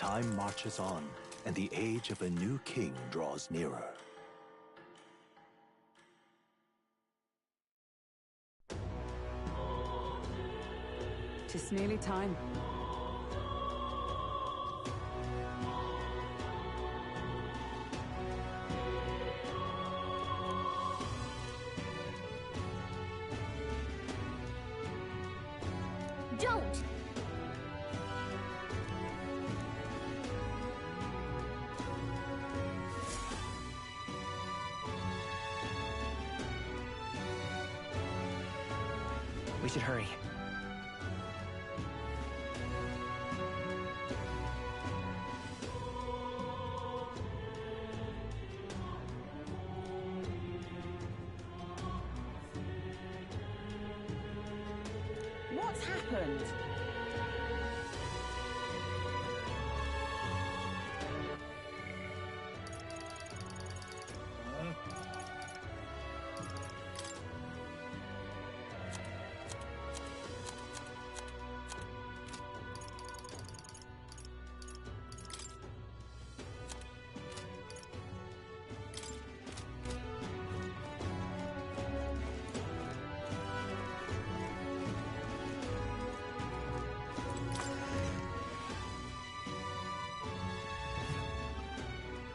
Time marches on, and the age of a new king draws nearer. It's nearly time. Don't! We should hurry. What's happened?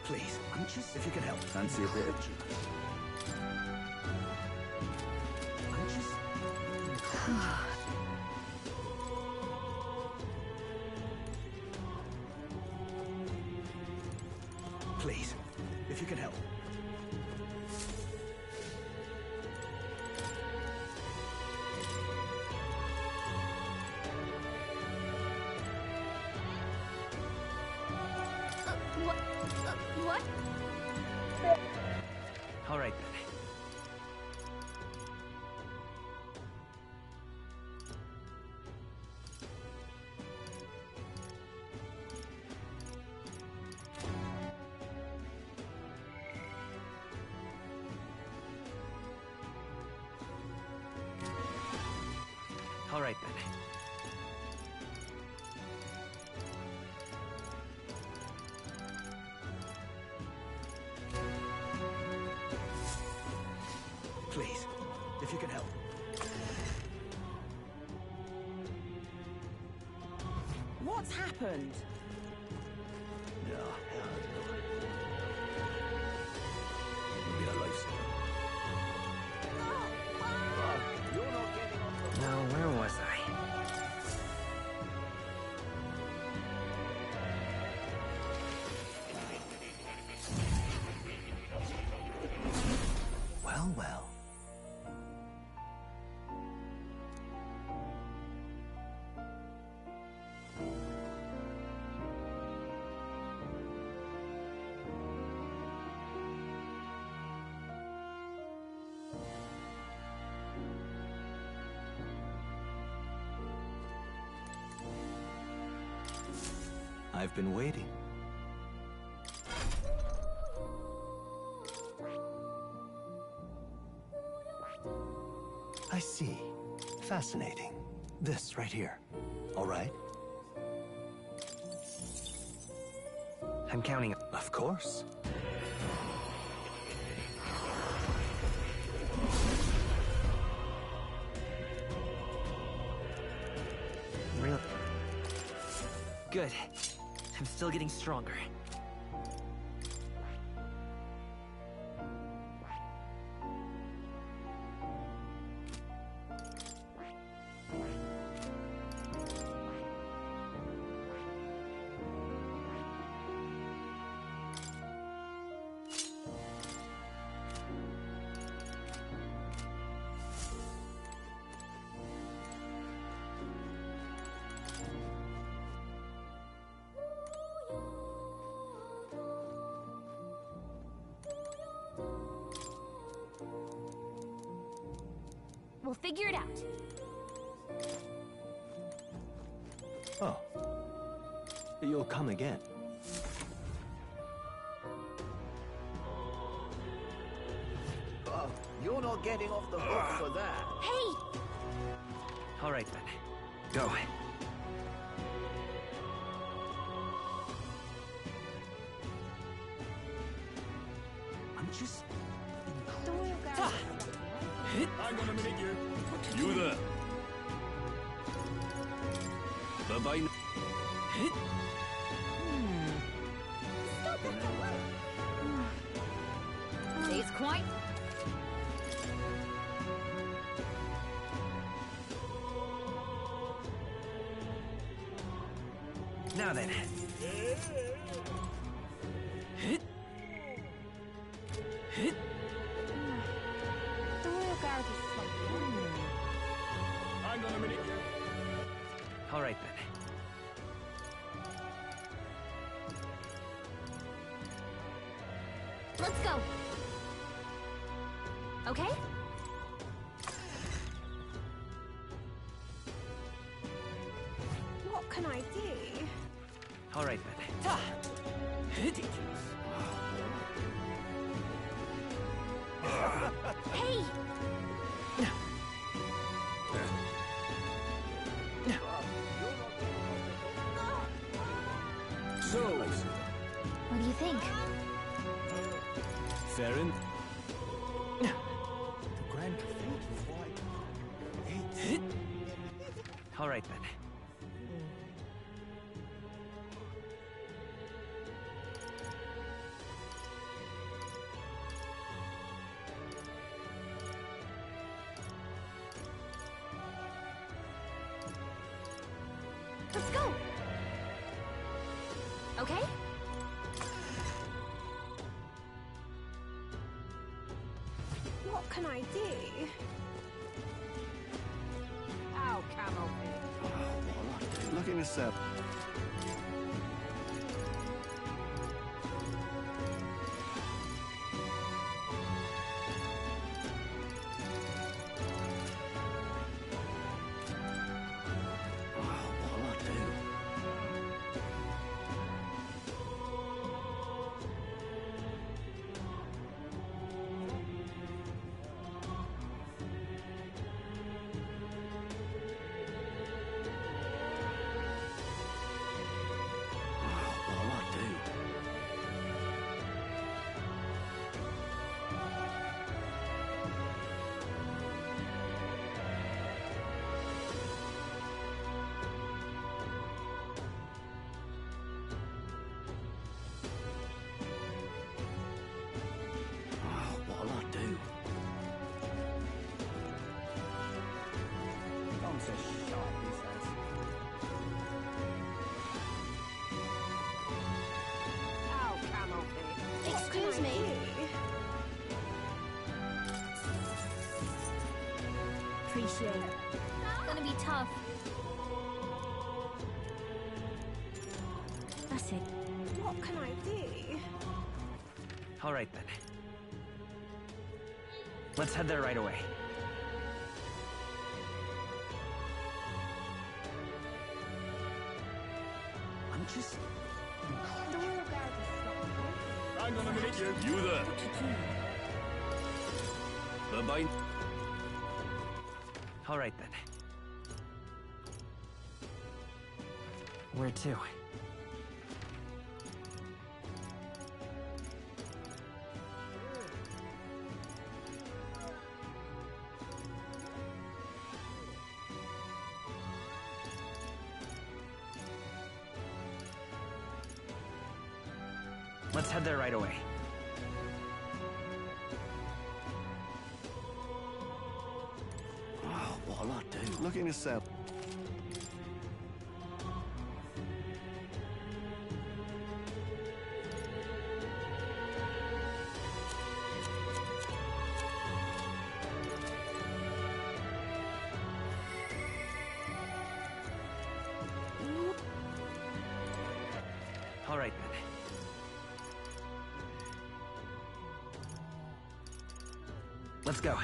Please, anxious, if you can help. Fancy a bit of anxious? Please, if you can help. What? All right, then. All right, then. Please, if you can help. What's happened? No, Maybe a lifesaver. You're not getting off the... Now, where was I? Well, well. I've been waiting. I see. Fascinating. This right here. All right? I'm counting. Of course. Real. Good. I'm still getting stronger. We'll figure it out. Oh. You'll come again. Oh, you're not getting off the hook for that. Hey! All right, then. Go. gonna minute you. You there. Bye-bye. Stays quite. Now then. The royal guard is I'm gonna minute you. All right then. Let's go. Okay? What can I do? All right then. Hey! So, What do you think? fair enough. The Grand Cathedral, why? It's... All right then. Let's go! Okay? What can I do? Ow, camel. Looking to sell. What'll I do? What'll I do? What'll I do? Don't say sharp, he says. Ow, camel. Excuse me. Appreciate it. Gonna be tough. That's it. What can I do? All right then. Let's head there right away. I'm just... The royal guard is I'm gonna minute you. You there. Bye-bye. All right then. Where to? Let's head there right away. What'll I do? Looking to sell. All right then. Let's go.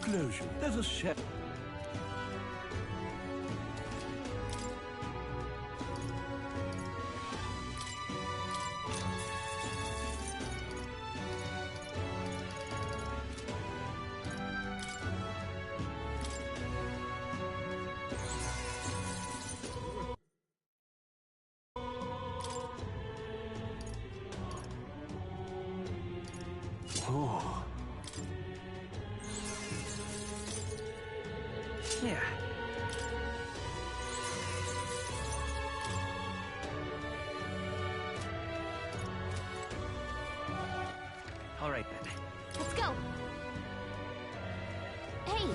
Closure. There's a shed. Yeah. All right then. Let's go. Hey,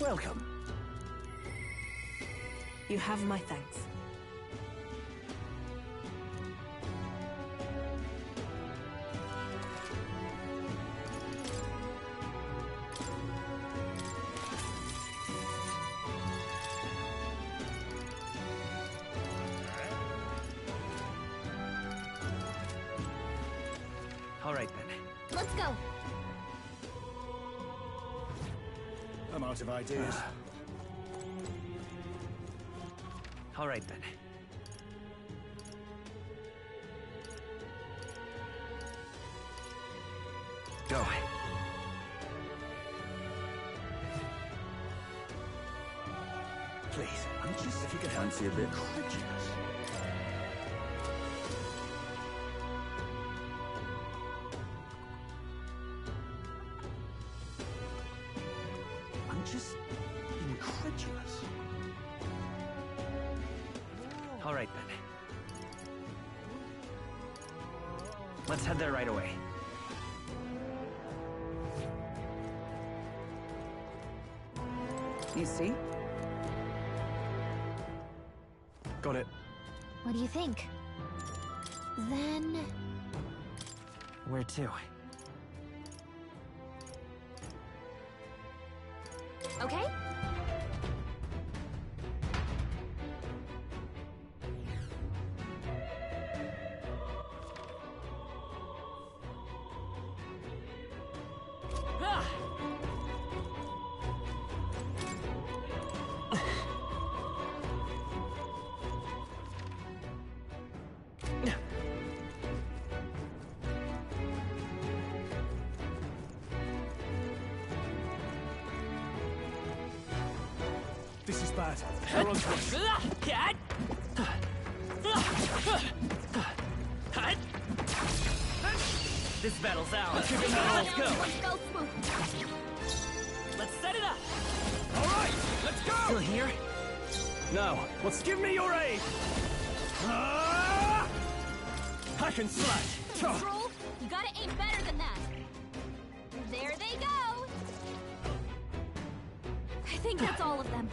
Welcome. You have my thanks. All right then. let's go. I'm out of ideas. All right then. Go. Please, I'm just if you could fancy a bit credulous. I'm just incredulous. All right then. Let's head there right away. You see? Got it. What do you think? Then... Where to? Okay? This is bad. We're on course. This battle's ours. Let's go. go smooth. Let's set it up. All right, let's go. Still here? Now, let's give me your aid. Ah! Hack and slash. Troll, you gotta aim better than that. There they go. I think that's all of them.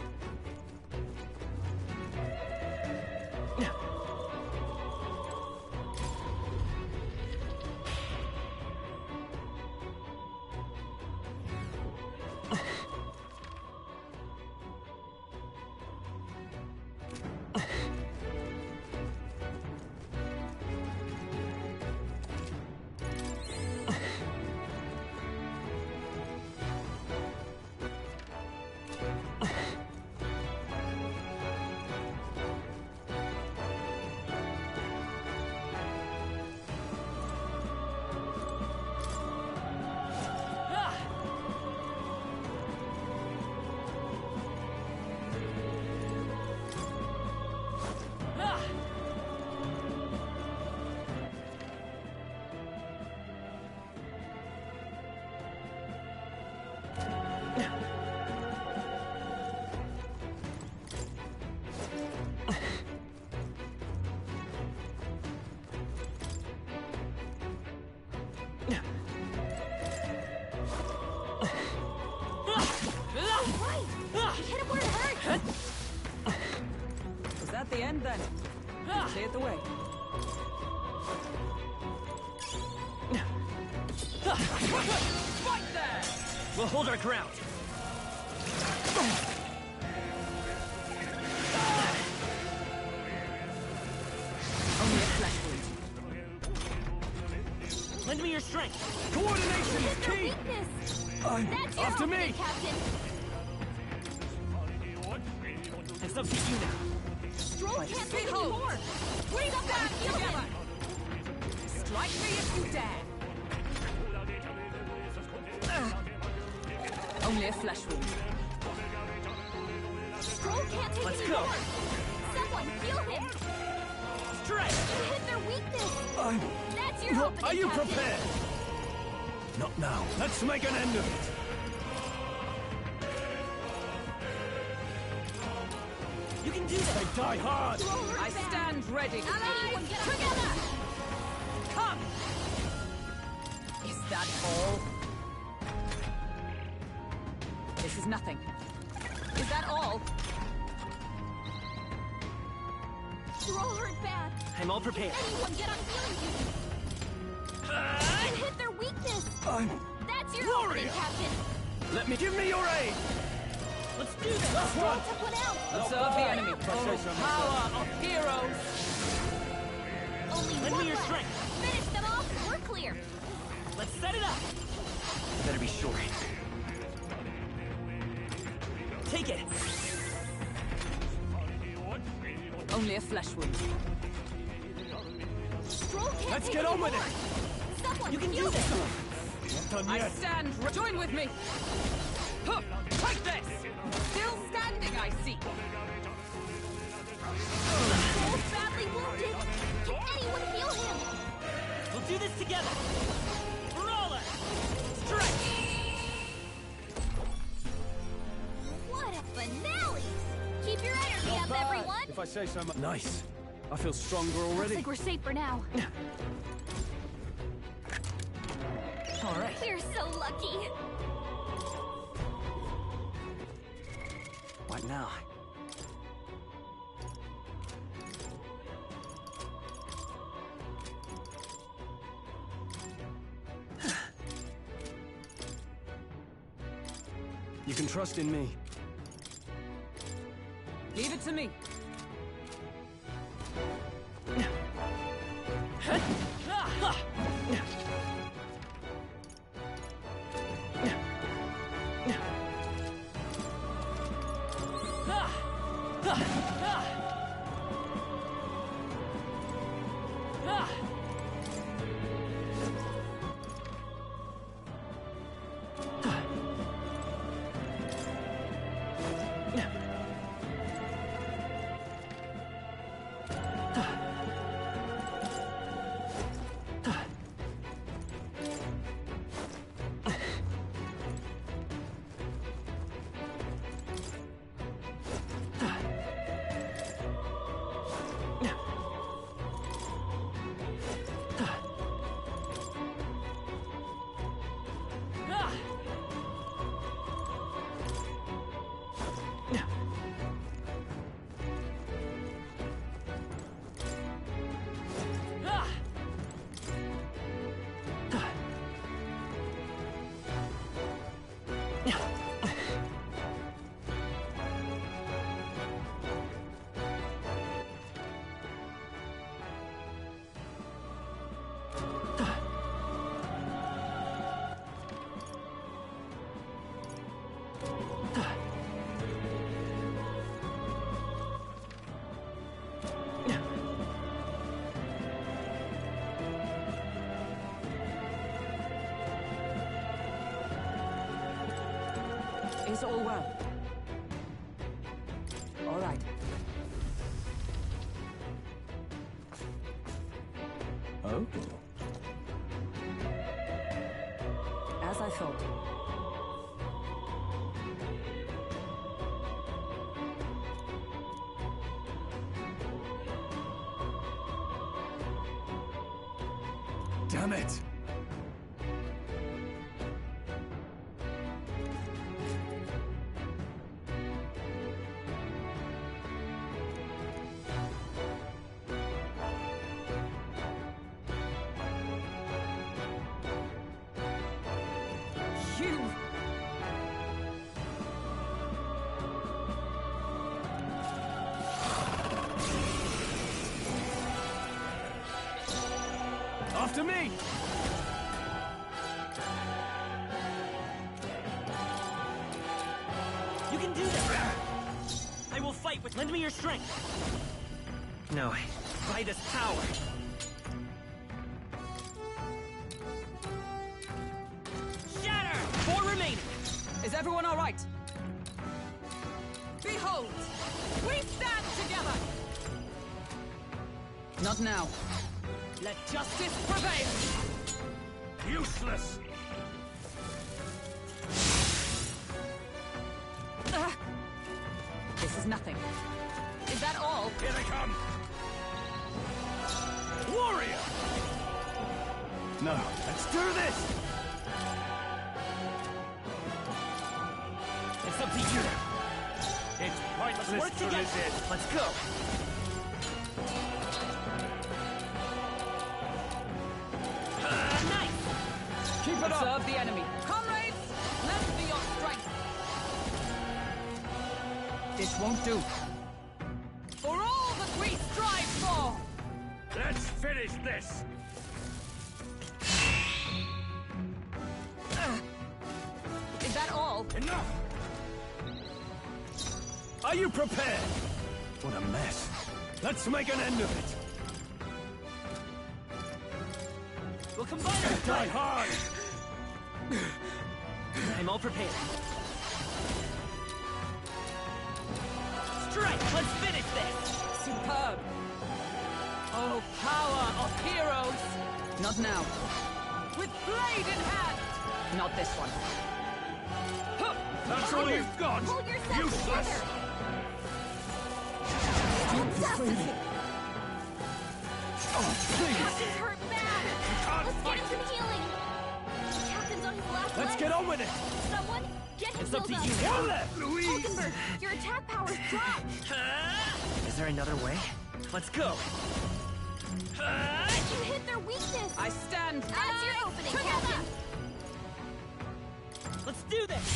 Is that the end then? Cleared the way. Fight there! We'll hold our ground. Only a flesh wound. Lend me your strength. Coordination is Your key. weakness. I'm That's your after opening, me. Captain. It's up to you now. Stroll can't Stay take any home. more. We Someone stand heal him. together. Strike me if you dare. Only a flesh wound. Stroll can't take Let's any go. more. Someone heal him. Strike! You hit their weakness. I'm... That's your opening, Are you Captain. prepared? Not now. Let's make an end of it. You can do that! They die hard! I stand ready. Anyone get together! Come! Is that all? This is nothing. Is that all? You're all hurt bad. I'm all prepared. Anyone get on healing duty. You hit their weakness. That's your opening, warrior. Captain. Give me your aid! Let's do this! That's Roll one! to put out. Observe the enemy. I say so Power of heroes. Only Lend one me your left. strength. Finish them off. We're clear. Let's set it up! Better be short. Take it! Only a flesh wound. Stroll can't Let's take get on with anymore. it! Someone You can heal do this! them. Not done I yet! stand. Join with me. Huh, take this. Still standing, I see. Stroll's badly wounded. Can anyone heal him? We'll do this together! Brawler! Strike! What a finale! Keep your energy up, everyone! If I say so much. Nice. I feel stronger Looks already. like we're safe for now. All right. We're so lucky. What now? You can trust in me. Leave it to me. Is all well? All right. Oh? As I thought. Damn it! You! After me! You can do this! I will fight with... Lend me your strength! No, by this power! Shatter! 4 remaining! Is everyone all right? Behold! We stand together! Not now. Let justice prevail! Useless! nothing. Is that all? Here they come! Warrior! No, let's do this! It's up to you. It's pointless Work to together. resist. Let's go. Nice. Keep it up! Observe the enemy. Comrades, lend me your strength. This won't do. For all that we strive for! Let's finish this! Is that all? Enough! Are you prepared? What a mess. Let's make an end of it. We'll combine our Die strength. hard! I'm all prepared. Strike! Let's finish this! Superb. Oh, power of heroes! Not now. With blade in hand! Not this one. Huh. That's all you've got! Pull yourself Useless! together! Fantastic! Oh, please! Captain's hurt bad! can't Let's get fight. him some healing! The captain's on his last Let's legs. get on with it! Someone, get him It's up healed to up! you. One left! Louise! Hulkenberg, your attack power's dropped! Is there another way? Let's go. You hit their weakness! I stand. That's your opening, Together. Captain! Let's do this.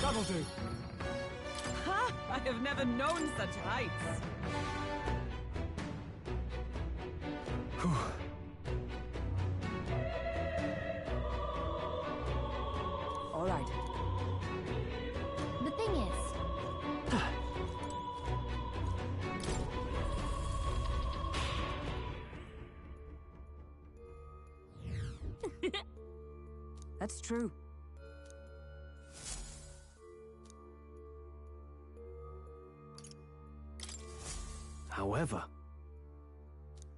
That'll do. Ha! I have never known such heights. All right. The thing is, That's true. However,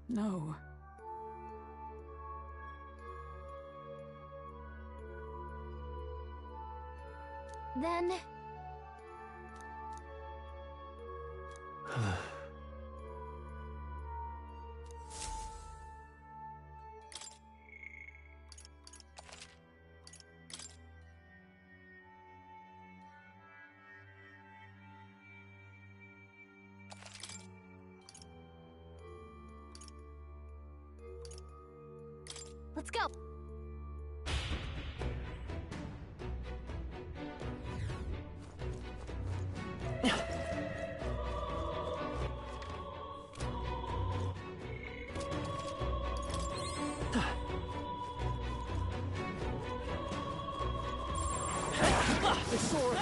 No. then... Let's go! the swords!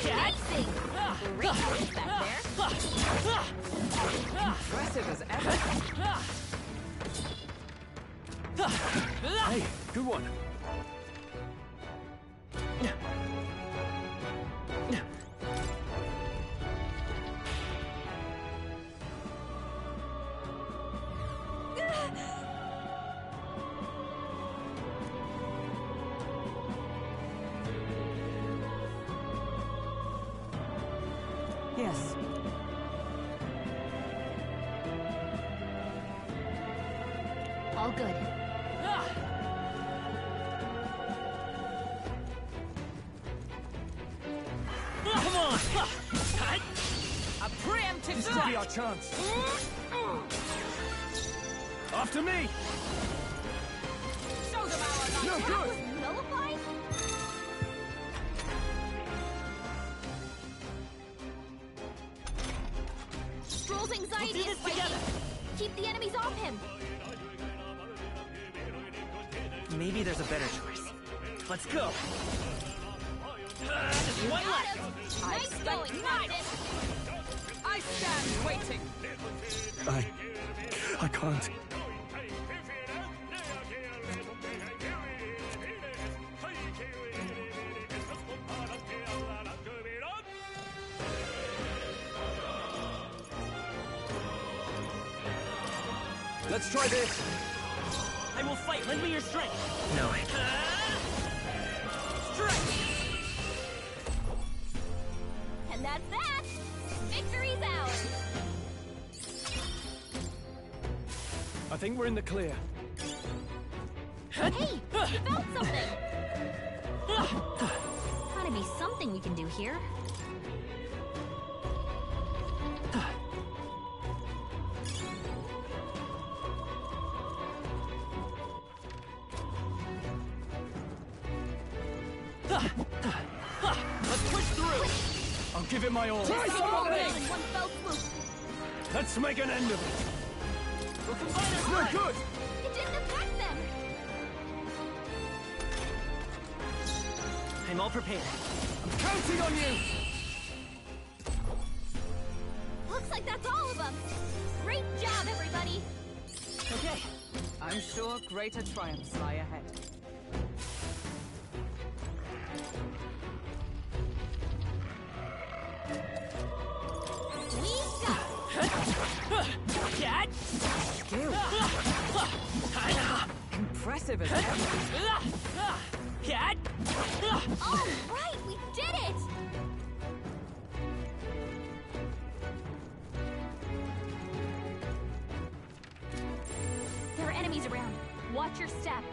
Amazing! Great work back there! Impressive as ever. Hey, good one. Yes. All good. Come on! A preemptive This could be our strike. chance. After me! Show them our No light. That good! was nullified? Stroll's anxiety We'll do is this together. spiking. Keep the enemies off him. Maybe there's a better choice. Let's go. Just one Got left. him. Nice going, Captain. I stand waiting. I can't. Let's try this. I will fight. Lend me your strength. No. Strike! And that's that! Victory's ours! I think we're in the clear. Hey! You found something! Gotta be something we can do here. Let's push through! I'll give it my all. In one fell swoop. Let's make an end of it. We'll combine our No strength! good. It didn't affect them! I'm all prepared. I'm counting on you. Looks like that's all of them! Great job, everybody! Okay. I'm sure greater triumphs lie ahead. We got Cat! Skill. Impressive as ever. Cat! all right! We did it! There are enemies around. Watch your step.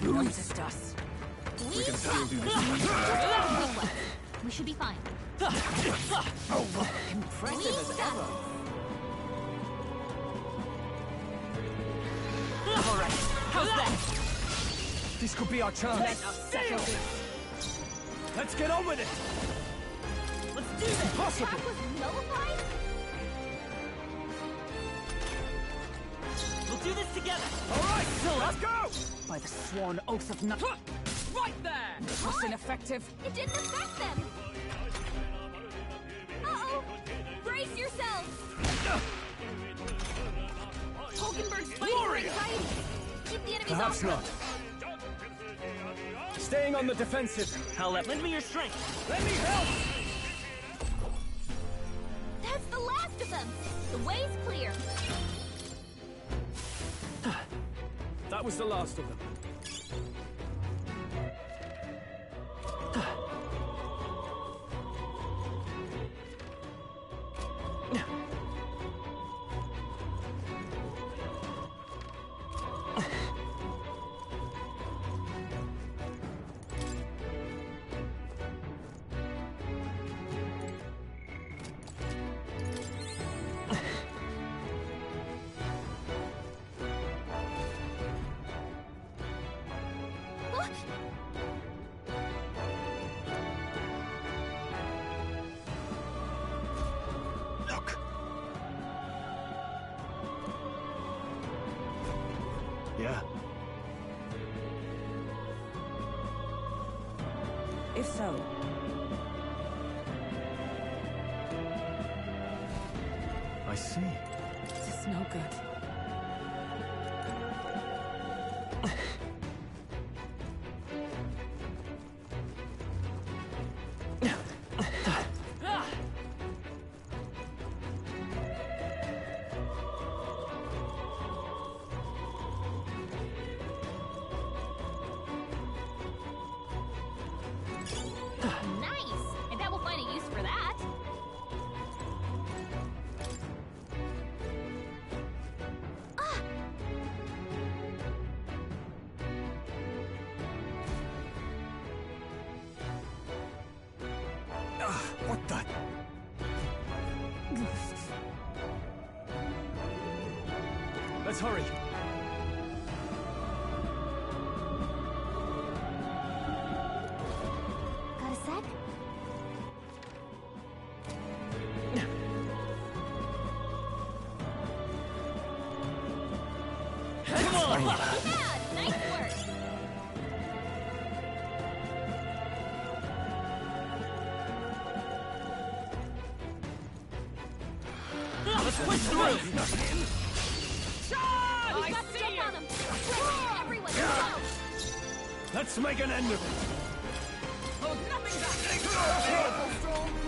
Don't assist us. We got We should be fine. Impressive as ever. All right, how's that? This could be our Let chance. us settle this. Let's get on with it. Let's do this! Impossible. Attack was nullified? We'll do this together! All right, let's go. By the sworn oath of nut. Right there! It was ineffective. It didn't affect them! Uh-oh! Brace yourselves! Hulkenberg's fighting for anxiety! Keep the enemies Perhaps off not. Staying on the defensive. Lend me your strength! Let me help. That's the last of them! The way's clear! That was the last of them. Look! Look. Yeah. If so, I see. this is no good. Nice! I bet we'll find a use for that. Ah! What the? Let's hurry. Got a sec? Come on! Yeah! Nice work! Let's push through! We got stuck on them! Quick! Everyone, go! Let's make an end of it. Hold nothing back!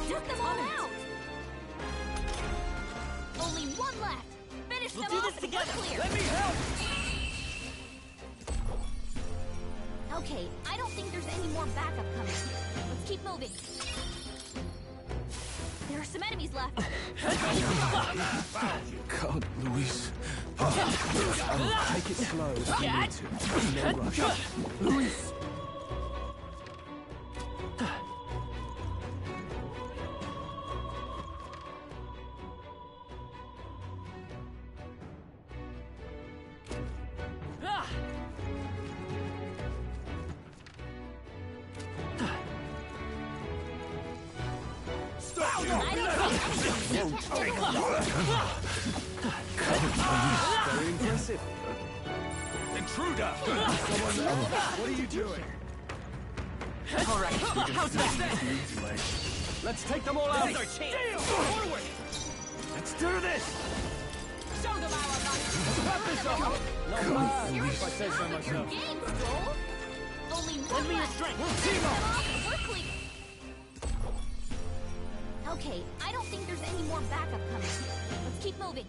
Just them all out! one left. Finish We'll them do off this and together. we're clear. Let me help! Okay, I don't think there's any more backup coming. Let's keep moving. There are some enemies left. God, Luis. Take it slow if you need to. No rush. Luis! Very impressive. Intruder! What are you doing? All right, how's that? Let's take them all out. Now's our chance. Forward! Let's do this. Show them our light. Wrap this up. Not bad, You're if I say so your myself. game, Joel. Only one Lend me your left. strength. Finish them off and we're clear. Okay, I don't think there's any more backup coming. Let's keep moving.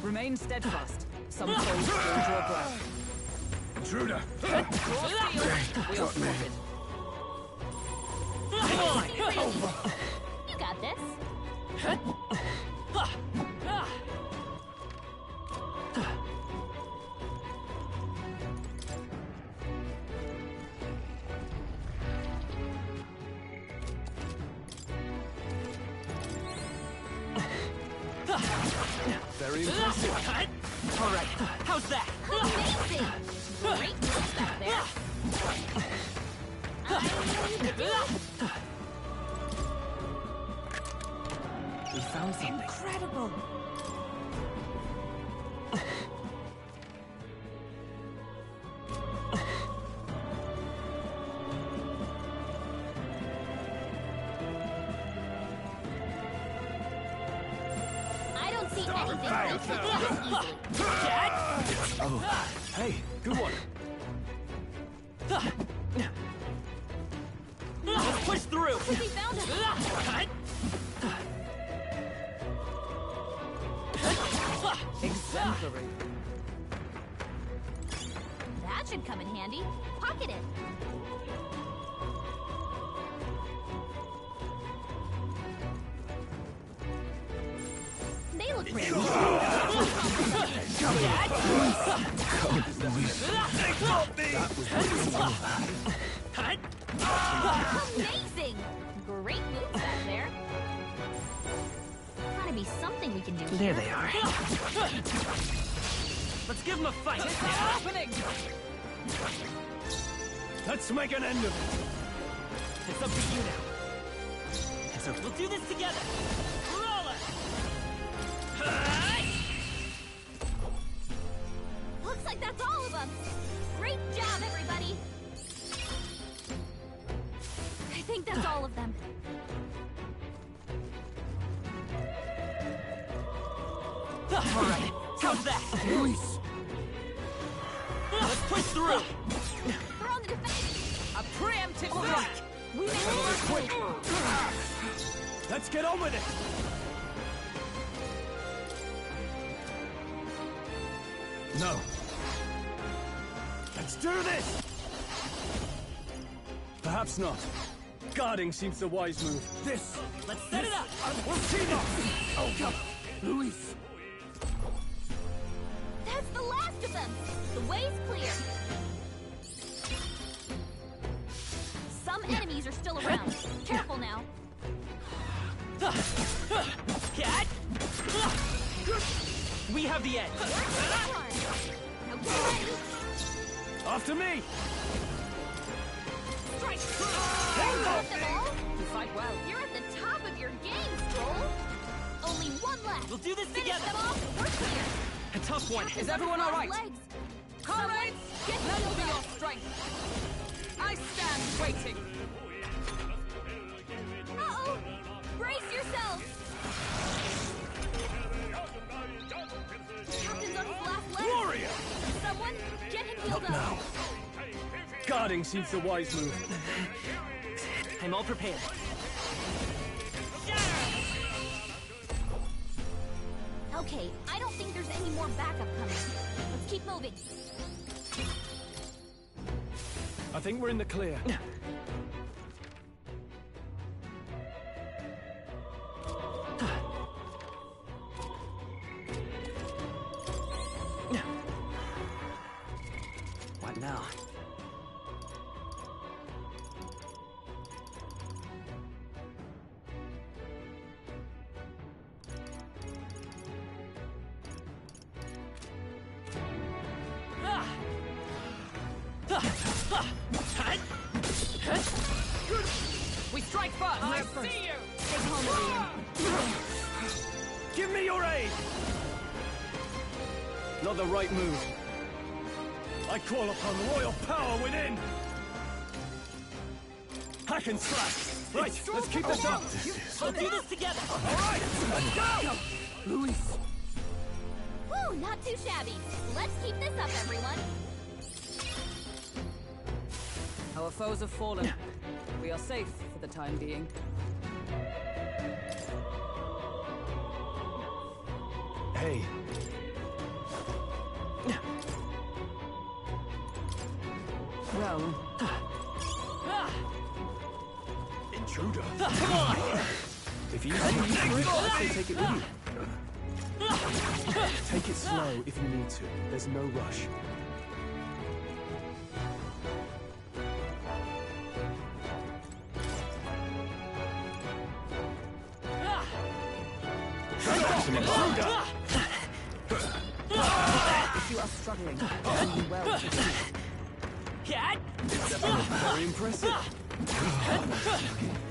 Remain steadfast. Some souls will draw breath. Intruder! Draw steel. We'll sort it. You got this. Very impressive. All right, how's that? Amazing! Great moves back there. We found something. Incredible. I don't see anything that can easily. Oh, hey, good one. Let's push through. We found him. Exemplary. That should come in handy. Pocket it. They look ready. Amazing! Great moves back there. Gotta be something we can do. There they are. Let's give them a fight. It's happening. Let's make an end of it. It's up to you now. So we'll do this together. Roller! Looks like that's all of them. Great job, everybody. I think that's all of them. All right, how's that? Luis! Let's push through. We're on the defense. A preemptive strike. We made it. Let's get on with it. No. Let's do this! Perhaps not. Guarding seems the wise move. This! Let's set it up. We'll team up! Oh, come! Luis! That's the last of them. The way's clear. Some enemies are still around. Careful now. Cat! We have the edge. Now get ready. After me! Strike. Got them all? You fight well. You're at the top of your game, Stroll. Only one left. We'll do this Finish together. them off and we're clear. A tough one. Is everyone all right? Legs. Comrades, Get lend me healed your up. strength. I stand waiting. Uh-oh. Brace yourselves. Captain's on his last leg. Warrior! Someone, get him healed Now. up. Guarding seems the wise move. I'm all prepared. Okay, I don't think there's any more backup coming. Let's keep moving. I think we're in the clear. What now? We strike first! I see you! Take home with Give me your aid! Not the right move. I call upon royal power within! Hack and slash! Right, let's keep this up! We'll do this together! Alright, let's go! Luis! Woo, not too shabby. Let's keep this up, everyone. Our foes have fallen. We are safe for the time being. Hey. Well, Intruder. Come on! If you see it, I say take it with you. Take it slow if you need to. There's no rush. if you are struggling, then you well. Cat! Very impressive.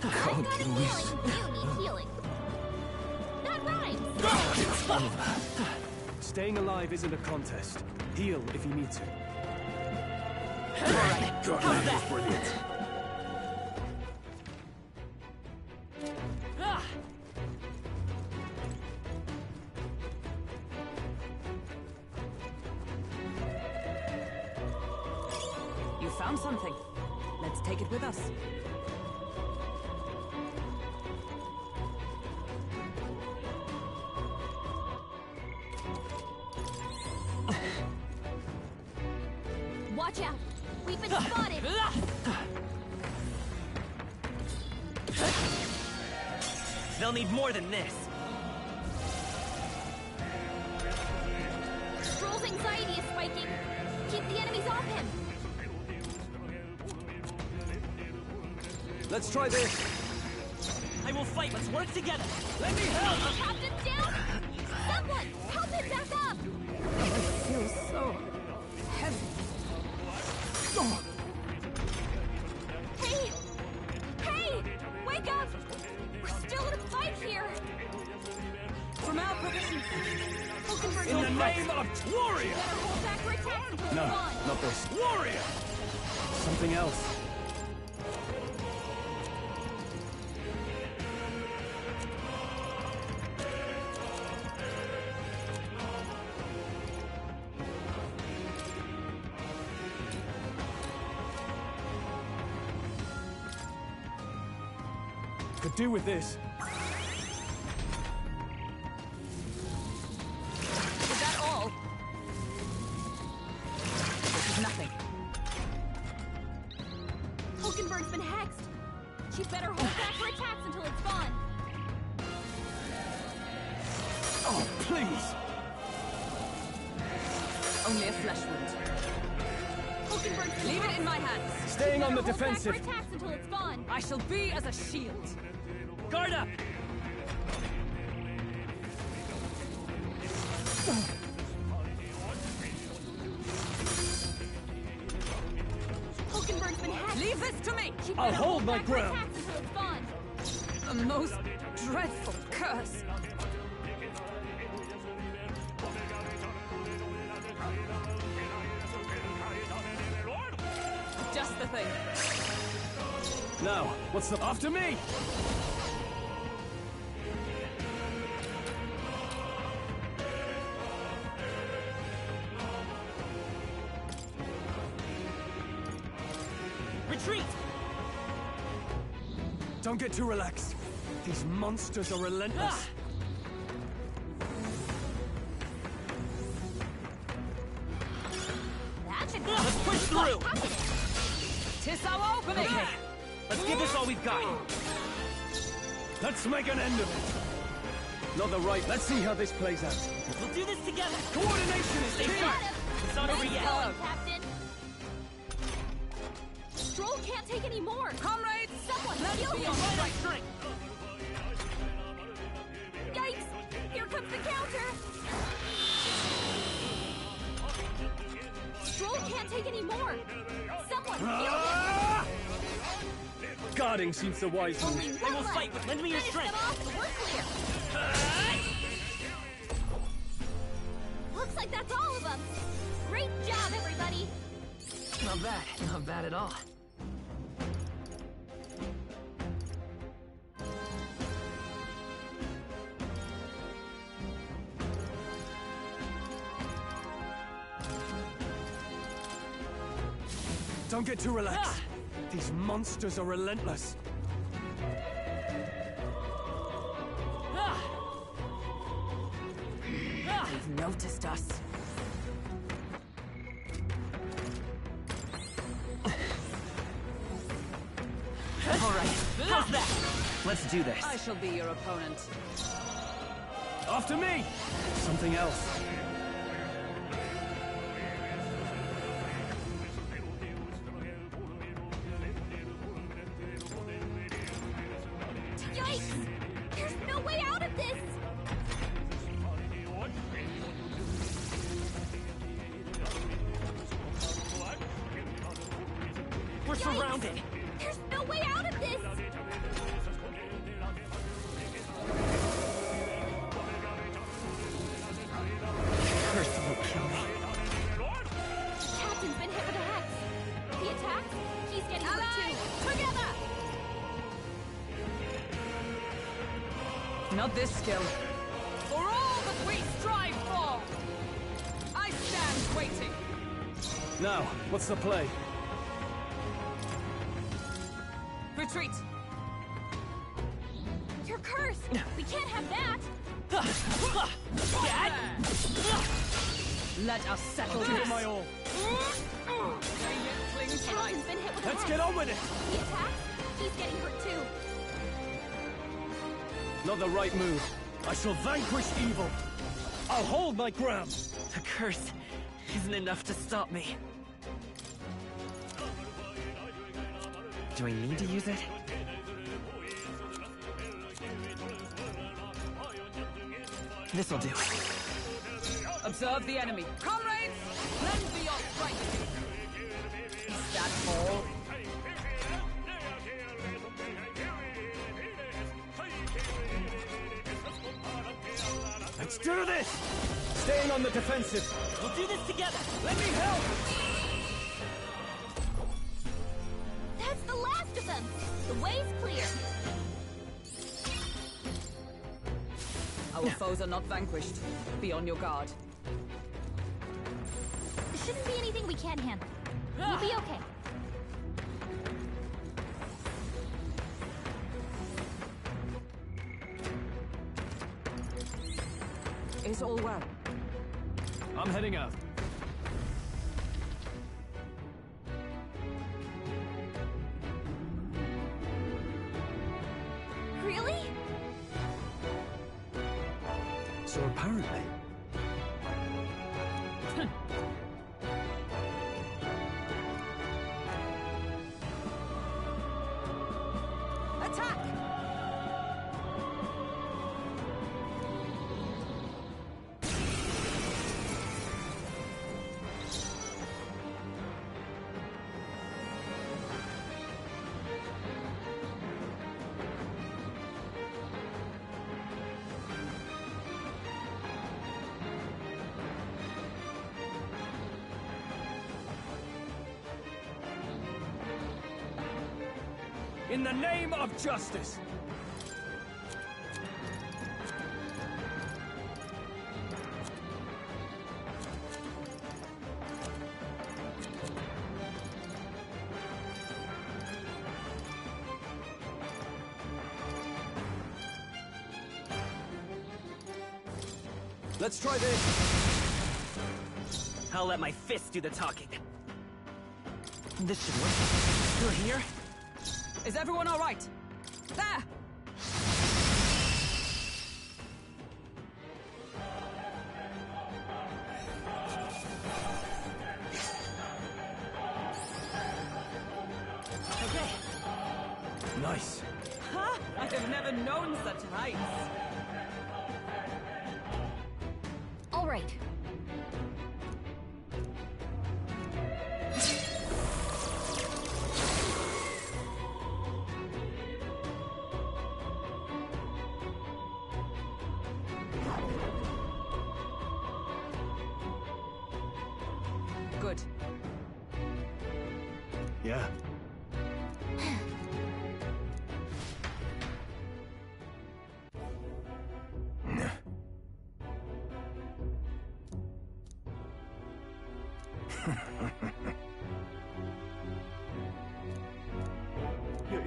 I've got a feeling you need healing. That rhymes. Staying alive isn't a contest. Heal if you need to. God, that is brilliant. You found something. Let's take it with us. Watch out. We've been spotted. They'll need more than this. Stroll's anxiety is spiking. Keep the enemies off him. Let's try this. I will fight. Let's work together. Let me help! Captain's down. Someone, help him back up. It feels so heavy. Hey! Hey! Wake up! We're still in a fight here! From our provisions. Hulkenberg's In the on name of warrior! Better hold back for attacks until No, it's gone. not this. Warrior! Something else. Could do with this. Is that all? This is nothing. Hulkenberg's been hexed. She better hold back her attacks until it's gone. Oh, please! Only a flesh wound. Hulkenberg's been Leave it hexed. in my hands. Staying on the Better hold back defensive. for attacks until it's gone. I shall be as a shield. Guard up! Hulkenberg's been hexed. Leave this to me! She I'll better hold my back her ground. attacks until it's gone. A most dreadful curse. Just the thing. Now, what's the... After me! Retreat! Don't get too relaxed. These monsters are relentless. 'Tis our opening! Okay, let's give this all we've got. Let's make an end of it. Not the right. Let's see how this plays out. We'll do this together. Coordination is Stay key. sharp. It's not over Nice yet. going, Captain. Stroll can't take any more. Comrades, Someone let's heal be him. on Fight our strike. strength. Yikes! Here comes the counter. Stroll can't take any more. Someone heal him. Ah! Guarding seems the wise Only move. one will left. fight, but lend me your Finish strength. them off, and we're clear. Looks like that's all of them. Great job, everybody. Not bad. Not bad at all. Don't get too relaxed. These monsters are relentless. They've noticed us. All right. How's that? Let's do this. I shall be your opponent. After me! Something else. Yikes! There's no way out of this! We're Yikes! surrounded. There's no way out of this! Curse will kill me. Captain's been hit with a hex. He attacks, he's getting hurt too. Together! Not this skill. For all that we strive for! I stand waiting. Now, what's the play? Retreat. You're cursed! We can't have that! Let us settle Give this. it my all. Captain's been hit with a Let's hex. get on with it. He attacks, he's getting hurt too. Not the right move. I shall vanquish evil. I'll hold my ground. The curse isn't enough to stop me. Do I need to use it? This'll do. Observe the enemy. Comrades, lend me your strength. Is that all? Let's do this! Staying on the defensive. We'll do this together. Let me help! That's the last of them! The way's clear. Our foes are not vanquished. Be on your guard. There shouldn't be anything we can't handle. We'll be okay. Is all well? I'm heading out. Really? So apparently... Attack! In the name of justice! Let's try this! I'll let my fists do the talking. This should work. Through here? Is everyone all right? There! Okay. Nice. Huh? I have never known such heights. All right. Good. Yeah.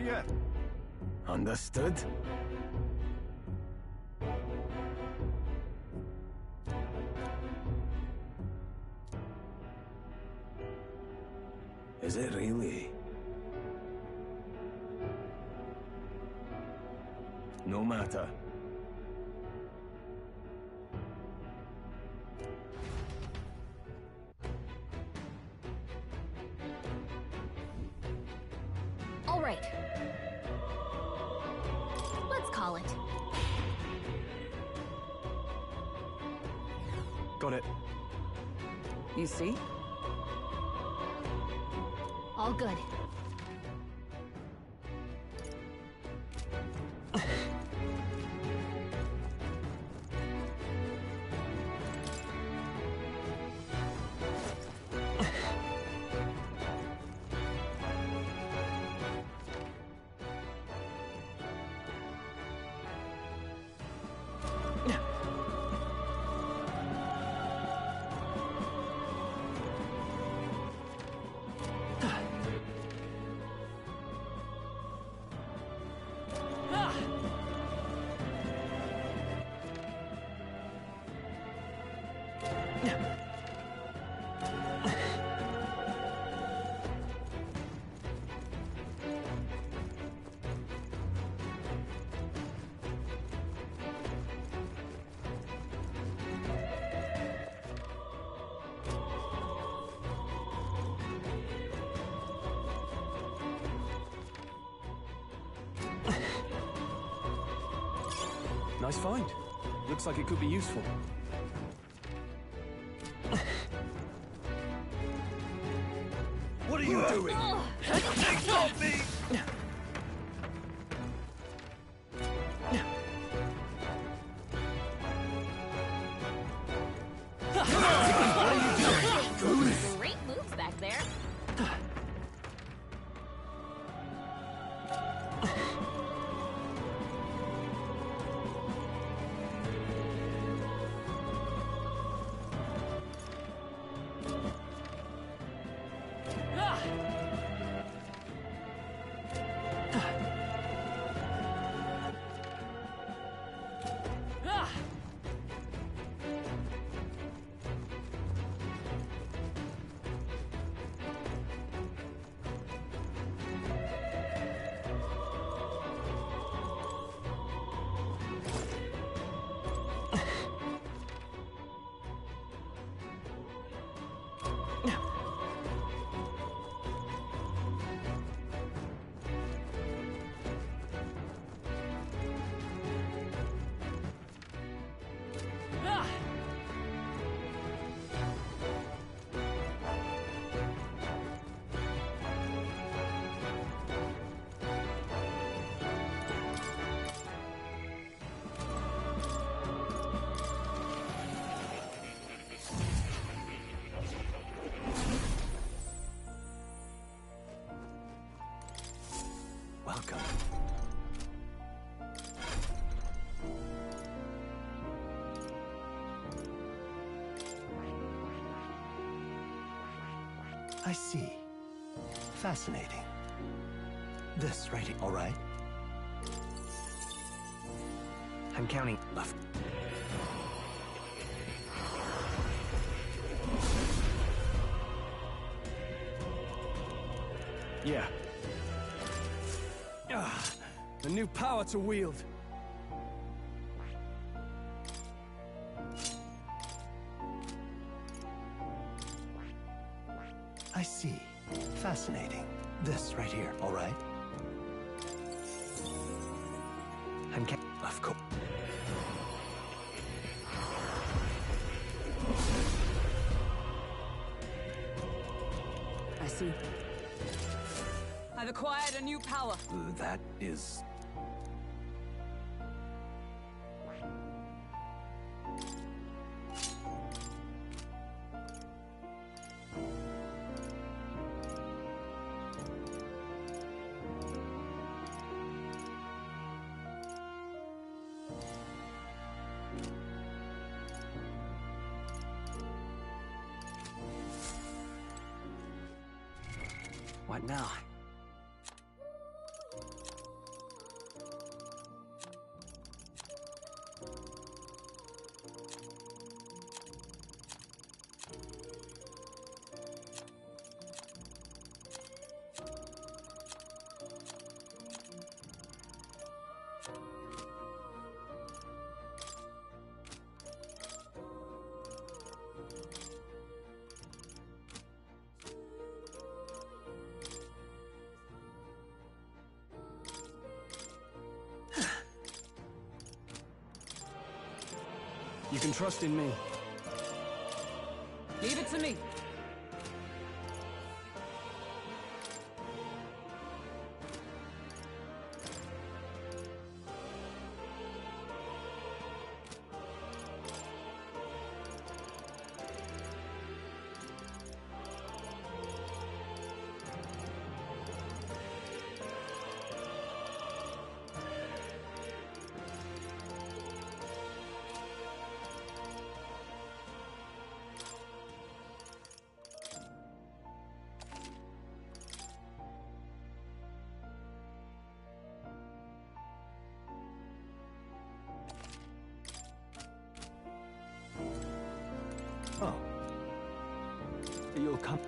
Yeah. Understood? Is it really? No matter. All right. Let's call it. Got it. You see? All good. Nice find. Looks like it could be useful. What are you doing? Take off me! Great moves back there. Welcome. I see. Fascinating. This writing, all right? I'm counting left. Yeah. A new power to wield. I see. Fascinating. This right here, all right? Of course. I see. I've acquired a new power. That is... What now? You can trust in me. Leave it to me. Oh. You'll come...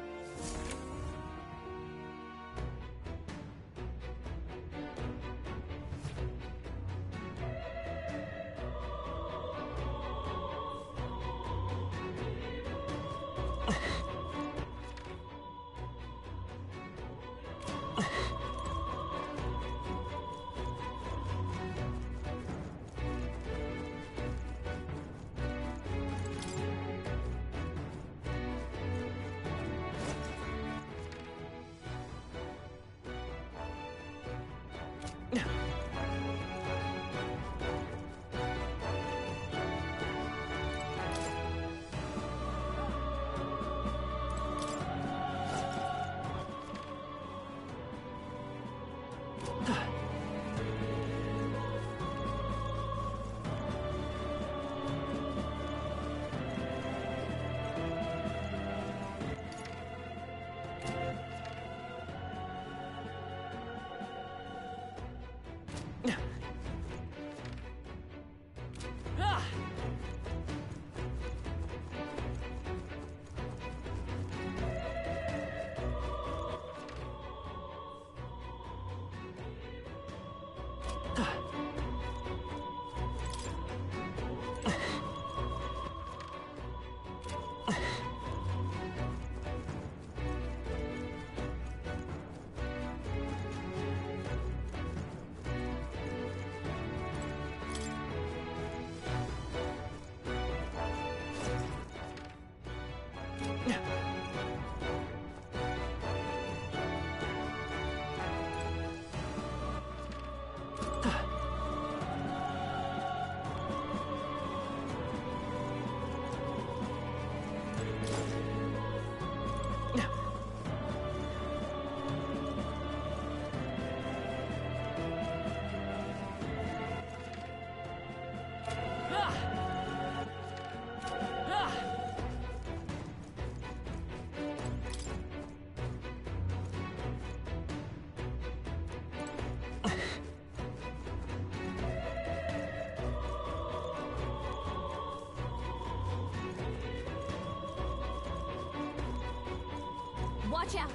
Watch out!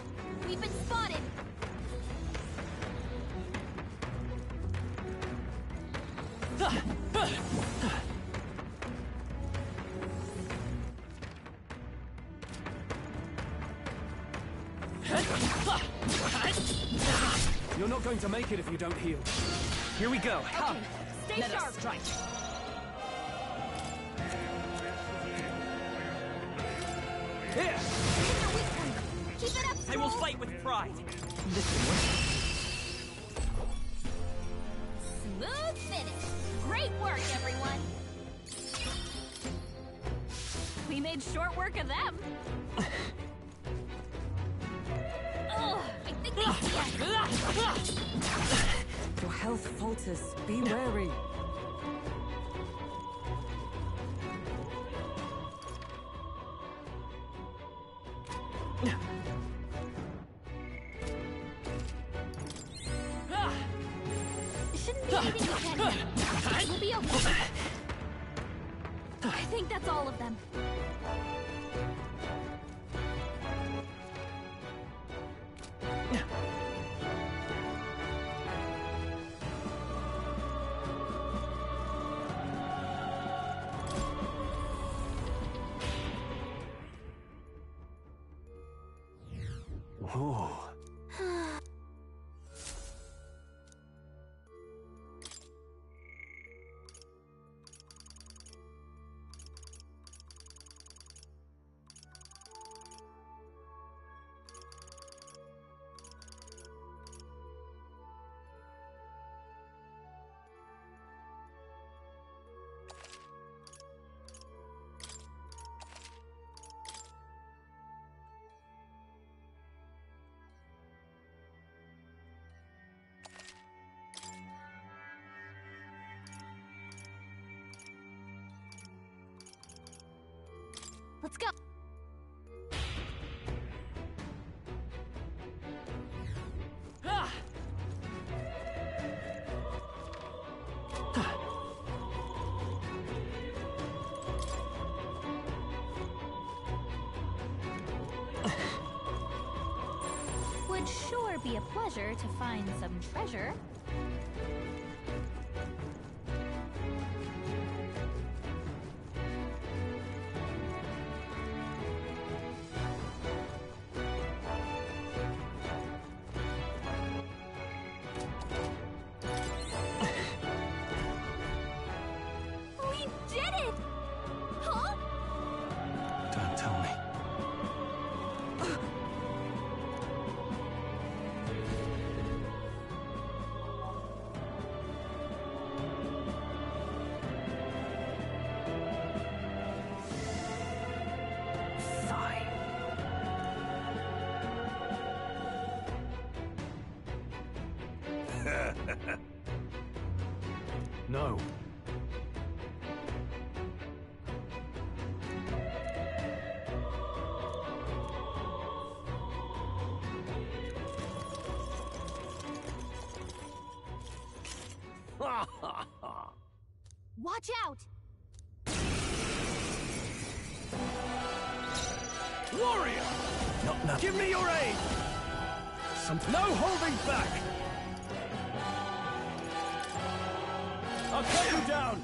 We've been spotted! You're not going to make it if you don't heal. Here we go. Come, Stay let sharp. us strike. Here! Hit their weak point. Keep it up, I will Stroll. fight with pride. This can work. Smooth finish. Great work, everyone. We made short work of them. Ugh, I think they see us. Your health falters. Be wary. Shouldn't be anything we can't handle. We'll be okay. I think that's all of them. Oh. Let's go. Would sure be a pleasure to find some treasure. We did it! Huh? Don't tell me. Fine. No. Watch out! Warrior! Not now. Give me your aid! No holding back! I'll cut you down!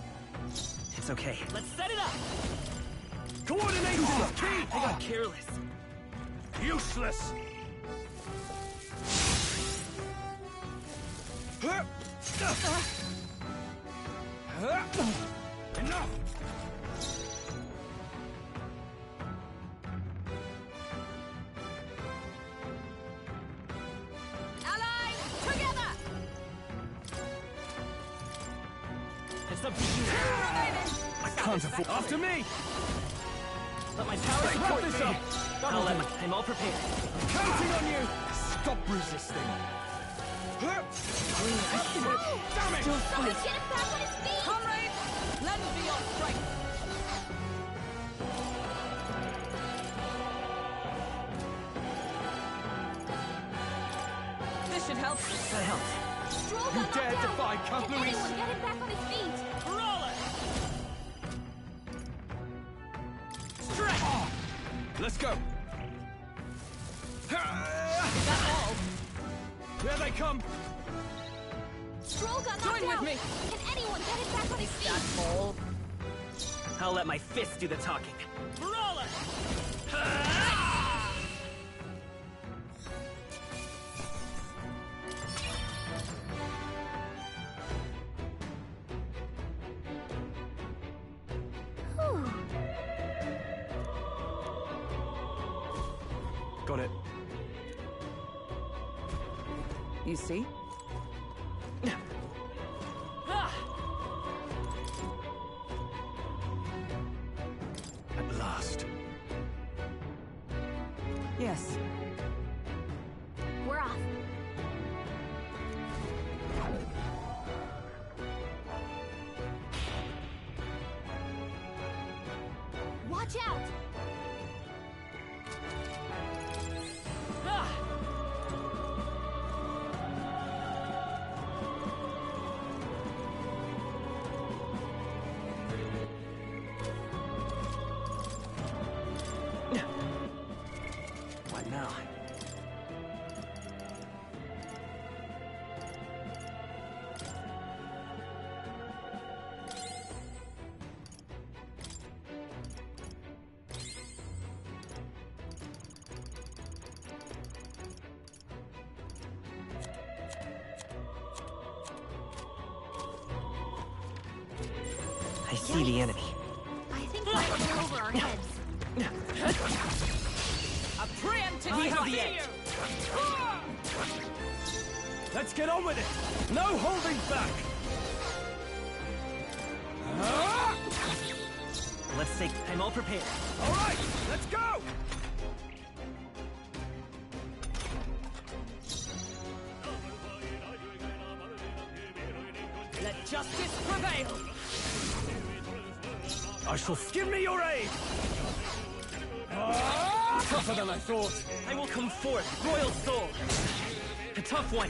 It's okay. Let's set it up. Coordination is key! I got careless. Useless! Enough! Allies, together! It's up to you. I can't afford... After me! Let my power Wrap support this you. up! I'll let I'm all prepared. I'm counting on you! Stop resisting! Damn it! Somebody get him back on his feet! Comrades, lend me your strength. This should help. That helps. Stroll You got knocked dare out. defy Count Can Louis? anyone get him back on his feet? Roll it! Stretch! Let's go! That's all. Here they come! Stroll got knocked Join with out. me. Can anyone get him back on his feet? That ball. I'll let my fists do the talking. Brawler! Whew. Got it. You see? At last. Yes. We're off. Watch out! What now? I see the enemy. I think we're in over our heads. A preemptive We have shot. the edge. Let's get on with it! No holding back! Let's say I'm all prepared. All right, let's go! Let justice prevail. I shall give me your aid! Tougher than I thought. I will come forth, Royal Soul. A tough one.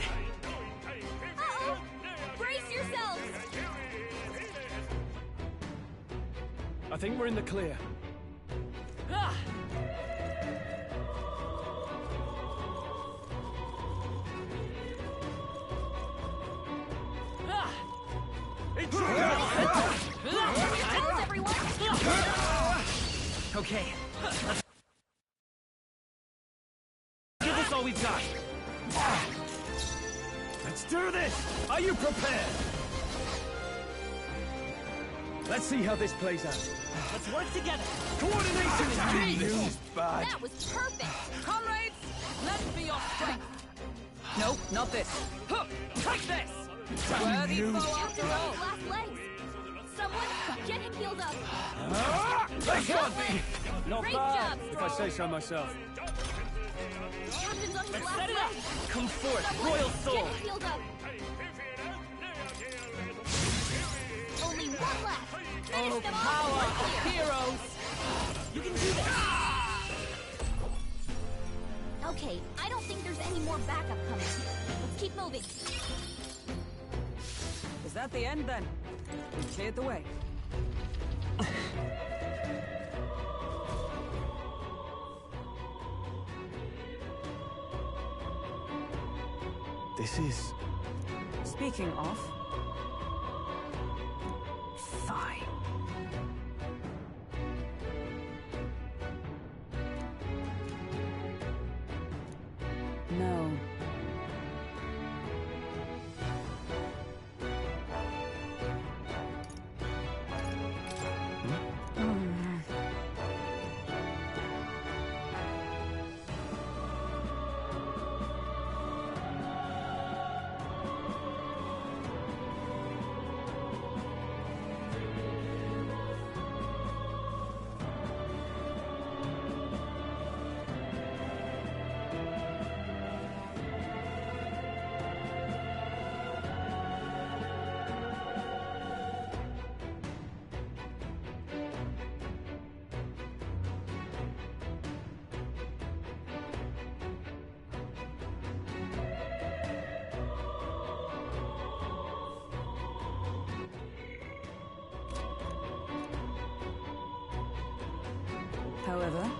Uh-oh! Brace yourselves! I think we're in the clear. Ah! Ah! Pose, everyone! Okay. Let's give this all we've got. Let's do this! Are you prepared? Let's see how this plays out. Let's work together. Coordination is key! This is bad. That was perfect! Comrades, lend me your strength. Nope, not this. Huh, take this! Worthy foe after Captain all. on his last legs! Someone, get him healed up! They got me! Not Great bad, job, if I say so myself. Captain's on his Let's last set it legs! up. Come forth, Someone, Royal Soul. get him healed up! Only one left! Finish Oh, them power off of right here! heroes! You can do this. Okay, I don't think there's any more backup coming. Let's keep moving. Is that the end then? We cleared the way. This is... Speaking of, Fine. no. However,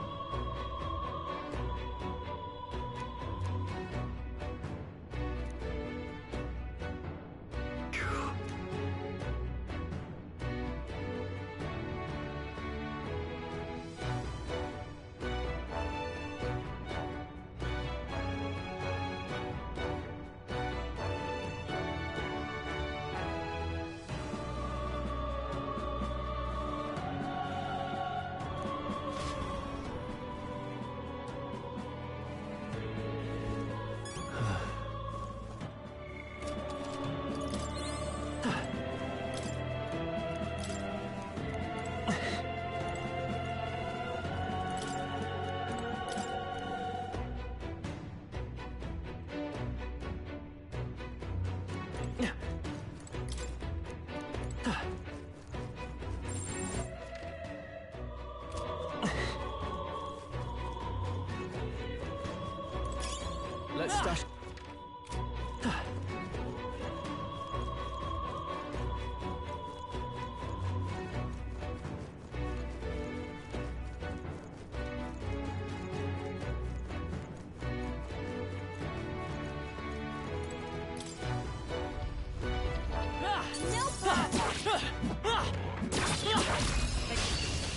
Let's stash.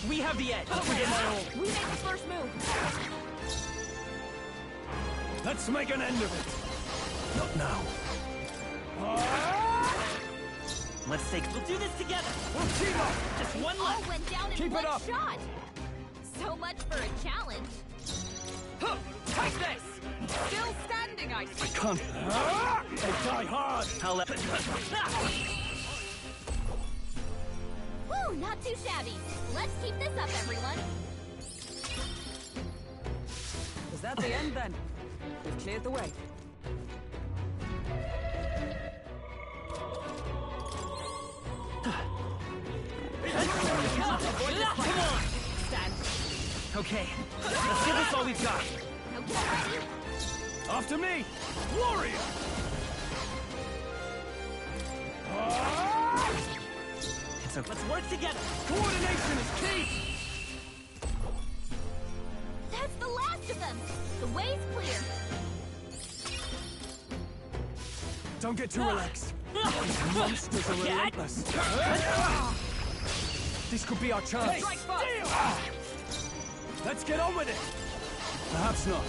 We have the edge. We make the first move. Let's make an end of it. Not now. Let's take. We'll do this together. We'll team up. Just one All left. went down in Keep it one up. shot. So much for a challenge. Huh, take this! Still standing, I see. I can't. They die hard. I'll let. Woo, not too shabby. Let's keep this up, everyone. Is that the end then? We've cleared the way. Come on. Stand. Okay. Let's give this all we've got. Okay, ready? After me, warrior. It's okay. Let's work together. Coordination is key. That's the last of them. The way's clear. Don't get too relaxed. These monsters are relentless. This could be our chance. Strike first. Let's get on with it. Perhaps not.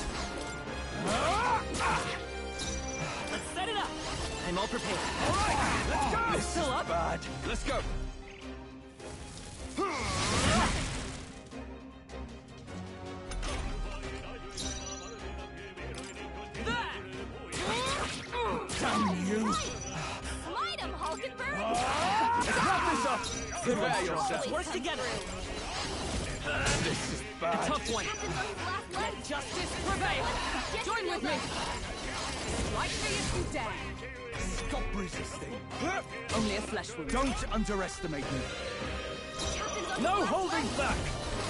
Let's set it up. I'm all prepared. All right, let's go. This Still is up? bad. Let's go. Damn you. Slide 'em, Hulkenberg! Wrap this up. Prepare yourself. Work together. This is bad. Tough one. Captain's on his last leg. Let justice prevail. Get Join your with me. heels up. Strike me if you dare. Stop resisting. Only a flesh wound. Don't underestimate me. Captain's on his No last holding leg. back.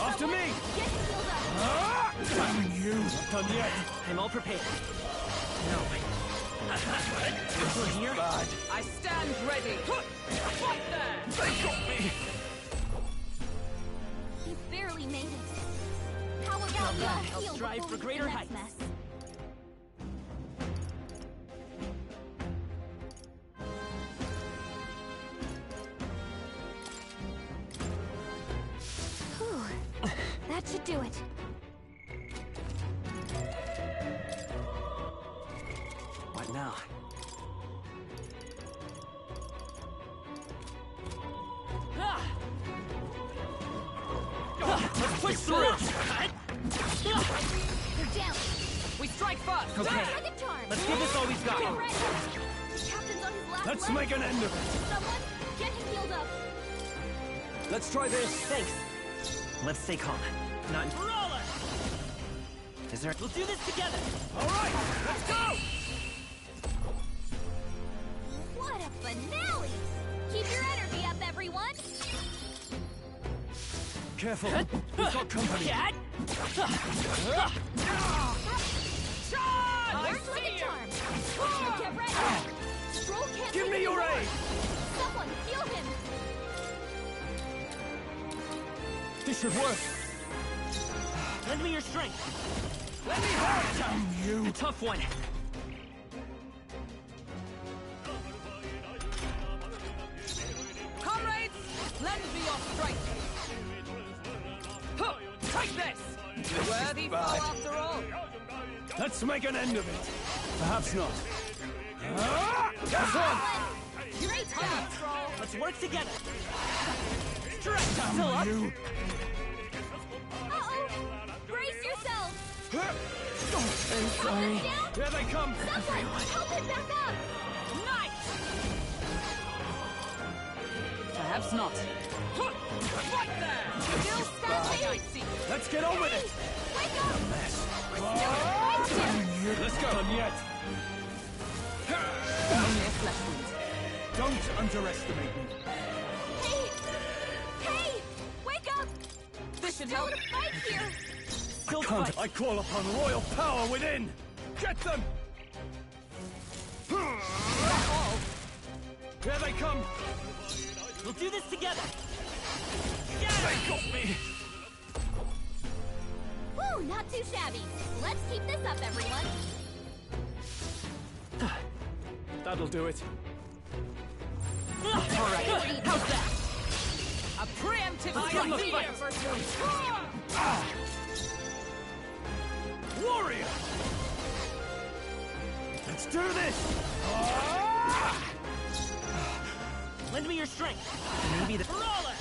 After me. Get your heels up. Damn you. Not done yet. I'm all prepared. No. We're here. Bad. I stand ready. Fight there! They got me. He barely made it. How about you I'll heal strive before for we greater do the next heights. mess? Whew. That should do it. What now? Let's push through. They're down. We strike first. Okay. Second charm. Let's give this all we've got. Get ready. Captain's on his last Let's leg. make an end of it. Someone, get him healed up. Let's try this. Thanks. Let's stay calm. Not. Brawler. Is there? We'll do this together. All right, let's go. What a finale! Keep your energy up, everyone. Careful. We've got company. Dad. Charge! Where's Lucky Charm? Get ready. Stroll can't Give take me it your anymore. aid. Someone heal him. This should work. Lend me your strength. Let me have. Damn you. A tough one. Comrades, lend me your strength. Huh, take this! Worthy foe bad. after all. Let's make an end of it. Perhaps not. That's one. Great job, Stroll. Let's work together. Damn you. Uh-oh. Brace yourselves. I'm sorry. Down. Here they come. Someone help him back up. Nice! Perhaps not. Huh, right there! Still standing. I see. Let's get on with it. Wake up. Mess. Right there. Damn you. Let's go. Done yet. Only a flesh wound. Don't underestimate me. Hey! Hey! Wake up! This should Still help. in a fight here! I can't. I call upon royal power within. Get them! All. Here they come! We'll do this together! They got me! Woo, not too shabby. Let's keep this up, everyone. That'll do it. All right. How's that? A preemptive strike. Warrior! Let's do this! Lend me your strength. Maybe the brawler.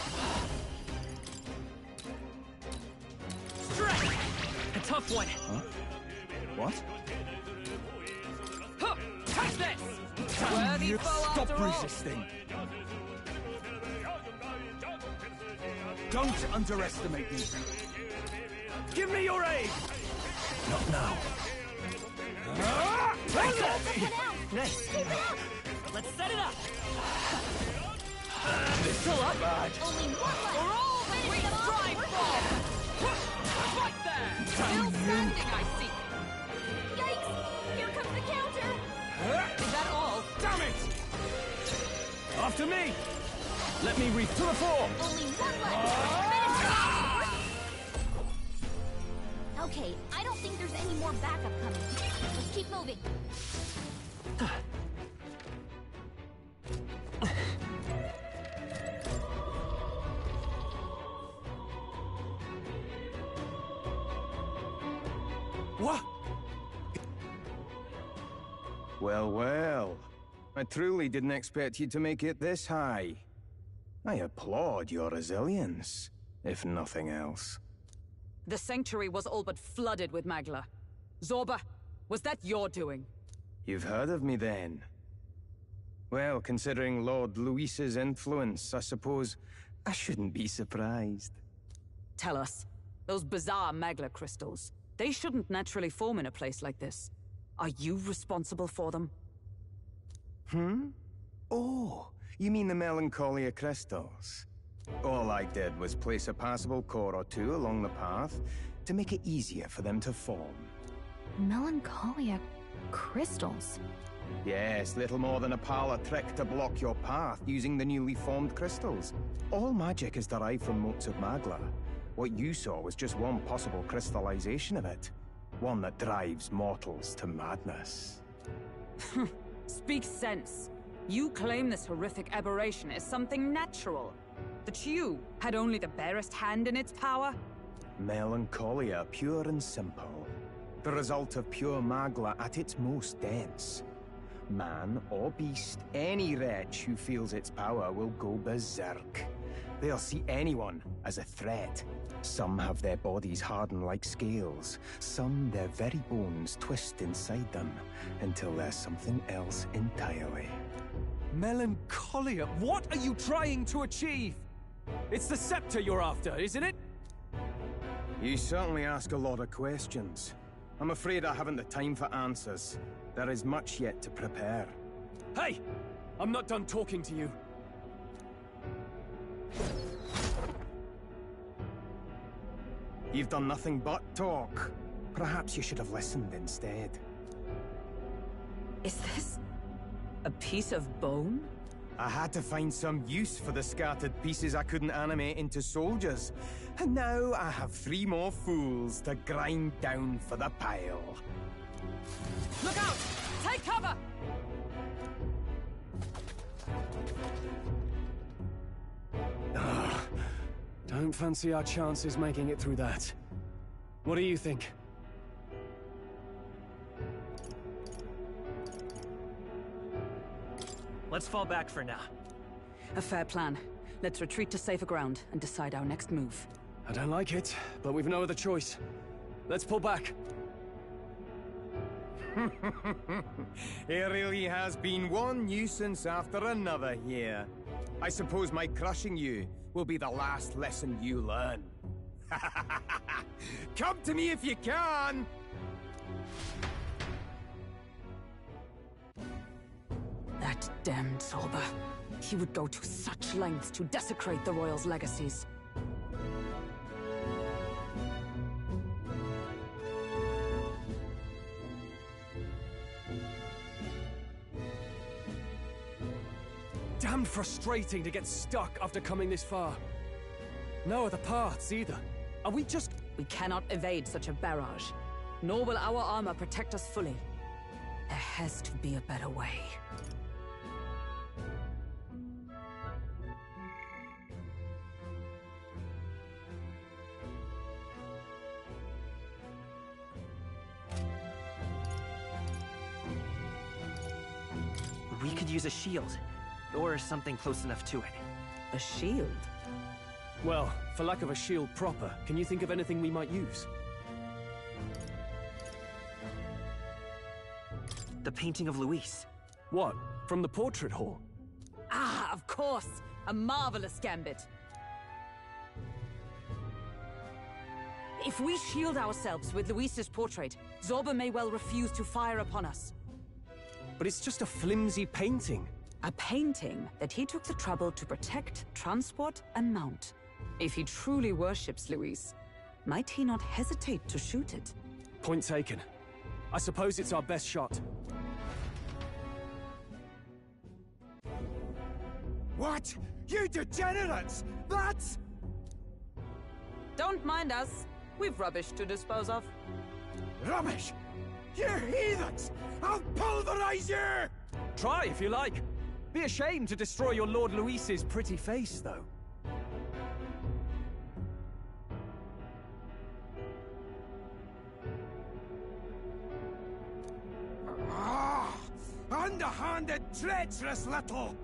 Strike. A tough one. Huh? What? Huh, touch this! Worthy You foe stop after all. resisting. Don't underestimate me. Give me your aid! Not now. They got me! Nice. Keep it up! Let's set it up. Still up? Bad. Only one left. For all that we Finish them off. strive for! Right there! Still standing, I see. Yikes! Here comes the counter! Is that all? Damn it! After me! Let me reach to the fore! Only one left. Finish them off. Okay, I don't think there's any more backup coming. Let's keep moving. What? Well, well. I truly didn't expect you to make it this high. I applaud your resilience, if nothing else. The sanctuary was all but flooded with Magla. Zorba, was that your doing? You've heard of me then? Well, considering Lord Luis's influence, I suppose I shouldn't be surprised. Tell us, those bizarre Magla crystals, they shouldn't naturally form in a place like this. Are you responsible for them? Oh, you mean the Melancholia crystals? All I did was place a passable core or two along the path to make it easier for them to form. Melancholia crystals. Yes, little more than a parlor trick to block your path using the newly formed crystals. All magic is derived from motes of Magla. What you saw was just one possible crystallization of it. One that drives mortals to madness. Speak sense. You claim this horrific aberration is something natural. That you had only the barest hand in its power? Melancholia, pure and simple. The result of pure Magla at its most dense. Man or beast, any wretch who feels its power will go berserk. They'll see anyone as a threat. Some have their bodies harden like scales. Some their very bones twist inside them until they're something else entirely. Melancholia? What are you trying to achieve? It's the scepter you're after, isn't it? You certainly ask a lot of questions. I'm afraid I haven't the time for answers. There is much yet to prepare. Hey! I'm not done talking to you. You've done nothing but talk. Perhaps you should have listened instead. Is this a piece of bone? I had to find some use for the scattered pieces I couldn't animate into soldiers. And now I have 3 more fools to grind down for the pile. Look out! Take cover! Don't fancy our chances making it through that. What do you think? Let's fall back for now. A fair plan. Let's retreat to safer ground and decide our next move. I don't like it, but we've no other choice. Let's pull back. It really has been one nuisance after another here. I suppose my crushing you will be the last lesson you learn. Come to me if you can! That Damned Zorba. He would go to such lengths to desecrate the Royals' legacies. Damn frustrating to get stuck after coming this far. No other paths either. Are we just... We cannot evade such a barrage, nor will our armor protect us fully. There has to be a better way. We could use a shield, or something close enough to it. A shield? Well, for lack of a shield proper, can you think of anything we might use? The painting of Luis. What? From the portrait hall? Ah, of course! A marvelous gambit. If we shield ourselves with Luis's portrait, Zorba may well refuse to fire upon us. But it's just a flimsy painting. A painting that he took the trouble to protect, transport, and mount. If he truly worships Luis, might he not hesitate to shoot it? Point taken. I suppose it's our best shot. What? You degenerates! That's... Don't mind us. We've rubbish to dispose of. rubbish! You heathens! I'll pulverize you! Try if you like. Be ashamed to destroy your Lord Luis's pretty face, though. Ah! Underhanded, treacherous little...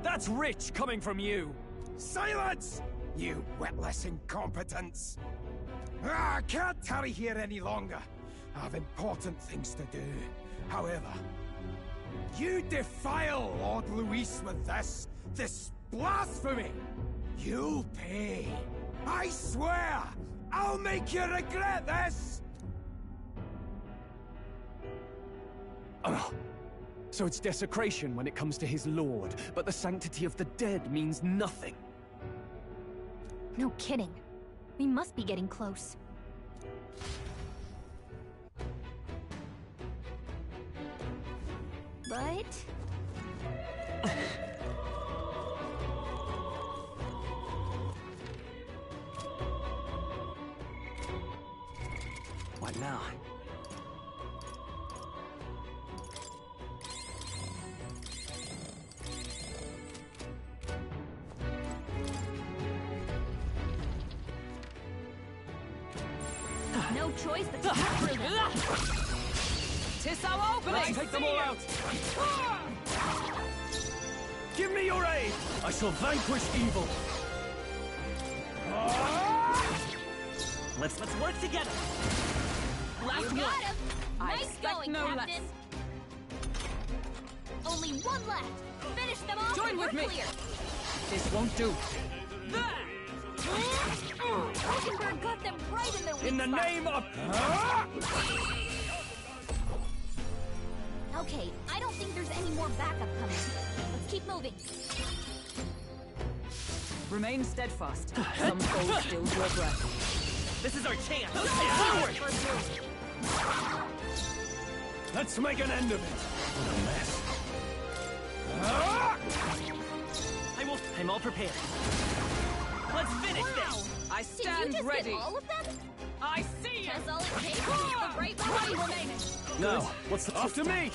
That's rich coming from you! Silence! You witless incompetents! I can't tarry here any longer. I have important things to do. However, you defile Lord Luis with this blasphemy! You'll pay. I swear! I'll make you regret this! Ugh. So it's desecration when it comes to his lord, but the sanctity of the dead means nothing. No kidding. We must be getting close. But... What now? no choice but to get through them. Tis our opening! Take them all out! Give me your aid! I shall vanquish evil! Let's work together! Last You one. got him! I Nice expect going, no Captain! Only one left! Finish them off Join and with we're me. clear! This won't do. Rosenberg got them right in their weak In the spot. name of... Okay, I don't think there's any more backup coming. Let's keep moving. Remain steadfast. Some foes still your breath. This is our chance! Let's make an end of it! What a mess. I'm all prepared. Let's finish this! I Did you stand just ready. get all of them? I see you. That's all it takes. The right One one. remaining. No, what's the... After me!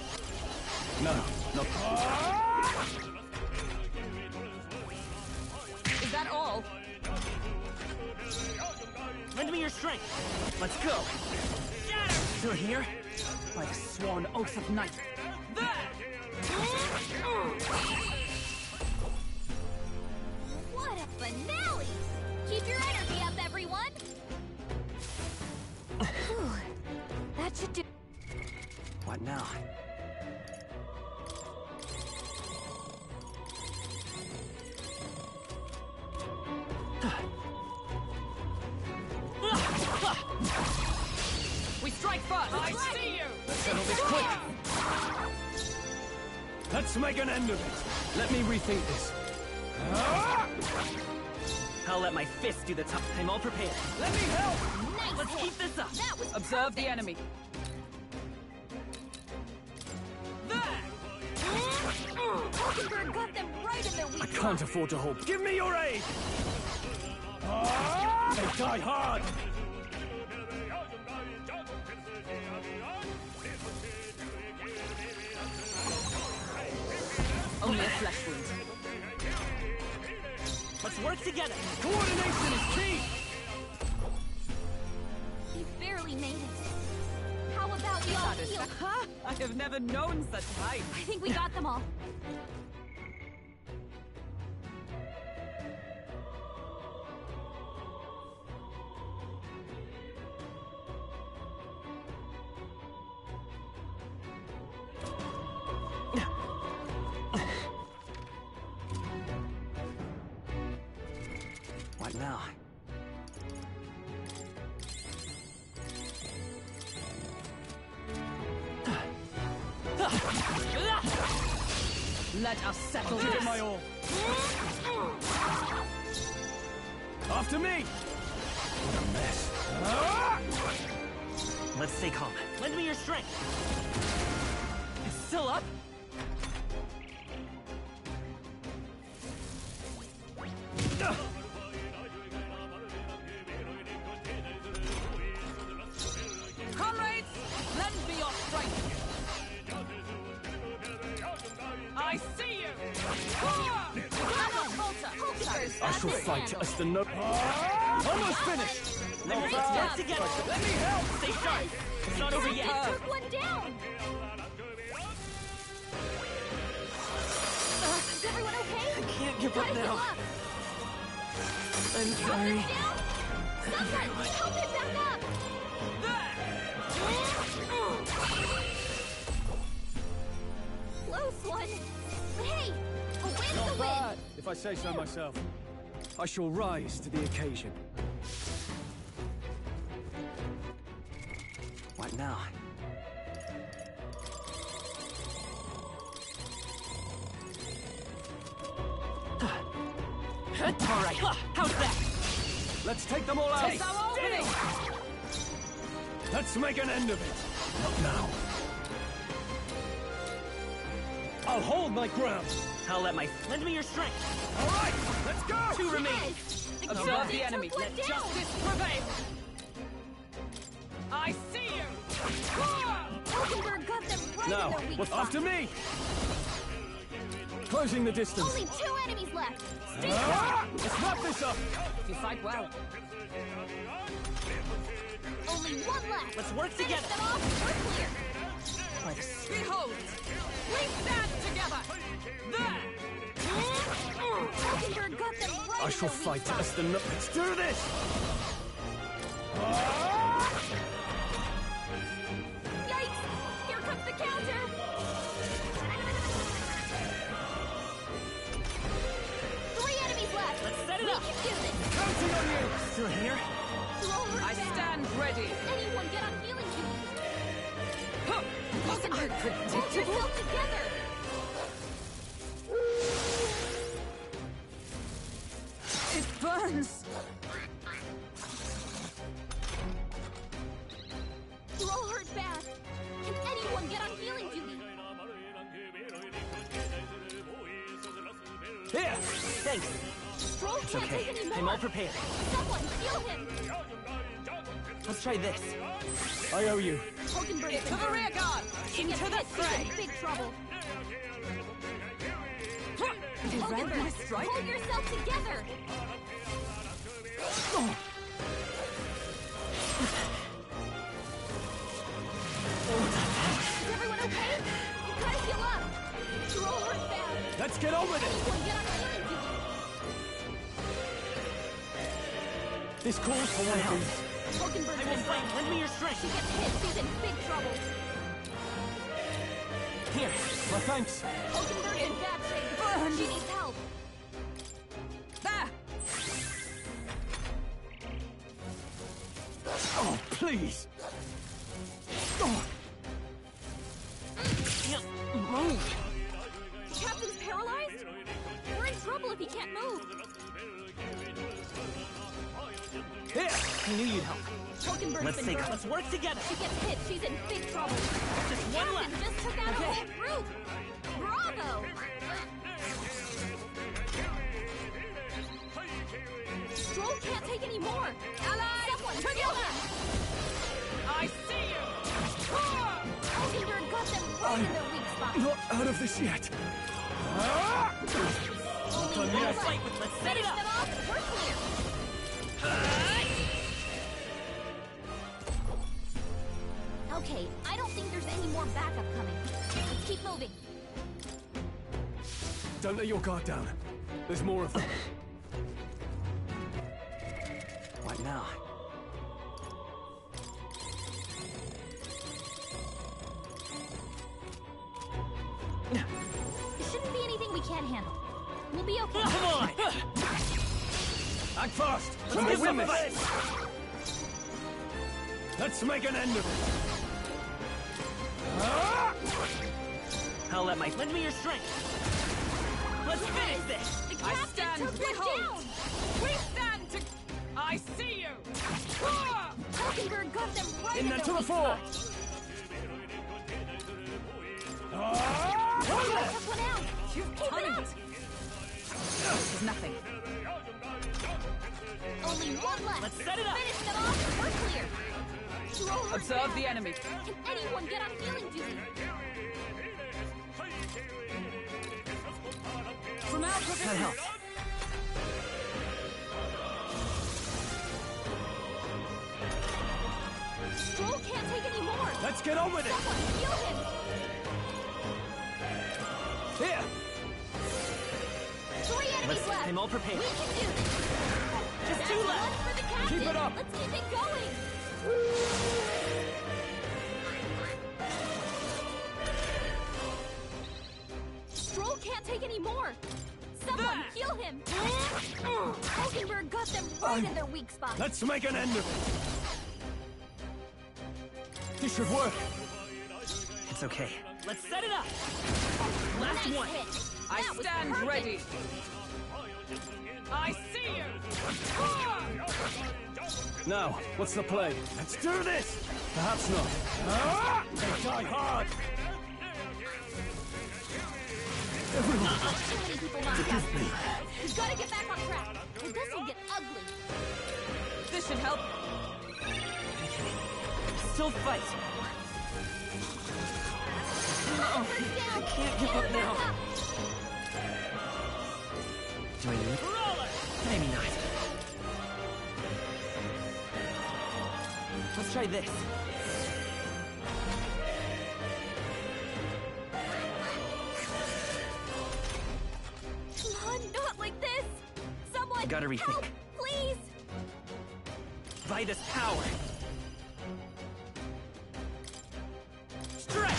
No, not... Is that all? Lend me your strength! Let's go! Still here? By the sworn oath of night. What a finale! Keep your energy up, everyone! Whew. That should do... What now? I see you! Let's settle this quick. Let's make an end of it. Let me rethink this. I'll let my fist do the top. I'm all prepared. Let me help! Nice Let's hit. keep this up. That was Observe the perfect. enemy. Hulkenberg got them right in their weak I can't afford to hope. Give me your aid! They die hard! Only a flesh wound. Let's work together. Coordination is key! He barely made it. How about y'all heal? I have never known such height. I think we got them all. What now? Let us settle Give it this. my all. After me! What a mess. Let's stay calm. Lend me your strength. It's still up? Comrades, lend me your strength. I see you! I shall fight as the no... Almost finished! Let's work together. Let me help! Stay sharp. It's not over yet. Took one down. Is everyone okay? I can't give up Gotta heal now. up. I'm Up sorry. and down. Someone help him back up. Close one. But hey, a win's a win. If I say so myself. I shall rise to the occasion. What now? All right. How's that? Let's take them all out! It's our opening! Let's make an end of it! Not now. I'll hold my ground! I'll let my... Lend me your strength. All right, let's go! Two remain. Yes. The Observe captain the enemy. took one Let down. justice prevail. I see you! Hulkenberg got them right Now, in their weak what's spot. after me? Closing the distance. Only 2 enemies left. Stay Let's wrap this up! You fight well. Only 1 left. Let's work Finish together. them off. We're clear. Behold! We stand together! There! Hulkenberg got them right I in shall their weak fight spot. as the no... Let's do this! Yikes! Here comes the counter. 3 enemies left. Let's set it We up. can do this. Counting on you! Still here? Throw her I back. stand ready. Anyone get on healing duty. Huh. Hulkenberg, hold yourself together. It burns! Throw her back. Can anyone get on healing duty? Here! Thanks. Stroll It's can't okay. take any more. I'm all prepared. Someone heal him. Let's try this. I owe you. Hulkenberg is To the rear guard! Into the fray! in big trouble. You read my Hulkenberg, strike? hold yourself together. Is everyone okay? You gotta heal up. Throw her back. Let's get on with it! Anyone get on healing duty? This calls for one of these. Hulkenberg's I will been fight. broken. Lend me your She strength. gets hit, she's in big trouble. Here. My thanks. Hulkenberg's in bad shape. She needs help. There! Oh, please! Oh. Here! I knew you'd help. Hulkenberg's Let's been burned. let's work together. She gets hit, she's in big trouble. Just one Captain left. just took out a whole group. Bravo! Stroll can't take any more. Ally, someone kill him! I see you! Hulkenberg got them right in their weak spot. Not out of this yet. Only done one yet. left. Fight with, let's set it Finish up. them off, we're clear. Okay, I don't think there's any more backup coming. Let's keep moving. Don't let your guard down. There's more of them. What now? There shouldn't be anything we can't handle. We'll be okay. Come on! Act fast! Let's We'll get win some this! fight. Let's make an end of it! I'll let my... Lend me your strength. Let's finish this. The I captain stand took one behold. down. We stand to... I see you! Hulkenberg got them right In in there their to the weak fore! spot. Ah! Took one out. Keep it up. This is nothing. Only one left. Let's set it up. Finish them off. We're clear. Stroll Observe the enemy. Can anyone get on healing duty? From our That provision. helps. Stroll can't take any more. Let's get on with it! Someone heal him. Here! 3 enemies left. I'm all prepared. We can do this. Just That's two one left. for the captain. Keep it up. Let's keep it going. Stroll can't take any more. Someone heal him. Hulkenberg got them right in their weak spot. Let's make an end of it! This should work! It's okay. Let's set it up. Last Nice one. hit. I That was stand perfect. ready. I see you! Now, what's the play? Let's do this! Perhaps not. Ah! They die hard! Everyone, Too many people knocked out. We've got to get back on track. Or this will get ugly. This should help. Still fight. I can't give up now. Do I need? Maybe not. Let's try this. Come on, not like this. Someone Gotta rethink. help, please. Vitus power. Stretch.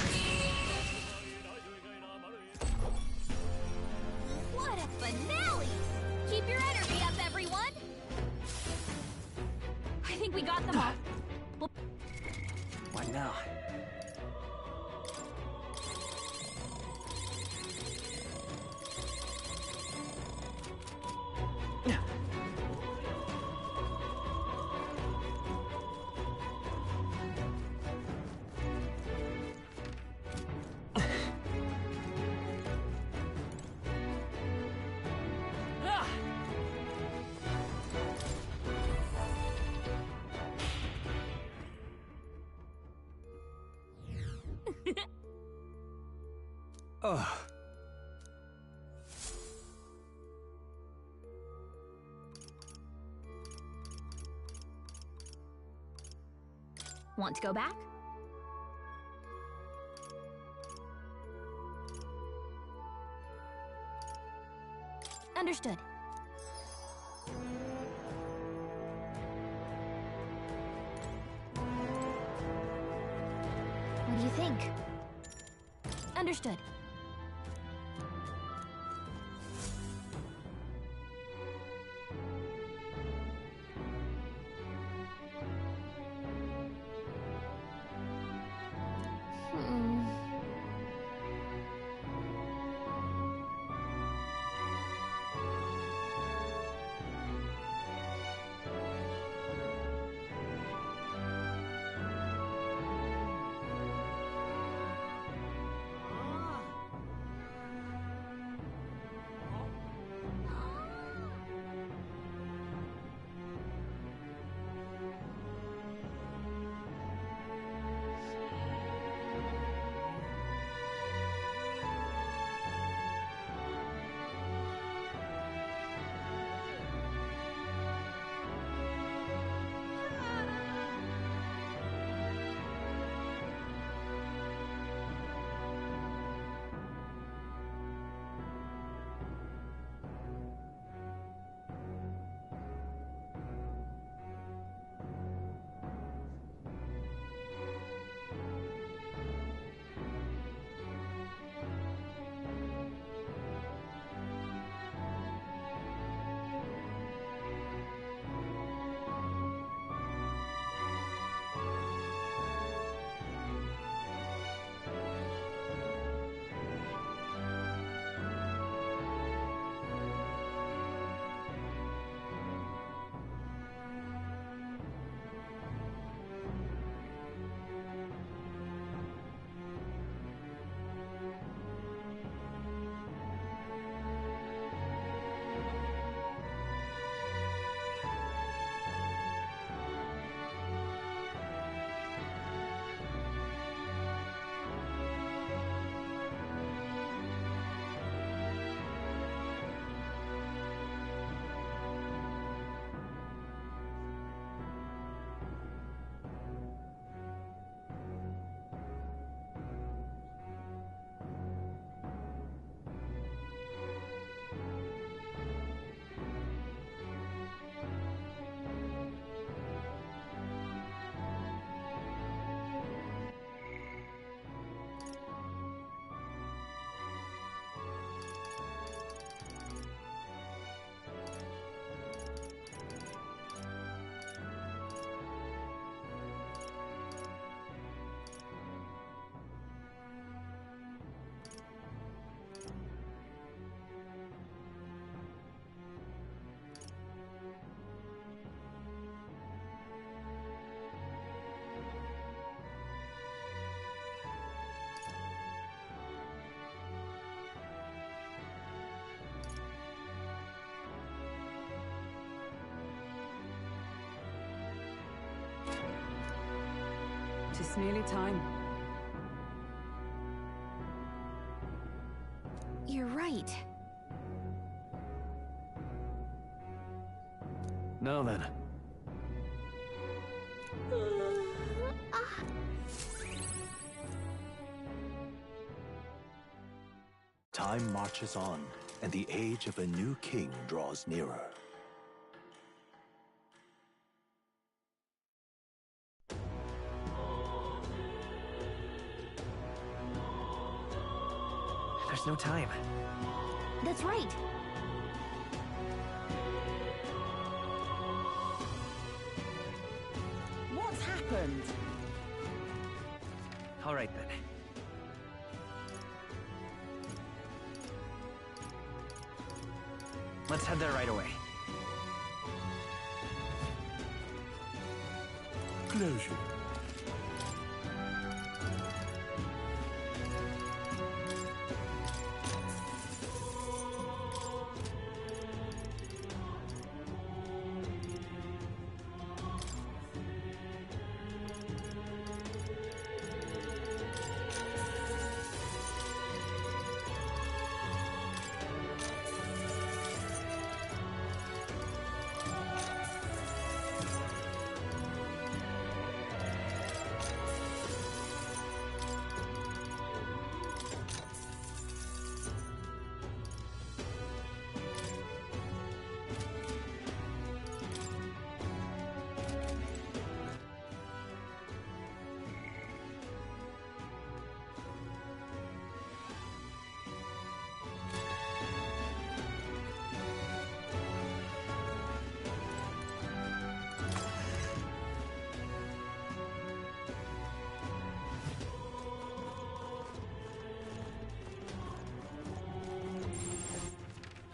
What a finale! Keep your energy up, everyone. I think we got them all. Well, What now? Ugh. want to go back? Understood. What do you think? Understood. 'Tis nearly time. You're right. Now then. Time marches on, and the age of a new king draws nearer. There's no time. That's right. What's happened? All right, then. Let's head there right away. Closure.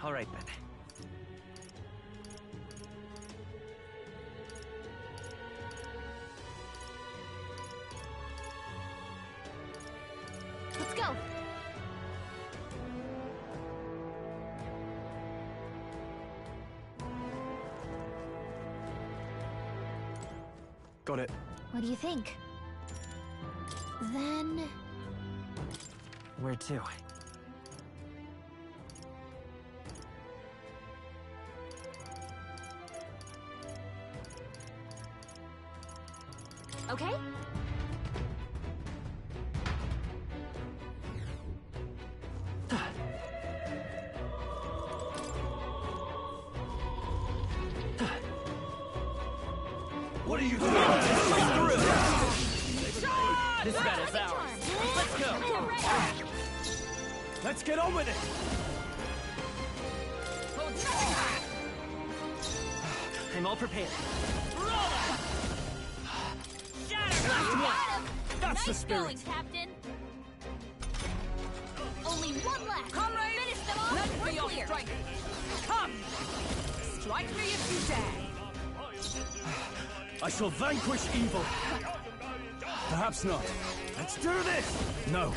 All right, then. Let's go. Got it. What do you think? Then... Where to? Okay? What are you doing? This battle's ours. Let's go. Let's get on with it! I'm all prepared. That's the Nice spirit! going, Captain. Only one left. Comrades, Finish them off. let We're me your clear. strength. Come! Strike me if you dare. I shall vanquish evil! Perhaps not. Let's do this! No.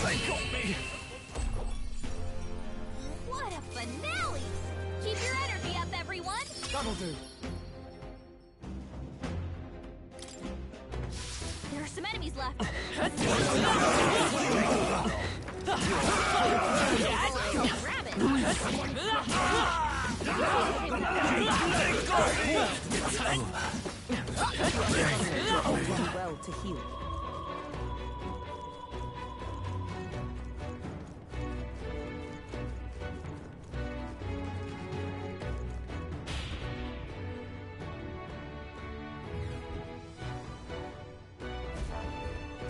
They got me! What a finale! Keep your energy up, everyone! That'll do. There are some enemies left. Grab it! Well to heal.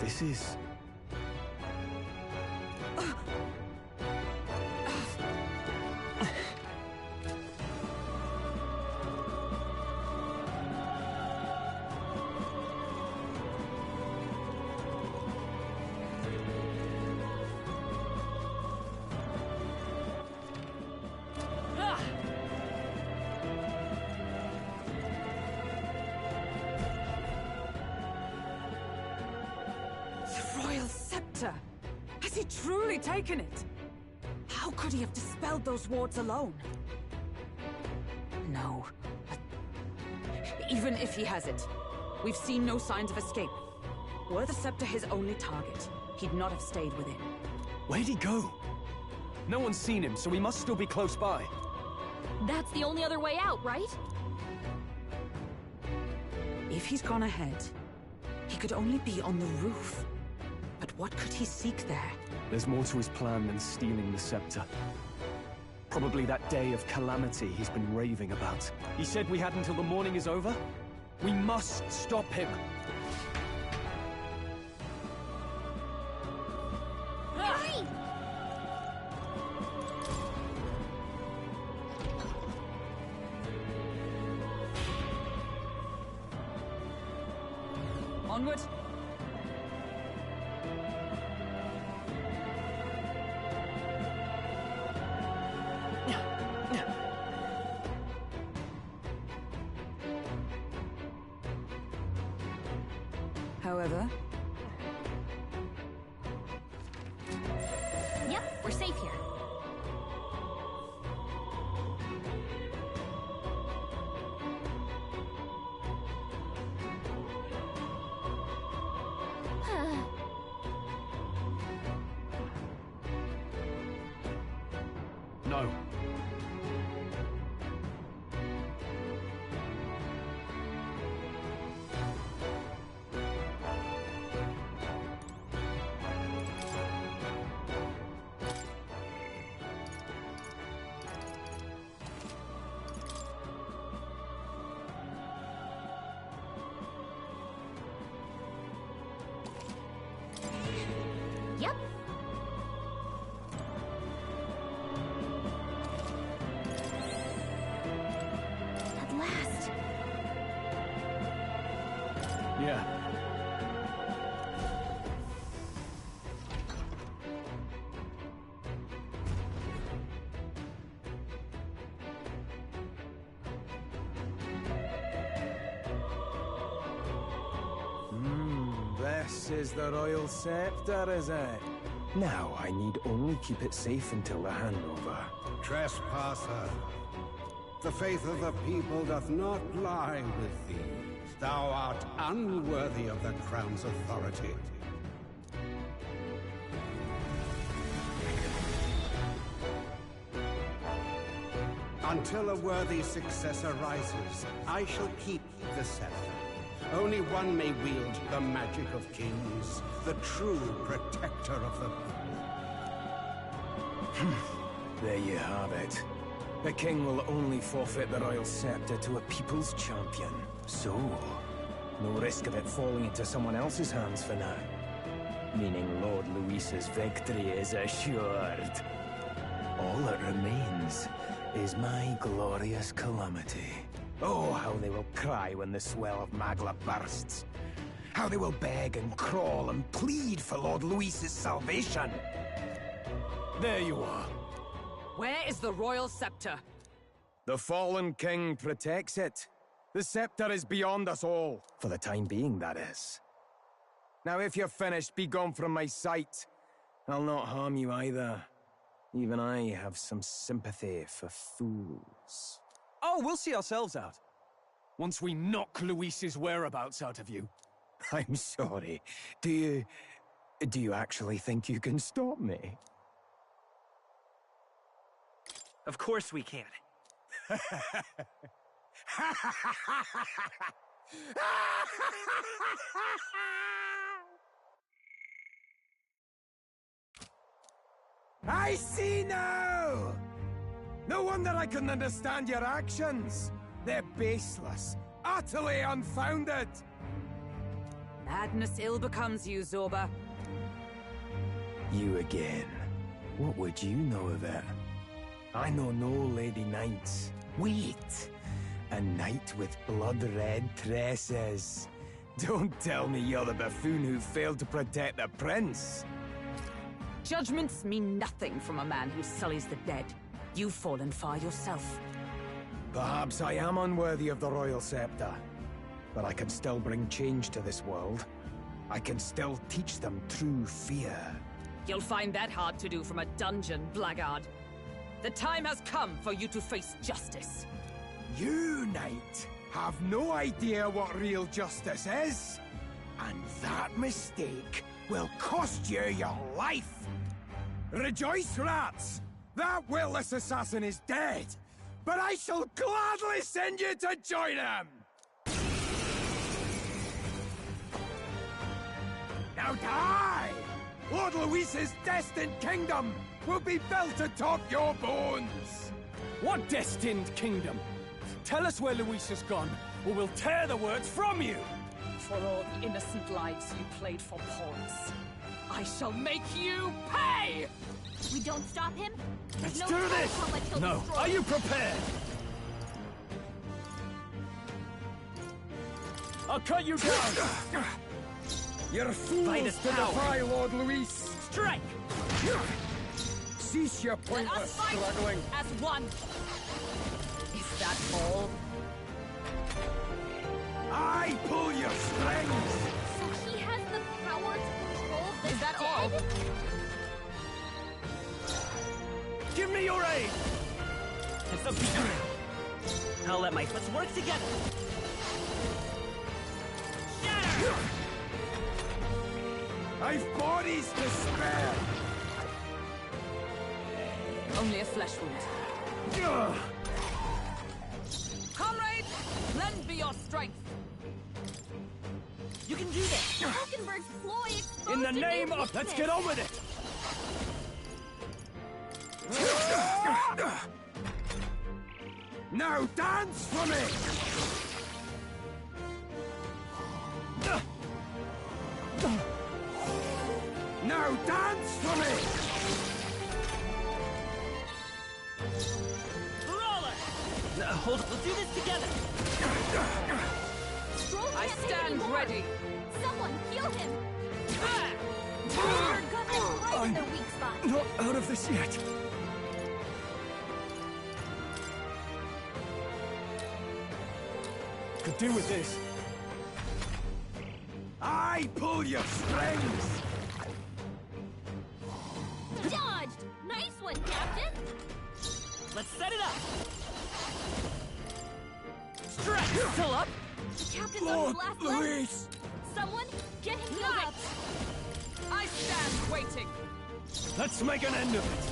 This is... The royal scepter! Has he truly taken it? How could he have dispelled those wards alone? No. But even if he has it, we've seen no signs of escape. Were the scepter his only target, he'd not have stayed within. Where'd he go? No one's seen him, so he must still be close by. That's the only other way out, right? If he's gone ahead, he could only be on the roof. But what could he seek there? There's more to his plan than stealing the scepter. Probably that day of calamity he's been raving about. He said we had until the morning is over? We must stop him! Hurry! Onward! However, Yep, we're safe here. No. Yep. At last. Yeah. This is the royal scepter, is it? Now I need only keep it safe until the handover. Trespasser, the faith of the people doth not lie with thee. Thou art unworthy of the crown's authority. Until a worthy successor rises, I shall keep the scepter. Only one may wield the magic of kings, the true protector of the people. There you have it. The king will only forfeit the royal scepter to a people's champion. So, no risk of it falling into someone else's hands for now. Meaning Lord Luis's victory is assured. All that remains is my glorious calamity. Oh, how they will cry when the swell of Magla bursts. How they will beg and crawl and plead for Lord Luis's salvation. There you are. where is the royal scepter? The fallen king protects it. The scepter is beyond us all. For the time being, that is. Now, if you're finished, be gone from my sight. I'll not harm you either. Even I have some sympathy for fools. Oh, we'll see ourselves out. Once we knock Luis's whereabouts out of you. I'm sorry. Do you actually think you can stop me? Of course we can. I see now! No wonder I couldn't understand your actions. They're baseless, utterly unfounded. Madness ill becomes you, Zorba. You again. What would you know of it? I know no Lady Knights. Wait! A knight with blood-red tresses. Don't tell me you're the buffoon who failed to protect the prince. Judgments mean nothing from a man who sullies the dead. You've fallen far yourself. Perhaps I am unworthy of the royal scepter. But I can still bring change to this world. I can still teach them true fear. You'll find that hard to do from a dungeon, blackguard. The time has come for you to face justice. You, Knight, have no idea what real justice is. And that mistake will cost you your life. Rejoice, rats! That willless assassin is dead, but I shall gladly send you to join him! Now die! Lord Luis's destined kingdom will be built atop your bones! What destined kingdom? Tell us where Luis has gone, or we'll tear the words from you! For all the innocent lives you played for pawns, I shall make you pay! We don't stop him? Let's No do telling this! how much he'll No, destroy. are you prepared? I'll cut you down! You're fools Vitus to power. defy Lord Luis! Strike! Cease your Let pointless us fight struggling! as one! Is that all? I pull your strings! So he has the power to control the Is that dead? all? Give me your aid! It's up to you. I'll let let's work together. Shatter! I've bodies to spare! Only a flesh wound. Ugh. Comrades, lend me your strength. You can do this! Hulkenberg's ploy exposed In the a new name of... Let's weakness. get on with it! Now dance for me! Now dance for me! Brawler! Hold on, let's do this together! Stroll I can't take stand anymore. ready. Someone heal him! Ah! Hulkenberg got them right in their weak spot. Not out of this yet! Could do with this. I pull your strings! Dodged! Nice one, Captain! Let's set it up! Strike! Still up? The Captain's on his last leg. Luis! Someone, get him healed up! I stand waiting. Let's make an end of it!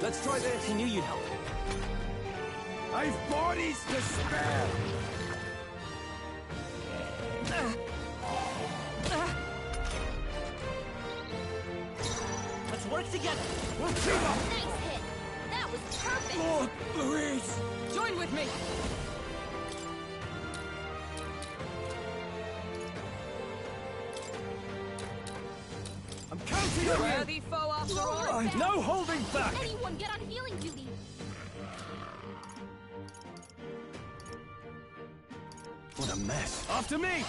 Let's try this! I knew you'd help. I've bodies to spare! Let's work together! We'll team up! Nice hit! That was perfect! Lord Luis! Join with me. I'm counting on you! Worthy foe after all. No holding back! Anyone get on healing duty! What a mess. After me!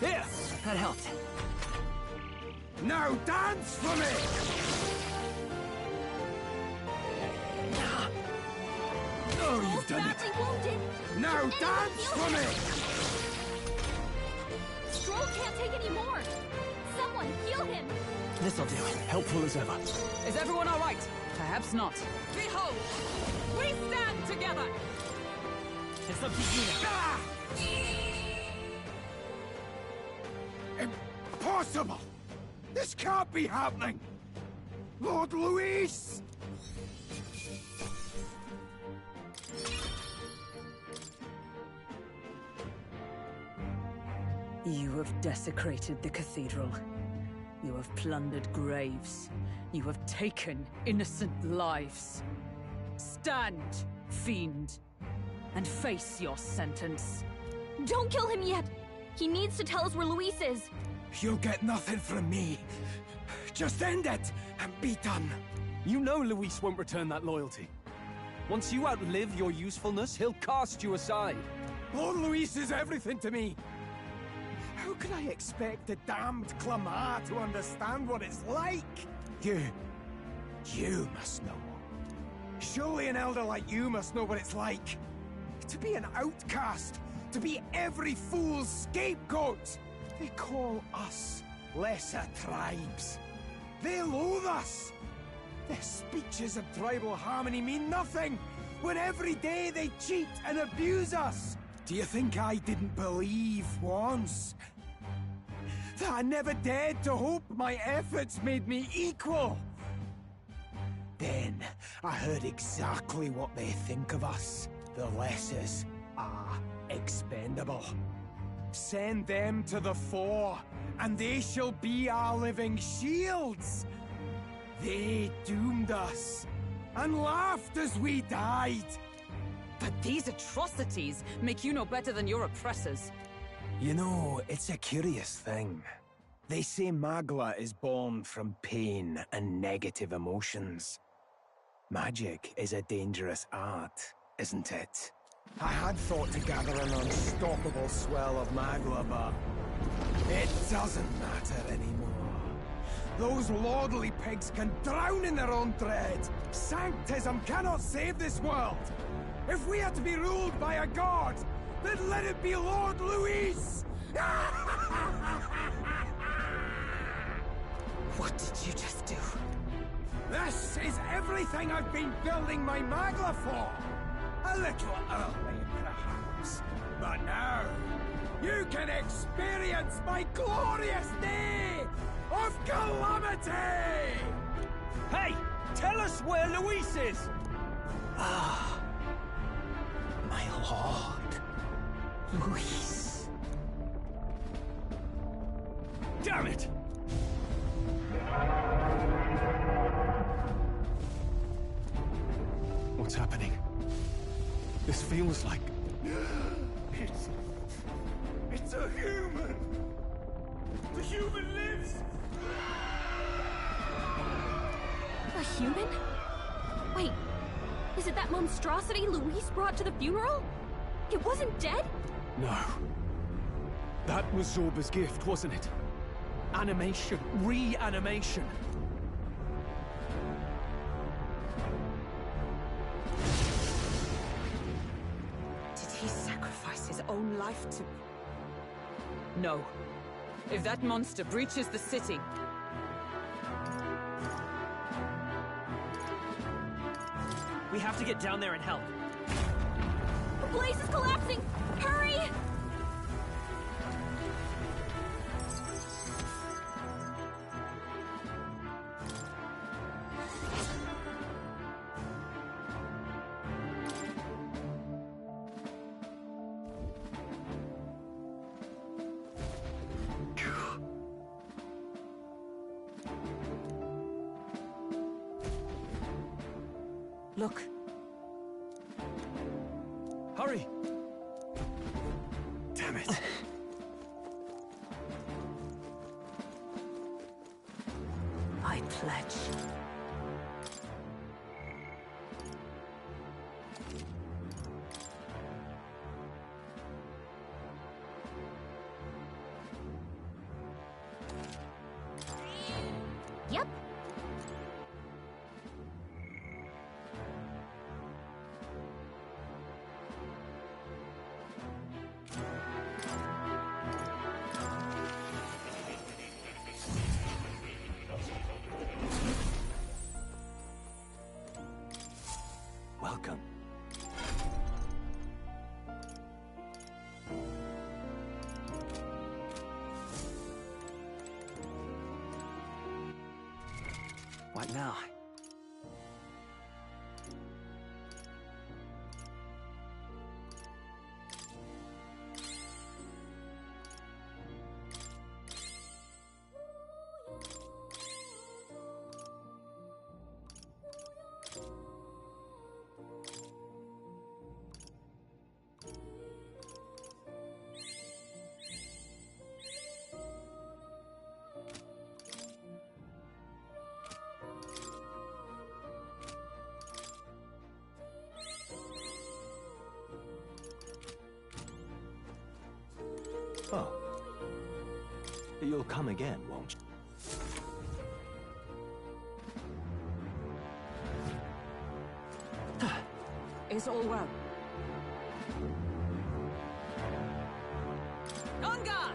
Here! That helped. Now dance for me! Oh, you've done it! Badly wounded! Now Anyone dance heal for him? me! Stroll can't take any more! Someone heal him! This'll do. Helpful as ever. Is everyone all right? Perhaps not. Behold, we stand together. It's up to you now. Ah! Impossible! This can't be happening! Lord Luis! You have desecrated the cathedral. You have plundered graves. You have taken innocent lives. Stand, fiend, and face your sentence. Don't kill him yet! He needs to tell us where Luis is! You'll get nothing from me. Just end it and be done. You know Luis won't return that loyalty. Once you outlive your usefulness, he'll cast you aside. Lord Luis is everything to me. How can I expect the damned Clamar to understand what it's like? You must know. Surely an elder like you must know what it's like. To be an outcast, to be every fool's scapegoat. They call us lesser tribes. They loathe us! Their speeches of tribal harmony mean nothing, when every day they cheat and abuse us! Do you think I didn't believe once? That I never dared to hope my efforts made me equal? Then, I heard exactly what they think of us. The lessers are expendable. Send them to the fore, and they shall be our living shields! They doomed us, and laughed as we died! But these atrocities make you no better than your oppressors. You know, it's a curious thing. They say Magla is born from pain and negative emotions. Magic is a dangerous art, isn't it? I had thought to gather an unstoppable swell of Magla, but it doesn't matter anymore. Those lordly pigs can drown in their own dread. Sanctism cannot save this world. If we are to be ruled by a god, then let it be Lord Luis! What did you just do? This is everything I've been building my Magla for! A little early, perhaps. But now, you can experience my glorious day of calamity! Hey! Tell us where Luis is! Ah, my lord, Luis. Damn it! What's happening? This feels like... It's a human! The human lives! A human? Wait, is it that monstrosity Luis brought to the funeral? It wasn't dead? No. That was Zorba's gift, wasn't it? Animation. Reanimation. Did he sacrifice his own life to... No. If that monster breaches the city... We have to get down there and help. The place is collapsing! Hurry! Look. Hurry! Damn it. I pledge. Yep. Welcome. What now? Oh. You'll come again, won't you? Is all well? On guard!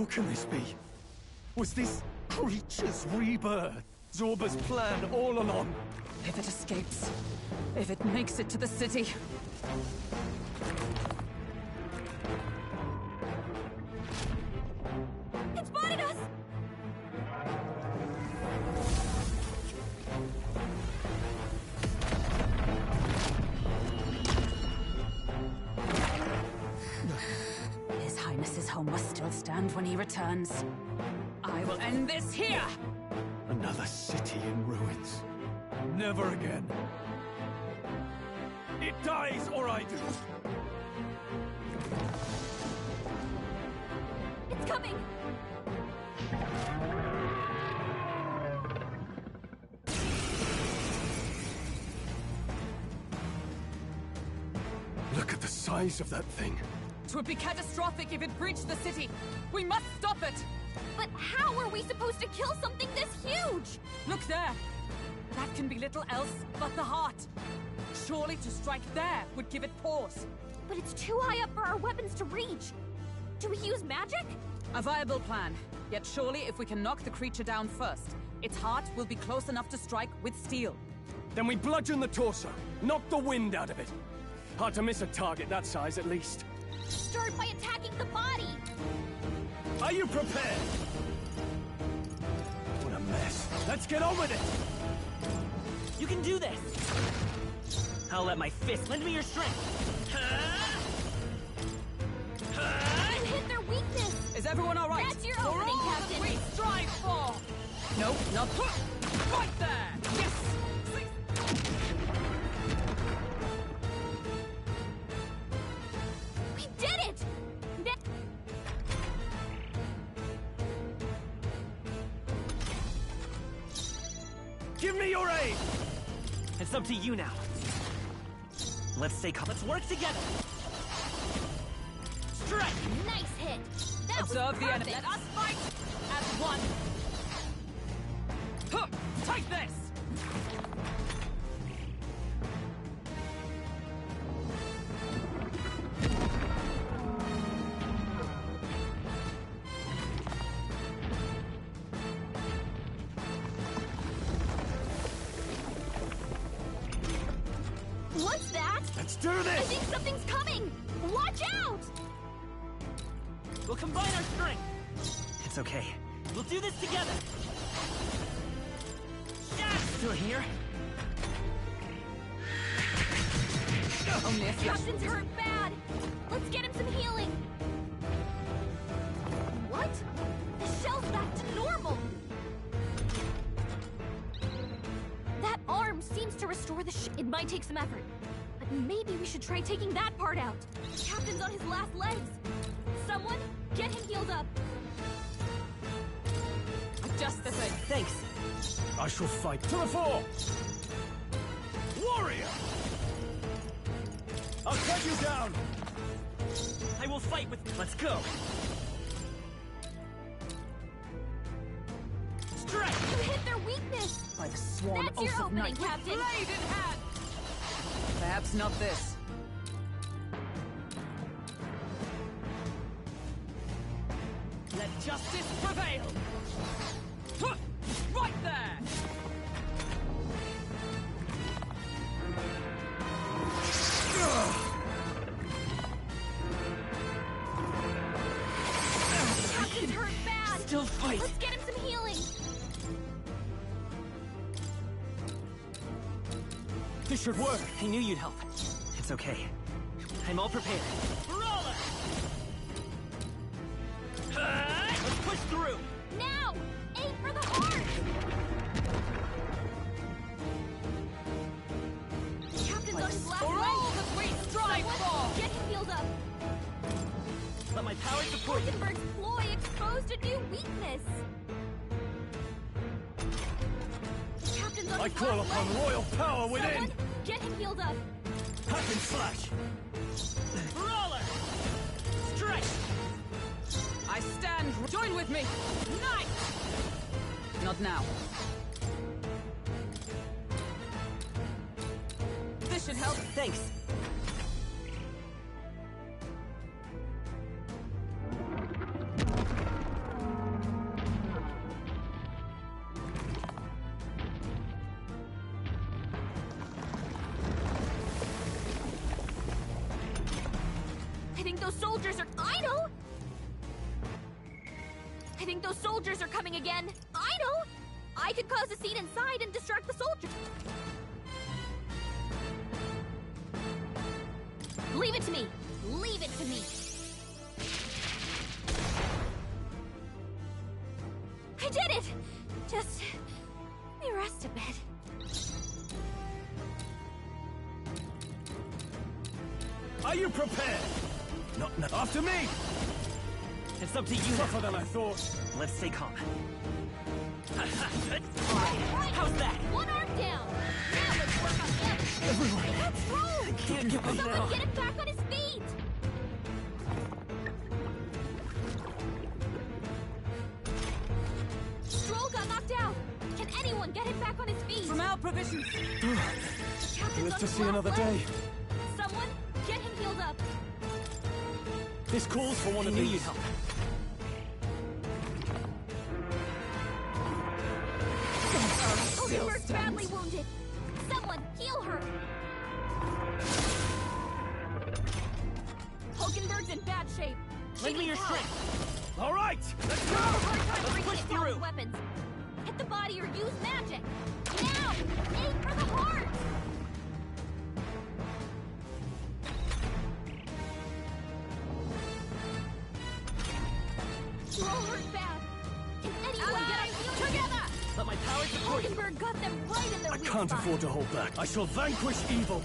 How can this be? Was this creature's rebirth Zorba's plan all along? If it escapes, if it makes it to the city... It spotted us! His Highness's home must still stand when he returns. I will end this here! Another city in ruins. Never again. It dies or I do. It's coming! Look at the size of that thing. It would be catastrophic if it breached the city. We must stop it! But how are we supposed to kill something this huge? Look there! That can be little else but the heart. Surely to strike there would give it pause. But it's too high up for our weapons to reach. Do we use magic? A viable plan. Yet surely if we can knock the creature down first, its heart will be close enough to strike with steel. Then we bludgeon the torso. Knock the wind out of it. Hard to miss a target that size, at least. Start by attacking the body! Are you prepared? What a mess. Let's get on with it! You can do this! I'll let my fist lend me your strength! You hit their weakness! Is everyone all right? That's your For opening, all Captain! that we strive for! No, not... Right there! Yes! We did it! Give me your aid! It's up to you now. Let's stay calm. Let's work together! Strike! Nice hit! That Observe was the enemy. perfect. Let us fight as one! Huh, take this! What's that? Let's do I this! think something's coming! Watch out! We'll combine our strength! It's okay. We'll do this together! Yeah! Still here? Only a flash. Captain's hurt bad! Let's get him some healing! What? The shell's back to normal! That arm seems to restore the It might take some effort, but maybe we should try taking that part out. The captain's on his last legs. Someone, get him healed up. Just the thing. Thanks. I shall fight to the fore! Warrior! I'll cut you down! I will fight with... Let's go! Strike! You hit their weakness! By the sworn That's oath your of opening, night. Captain! Blade in hand! Perhaps not this. Let justice prevail! Huh, right there! Captain's hurt bad! Still fight! Let's get him some healing! This should work! I knew you'd help. It's okay. I'm all prepared. Roller! Let's push through! Now! Aim for the heart! Captain's on his last For all legs! that we strive Someone, for! get him healed up! Let my power support you. Hulkenberg's ploy exposed a new weakness! The captain's on I his call last upon legs. royal power within! Someone, get him healed up! Hack and slash! Roller! Strike! I stand. Join with me. Knight! Not now. This should help. Thanks. those soldiers are... I know! I think those soldiers are coming again. I know! I could cause a scene inside and distract the soldiers. Leave it to me! Leave it to me! I did it! Just... let me rest a bit. Are you prepared? Not after me! It's up to you. Tougher than I thought. Let's stay calm. Right. How's that? One arm down! Now let's work on the other! Everyone! That's wrong! Can't give up Someone now. get him back on his feet! Stroll got knocked out! Can anyone get him back on his feet? From our provisions. The captain's Live on to his see last another leg. day. Someone get him healed up! This calls for one I of knew these. you'd help. Hulkenberg's badly wounded! Someone heal her! Hulkenberg's in bad shape! Lend me your strength. All right, let's go! Hard time bringing push it down through. with weapons! Hit the body or use magic! Now! Aim for the heart! Stroll hurt bad! Can anyone get us healed together? Let my power support you. Hulkenberg got them right in their I weak can't spot. afford to hold back. I shall vanquish evil.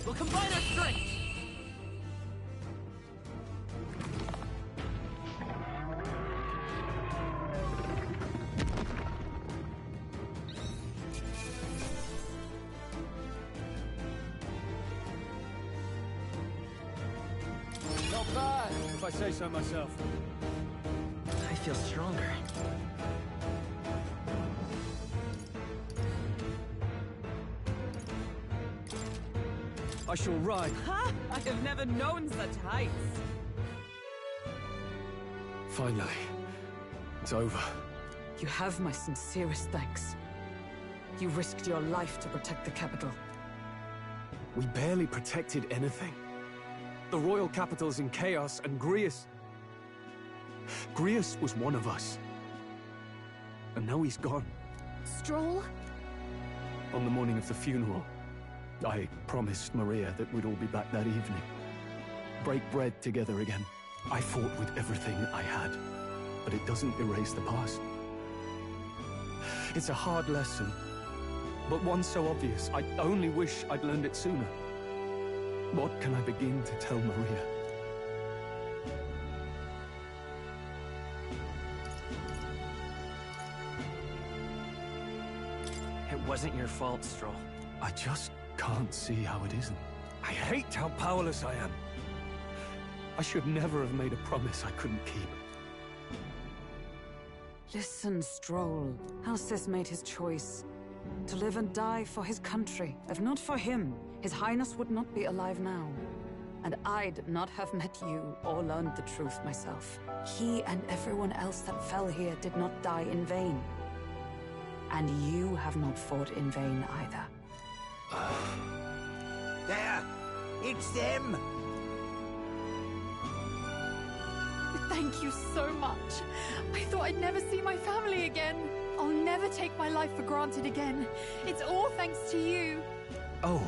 We'll combine our strength. Not bad, if I say so myself. I feel stronger. I shall ride. Ha! I have never known such heights. Finally, it's over. You have my sincerest thanks. You risked your life to protect the capital. We barely protected anything. The royal capital's in chaos, and Grius was one of us. And now he's gone. Stroll? On the morning of the funeral, I promised Maria that we'd all be back that evening. Break bread together again. I fought with everything I had, but it doesn't erase the past. It's a hard lesson, but one so obvious, I only wish I'd learned it sooner. What can I begin to tell Maria? It wasn't your fault, Stroll. I just can't see how it isn't. I hate how powerless I am. I should never have made a promise I couldn't keep. Listen, Stroll. Alcest made his choice. To live and die for his country. If not for him, His Highness would not be alive now. And I'd not have met you or learned the truth myself. He and everyone else that fell here did not die in vain. And you have not fought in vain either. There! It's them! Thank you so much. I thought I'd never see my family again. I'll never take my life for granted again. It's all thanks to you. Oh,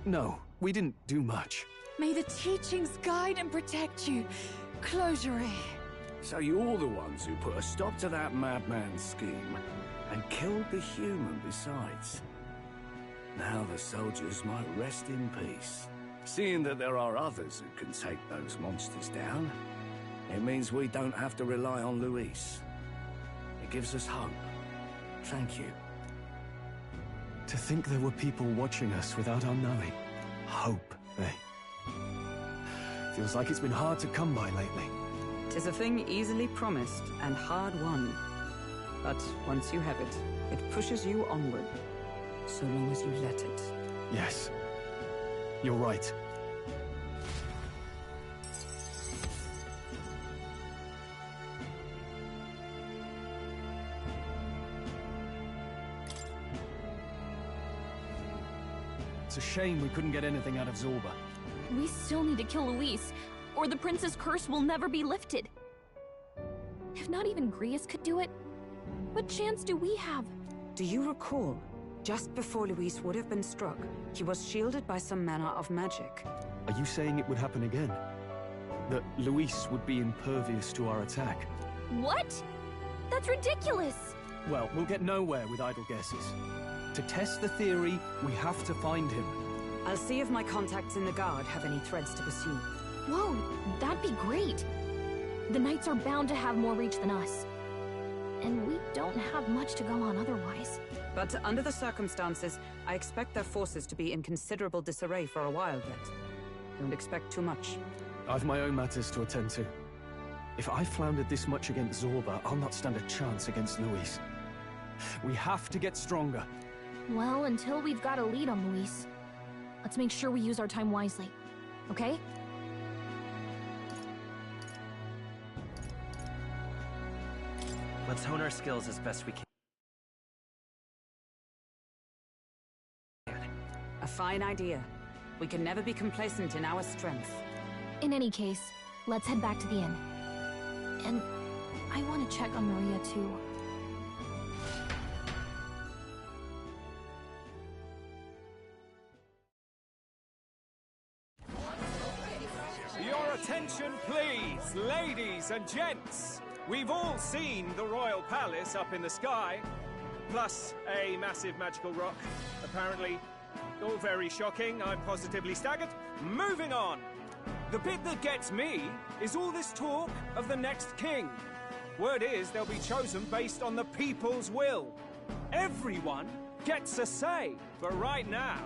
no, we didn't do much. May the teachings guide and protect you. Closure. So you're the ones who put a stop to that madman's scheme, and killed the human besides. Now the soldiers might rest in peace. Seeing that there are others who can take those monsters down, it means we don't have to rely on Luis. It gives us hope. Thank you. To think there were people watching us without our knowing. Hope, eh? Feels like it's been hard to come by lately. 'Tis a thing easily promised and hard won. But once you have it, it pushes you onward. So long as you let it. Yes. You're right. It's a shame we couldn't get anything out of Zorba. We still need to kill Luis, or the prince's curse will never be lifted. If not even Grius could do it, what chance do we have? Do you recall? Just before Luis would have been struck, he was shielded by some manner of magic. Are you saying it would happen again? That Luis would be impervious to our attack? What? That's ridiculous! Well, we'll get nowhere with idle guesses. To test the theory, we have to find him. I'll see if my contacts in the Guard have any threads to pursue. Whoa, that'd be great. The Knights are bound to have more reach than us. And we don't have much to go on otherwise. But under the circumstances, I expect their forces to be in considerable disarray for a while yet. Don't expect too much. I've my own matters to attend to. If I floundered this much against Zorba, I'll not stand a chance against Luis. We have to get stronger. Well, until we've got a lead on Luis, let's make sure we use our time wisely. Okay? Let's hone our skills as best we can. A fine idea. We can never be complacent in our strength. In any case, let's head back to the inn. And I want to check on Maria, too. Your attention, please, ladies and gents. We've all seen the Royal Palace up in the sky, plus a massive magical rock, apparently. All very shocking, I'm positively staggered. Moving on! The bit that gets me is all this talk of the next king. Word is they'll be chosen based on the people's will. Everyone gets a say, but right now,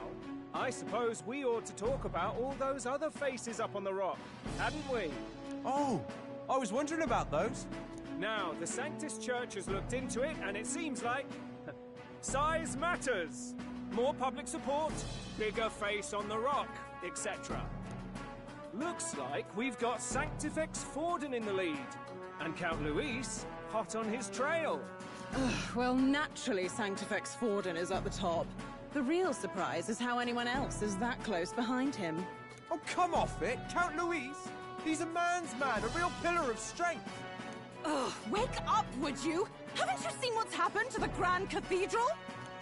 I suppose we ought to talk about all those other faces up on the rock, hadn't we? Oh, I was wondering about those. Now, the Sanctus Church has looked into it, and it seems like size matters. More public support, bigger face on the rock, etc. Looks like we've got Sanctifex Forden in the lead, and Count Luis hot on his trail. Well, naturally Sanctifex Forden is at the top. The real surprise is how anyone else is that close behind him. Oh, come off it, Count Luis! He's a man's man, a real pillar of strength. Ugh, wake up, would you? Haven't you seen what's happened to the Grand Cathedral?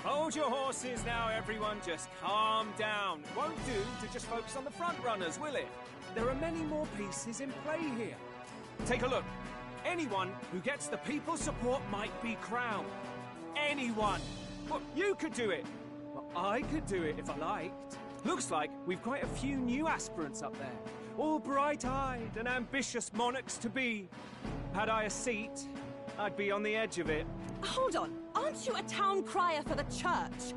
Hold your horses now, everyone. Just calm down. It won't do to just focus on the front runners, will it? There are many more pieces in play here. Take a look. Anyone who gets the people's support might be crowned. Anyone. Well, you could do it. Well, I could do it if I liked. Looks like we've quite a few new aspirants up there. All bright-eyed and ambitious monarchs-to-be. Had I a seat, I'd be on the edge of it. Hold on. Aren't you a town crier for the church?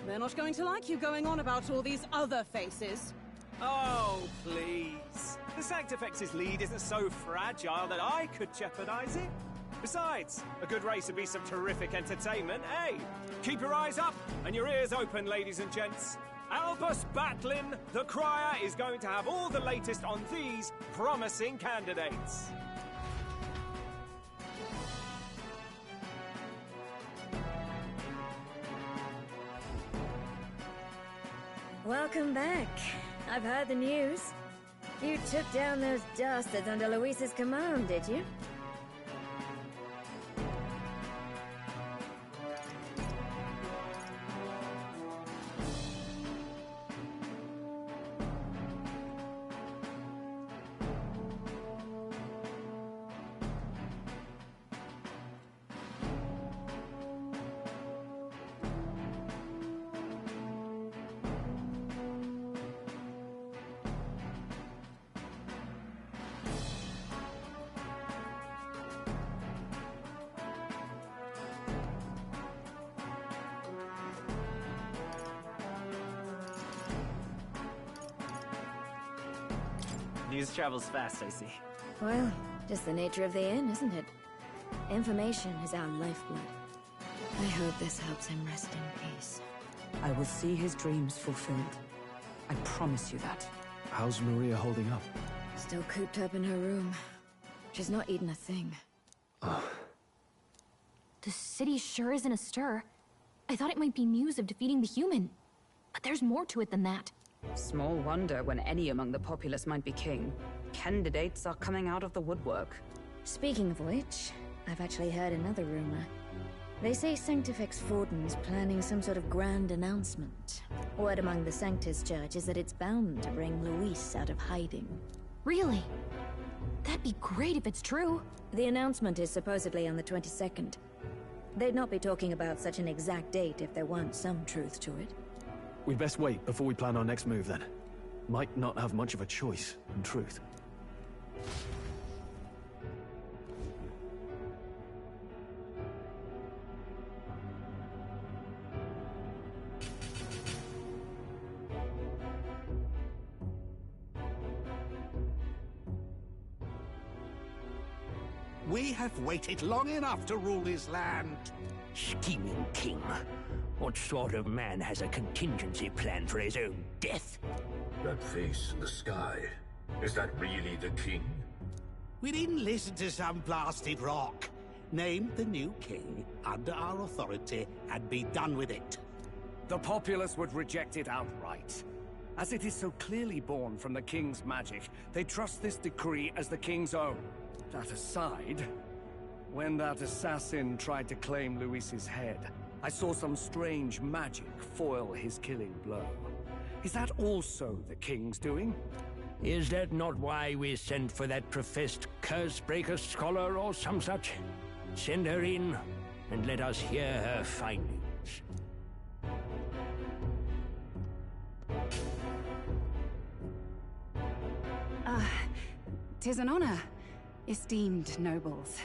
They're not going to like you going on about all these other faces. Oh, please. The Sanctifex's lead isn't so fragile that I could jeopardize it. Besides, a good race would be some terrific entertainment, eh? Keep your eyes up and your ears open, ladies and gents. Albus Batlin, the crier, is going to have all the latest on these promising candidates. Welcome back. I've heard the news. You took down those dastards under Luis's command, did you? News travels fast, I see. Well, just the nature of the inn, isn't it? Information is our lifeblood. I hope this helps him rest in peace. I will see his dreams fulfilled. I promise you that. How's Maria holding up? Still cooped up in her room. She's not eaten a thing. The city sure isn't astir. I thought it might be news of defeating the human. But there's more to it than that. Small wonder when any among the populace might be king. Candidates are coming out of the woodwork. Speaking of which, I've actually heard another rumor. They say Sanctifex Fortin's planning some sort of grand announcement. Word among the Sanctus Church is that it's bound to bring Luis out of hiding. Really? That'd be great if it's true. The announcement is supposedly on the 22nd. They'd not be talking about such an exact date if there weren't some truth to it. We'd best wait before we plan our next move then. Might not have much of a choice, in truth. We have waited long enough to rule this land. Scheming king. What sort of man has a contingency plan for his own death? That face in the sky, is that really the king? We didn't listen to some blasted rock. Name the new king under our authority and be done with it. The populace would reject it outright. As it is so clearly born from the king's magic, they trust this decree as the king's own. That aside, when that assassin tried to claim Luis's head, I saw some strange magic foil his killing blow. Is that also the king's doing? Is that not why we sent for that professed curse-breaker scholar or some such? Send her in, and let us hear her findings. 'Tis an honor, esteemed nobles.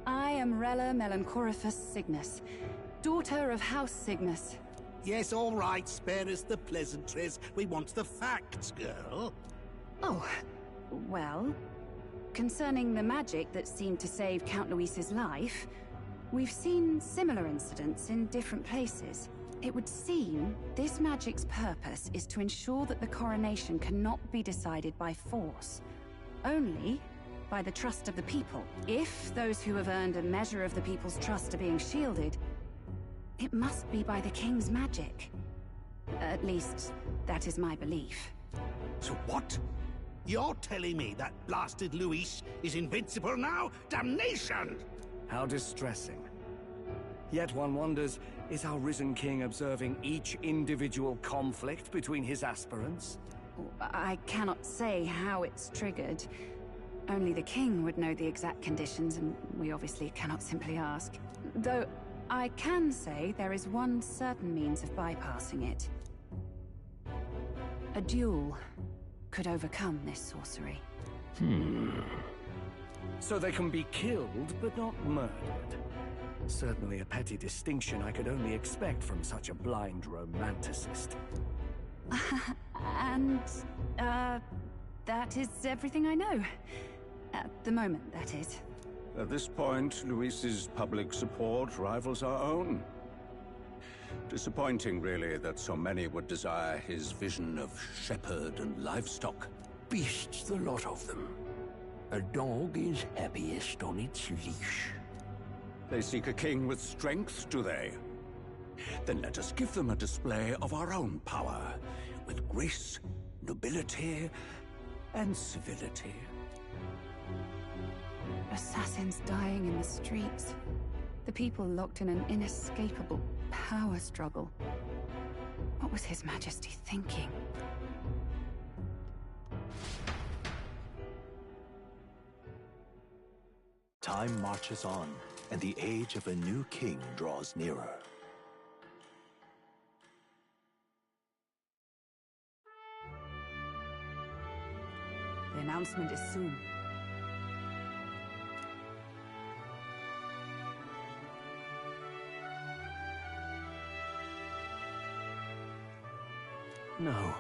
I am Rella Melanchorophus Cygnus, daughter of House Cygnus. Yes, all right, spare us the pleasantries. We want the facts, girl. Oh, well, concerning the magic that seemed to save Count Luis's life, we've seen similar incidents in different places. It would seem this magic's purpose is to ensure that the coronation cannot be decided by force, only by the trust of the people. If those who have earned a measure of the people's trust are being shielded, it must be by the king's magic. At least, that is my belief. So what? You're telling me that blasted Luis is invincible now? Damnation! How distressing. Yet one wonders, is our risen king observing each individual conflict between his aspirants? I cannot say how it's triggered. Only the king would know the exact conditions, and we obviously cannot simply ask. Though, I can say there is one certain means of bypassing it. A duel could overcome this sorcery. So they can be killed, but not murdered. Certainly a petty distinction I could only expect from such a blind romanticist. And, that is everything I know. At the moment, that is. At this point, Luis's public support rivals our own. Disappointing, really, that so many would desire his vision of shepherd and livestock. Beasts, the lot of them. A dog is happiest on its leash. They seek a king with strength, do they? Then let us give them a display of our own power, with grace, nobility, and civility. Assassins dying in the streets. The people locked in an inescapable power struggle. What was His Majesty thinking? Time marches on, and the age of a new king draws nearer. The announcement is soon. No.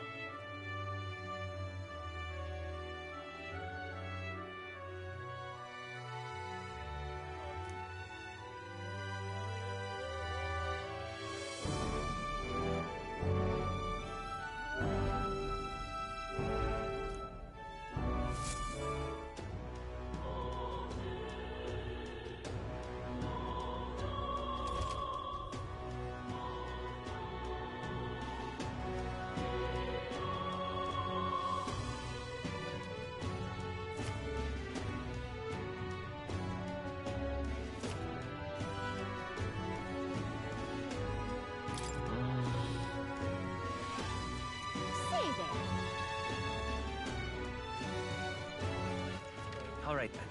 right then.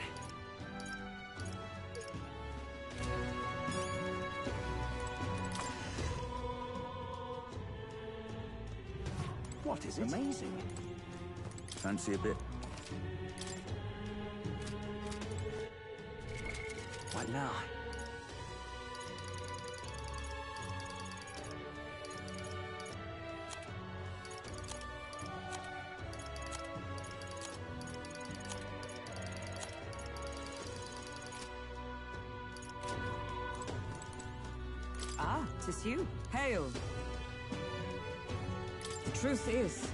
What is it? Amazing. Fancy a bit? What now? Ah, 'tis you. Hail. The truth is,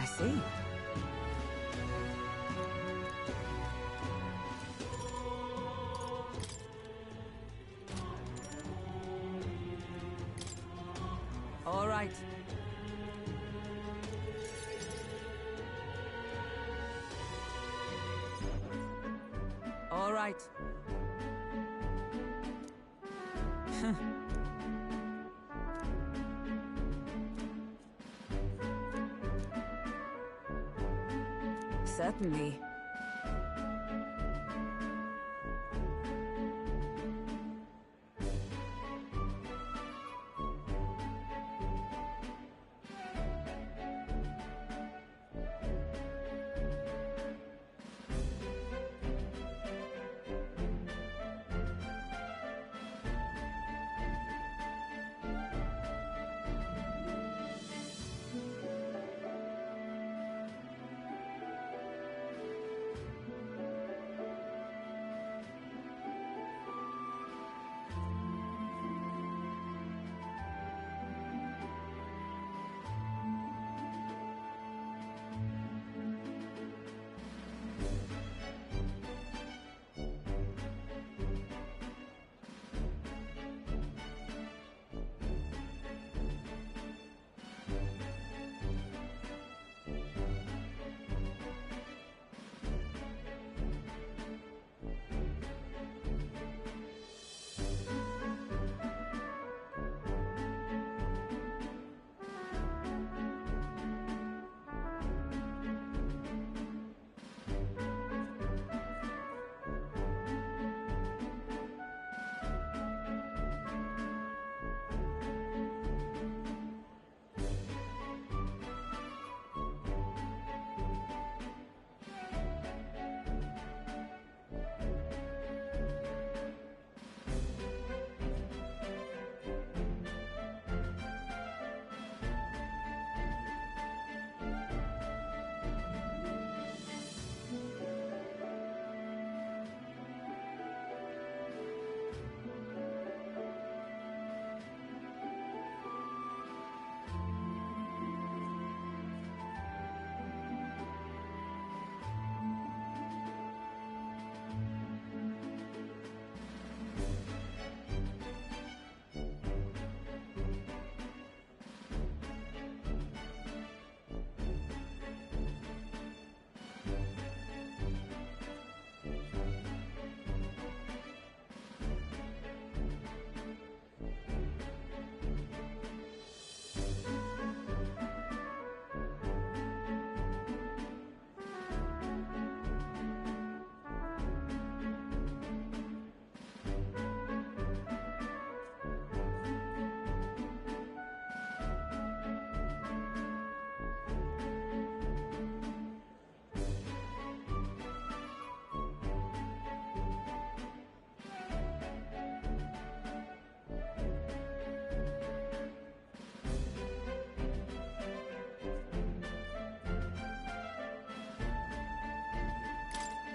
I see. All right. All right. Certainly.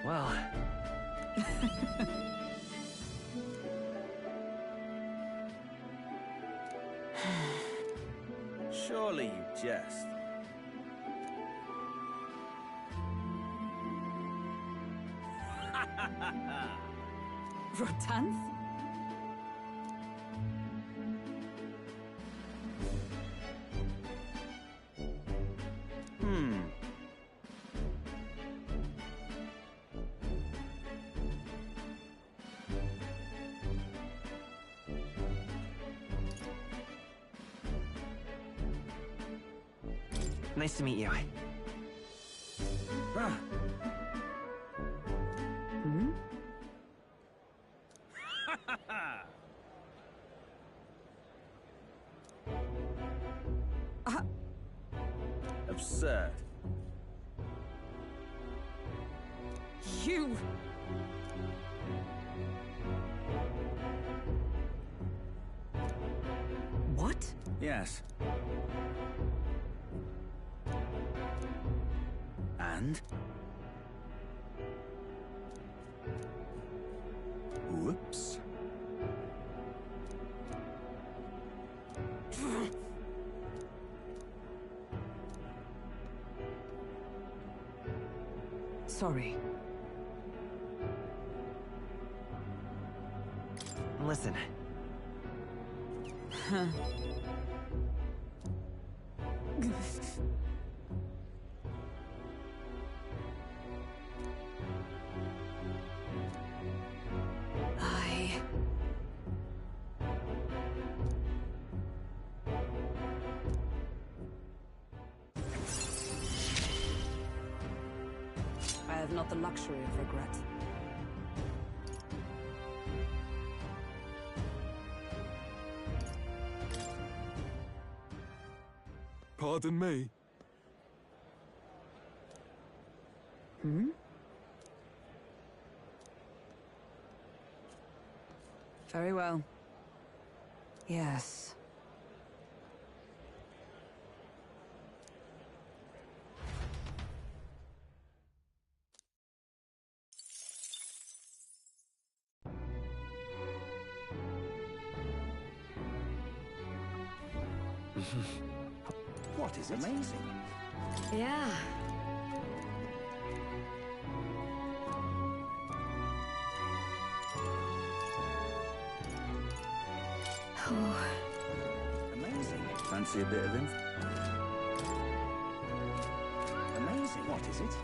Well... Surely you jest. Rotanth? Nice to meet you. Hmm? Absurd. You! What? Yes. And? Whoops. Sorry. Listen. Huh. I have not the luxury of regret. Pardon me. Hmm? Very well. Yes. What is amazing? Yeah. Amazing. Fancy a bit of info? Amazing. What is it?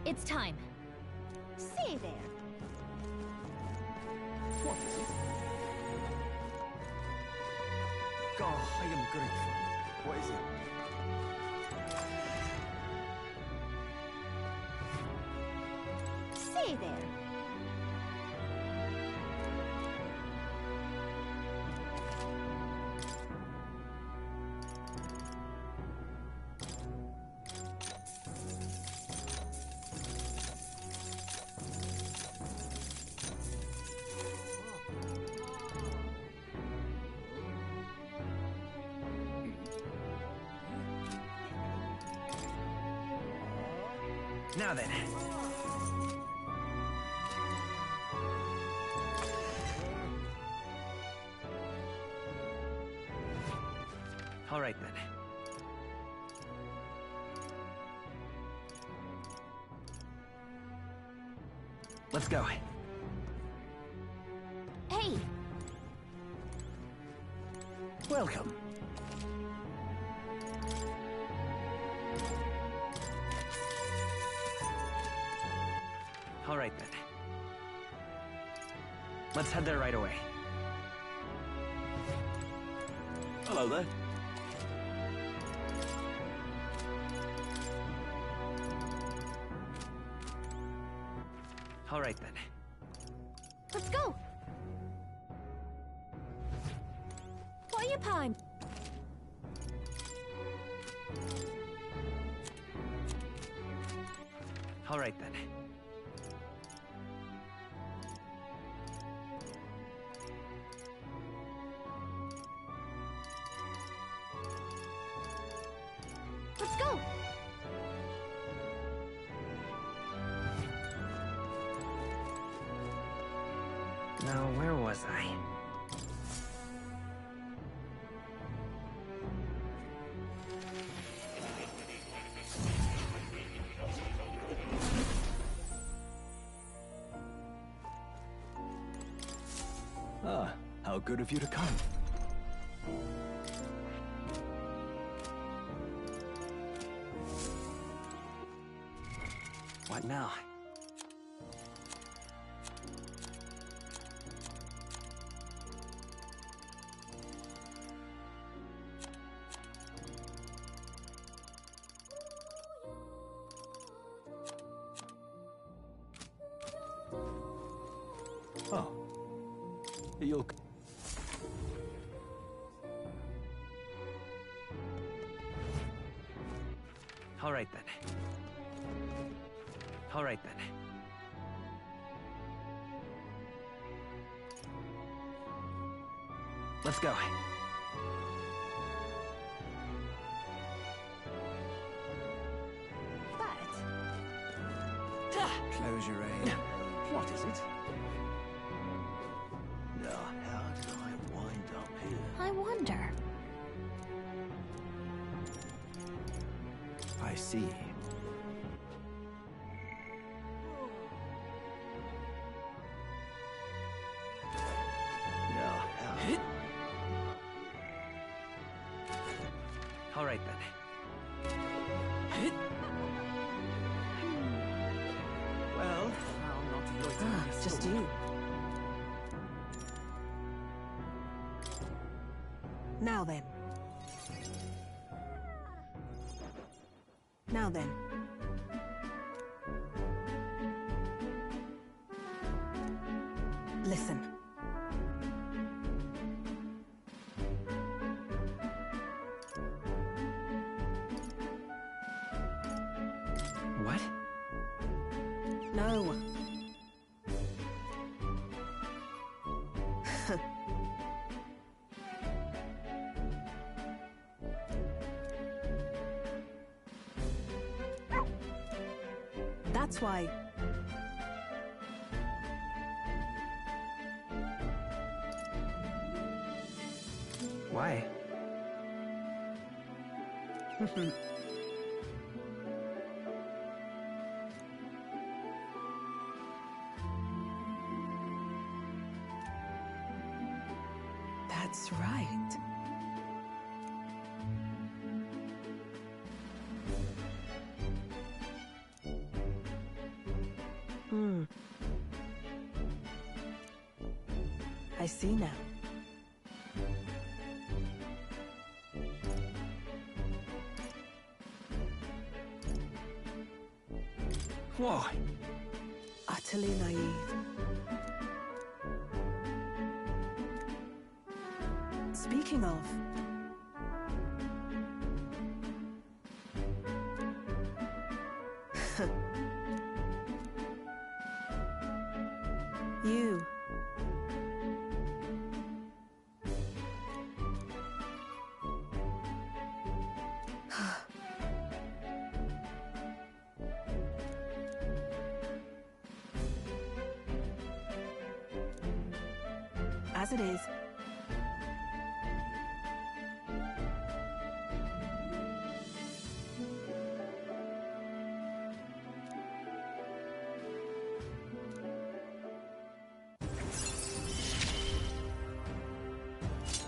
It's time. Say there. What is it? God, I am grateful. What is it? Say there. Now then. All right then. Let's go. Hey! Welcome. All right then. Let's head there right away. Hello there. All right then. Let's go! For your time! All right then. Now, where was I? Ah, how good of you to come. What now? Oh. You'll... All right then. All right then. Let's go. Close your eyes. What is it? Now, how did I wind up here? I wonder. I see. Now, how... All right then. Well, I'll not loiter in this just store. you. Now then. Now then. Listen. What? No. That's why. Why? That's right. I see now. Why? Utterly naive. Speaking of... you. As it is.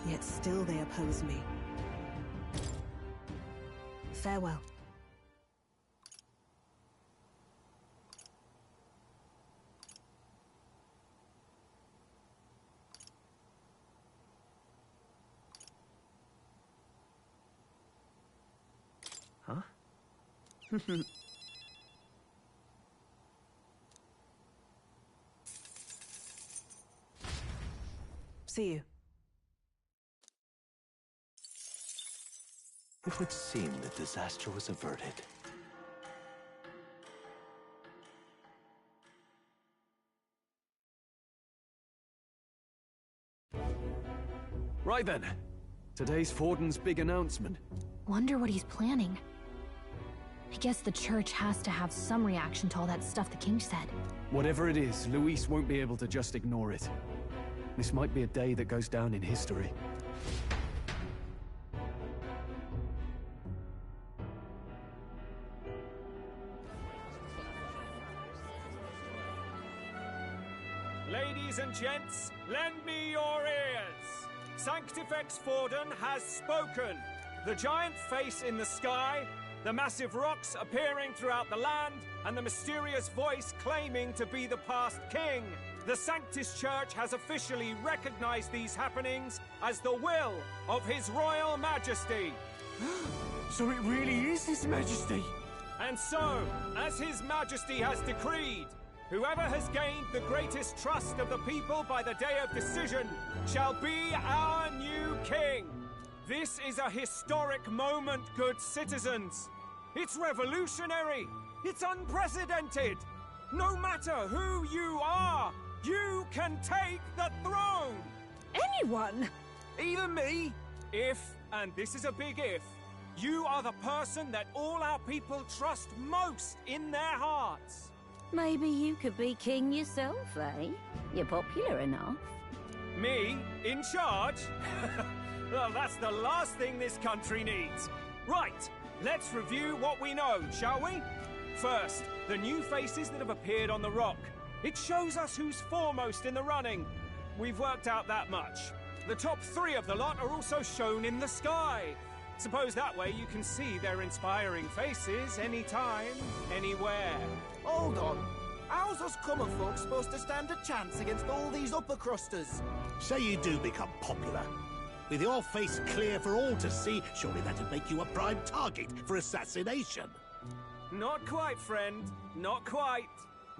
Yet still they oppose me. Farewell. Huh? See you. It would seem that disaster was averted. Right then. Today's Forden's big announcement. Wonder what he's planning. I guess the church has to have some reaction to all that stuff the king said. Whatever it is, Luis won't be able to just ignore it. This might be a day that goes down in history. Ladies and gents, lend me your ears. Sanctifex Forden has spoken. The giant face in the sky, the massive rocks appearing throughout the land, and the mysterious voice claiming to be the past king. The Sanctus Church has officially recognized these happenings as the will of His Royal Majesty. So it really is His Majesty? And so, as His Majesty has decreed, whoever has gained the greatest trust of the people by the day of decision shall be our new king. This is a historic moment, good citizens. It's revolutionary. It's unprecedented. No matter who you are, you can take the throne. Anyone? Even me. If, and this is a big if, you are the person that all our people trust most in their hearts. Maybe you could be king yourself, eh? You're popular enough. Me? In charge? Well, that's the last thing this country needs. Right, let's review what we know, shall we? First, the new faces that have appeared on the rock. It shows us who's foremost in the running. We've worked out that much. The top 3 of the lot are also shown in the sky. Suppose that way you can see their inspiring faces anytime, anywhere. Hold on. How's us common folk supposed to stand a chance against all these upper crusters? Say you do become popular. With your face clear for all to see, surely that'd make you a prime target for assassination. Not quite, friend. Not quite.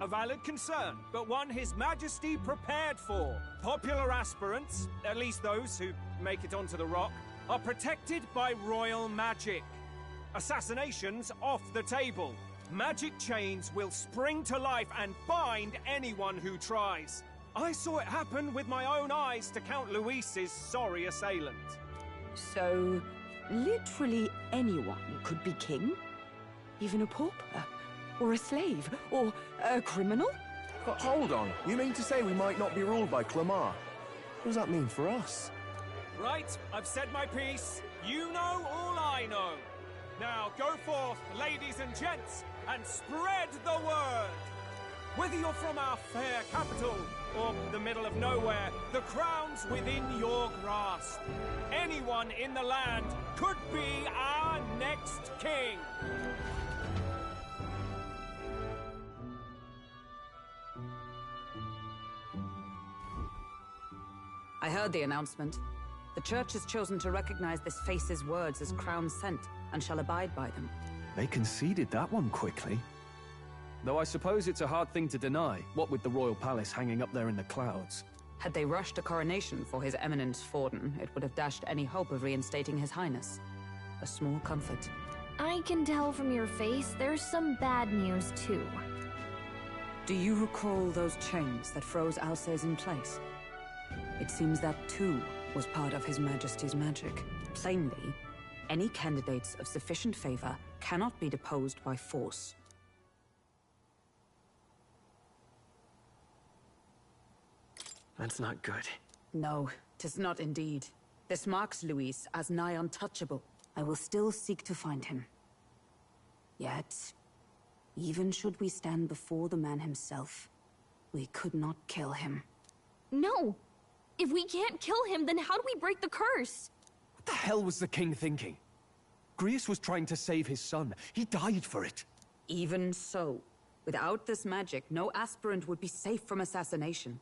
A valid concern, but one His Majesty prepared for. Popular aspirants, at least those who make it onto the rock, are protected by royal magic. Assassinations off the table. Magic chains will spring to life and bind anyone who tries. I saw it happen with my own eyes to Count Luis's sorry assailant. So, literally anyone could be king? Even a pauper? Or a slave? Or a criminal? Hold on. You mean to say we might not be ruled by Clamar? What does that mean for us? Right, I've said my piece. You know all I know. Now go forth, ladies and gents, and spread the word. Whether you're from our fair capital or the middle of nowhere, the crown's within your grasp. Anyone in the land could be our next king. I heard the announcement. The Church has chosen to recognize this face's words as crown sent, and shall abide by them. They conceded that one quickly. Though I suppose it's a hard thing to deny, what with the royal palace hanging up there in the clouds. Had they rushed a coronation for His Eminence Forden, it would have dashed any hope of reinstating His Highness. A small comfort. I can tell from your face there's some bad news too. Do you recall those chains that froze Alsace in place? It seems that too was part of His Majesty's magic. Plainly, any candidates of sufficient favor cannot be deposed by force. That's not good. No, 'tis not indeed. This marks Luis as nigh untouchable. I will still seek to find him. Yet, even should we stand before the man himself, we could not kill him. No! If we can't kill him, then how do we break the curse? What the hell was the king thinking? Grius was trying to save his son. He died for it. Even so, without this magic, no aspirant would be safe from assassination,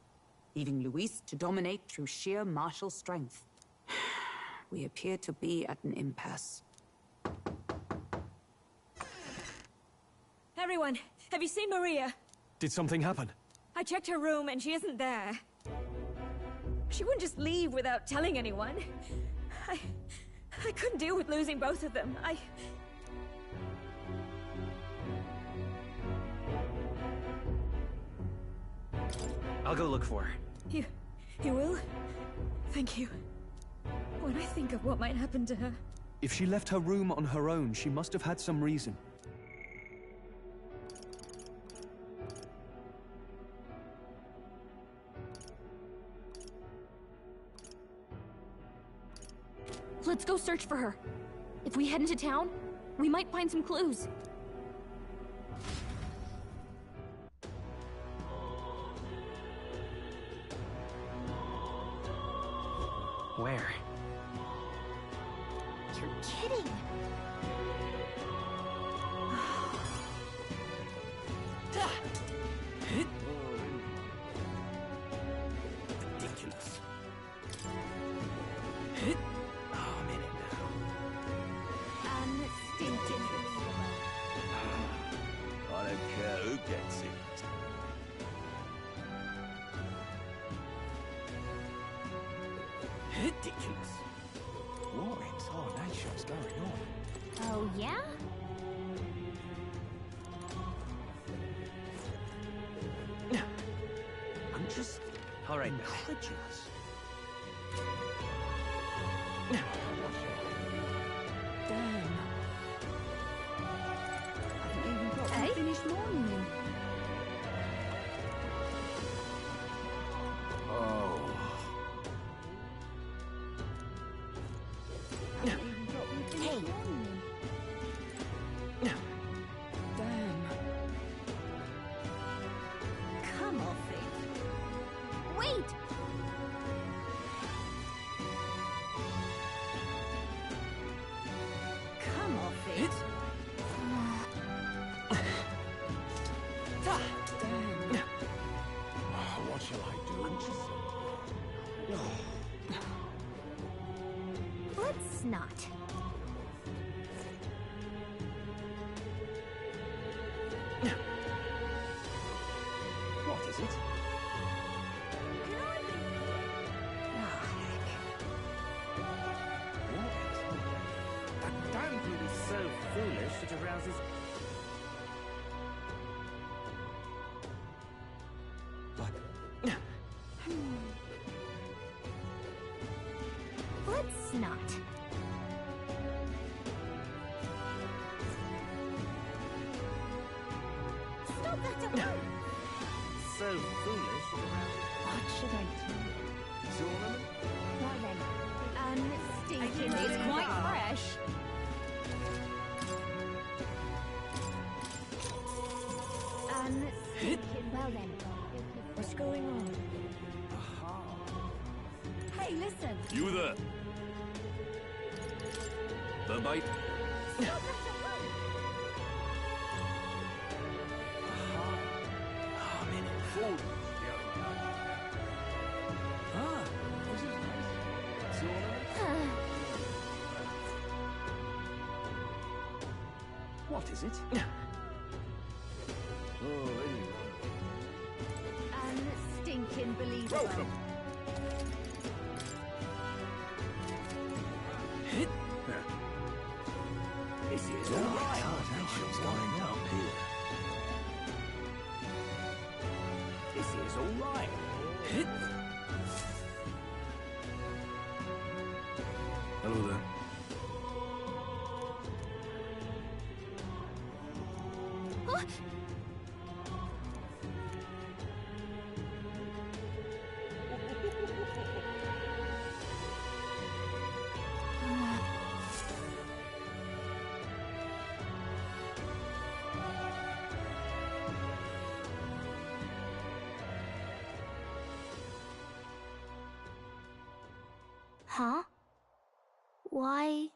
leaving Luis to dominate through sheer martial strength. We appear to be at an impasse. Everyone, have you seen Maria? Did something happen? I checked her room and she isn't there. She wouldn't just leave without telling anyone. I couldn't deal with losing both of them. I'll go look for her. You will? Thank you. When I think of what might happen to her... If she left her room on her own, she must have had some reason. Let's go search for her. If we head into town, we might find some clues. Where? You're kidding! Ridiculous. Oh, I'm in it now. Unstinted. I don't care who gets it. Ridiculous. What in tarnation's going on? Oh, yeah? I'm just... All right, incredulous. Damn. I haven't even got to finish mourning. Oh. Hey! Damn. Come off it. Wait! Come off it. Damn. What shall I do? Let's not. What is it? That damn glue is so foolish it arouses... Let's not. Stop that alone! So foolish it arouses... What should I do? Tournament? Well then, unstinted. It's quite fresh. Unstinted. Well then, what's going on? Hey, listen. You there? The bite? Stop that alone! I'm in it. Fool. Ah, this is nice. Tournament? What is it? Unstinking believable. Welcome. This is Oh, all right. tarnation's going up here. This is all right. Hello there. Huh? Huh? Why?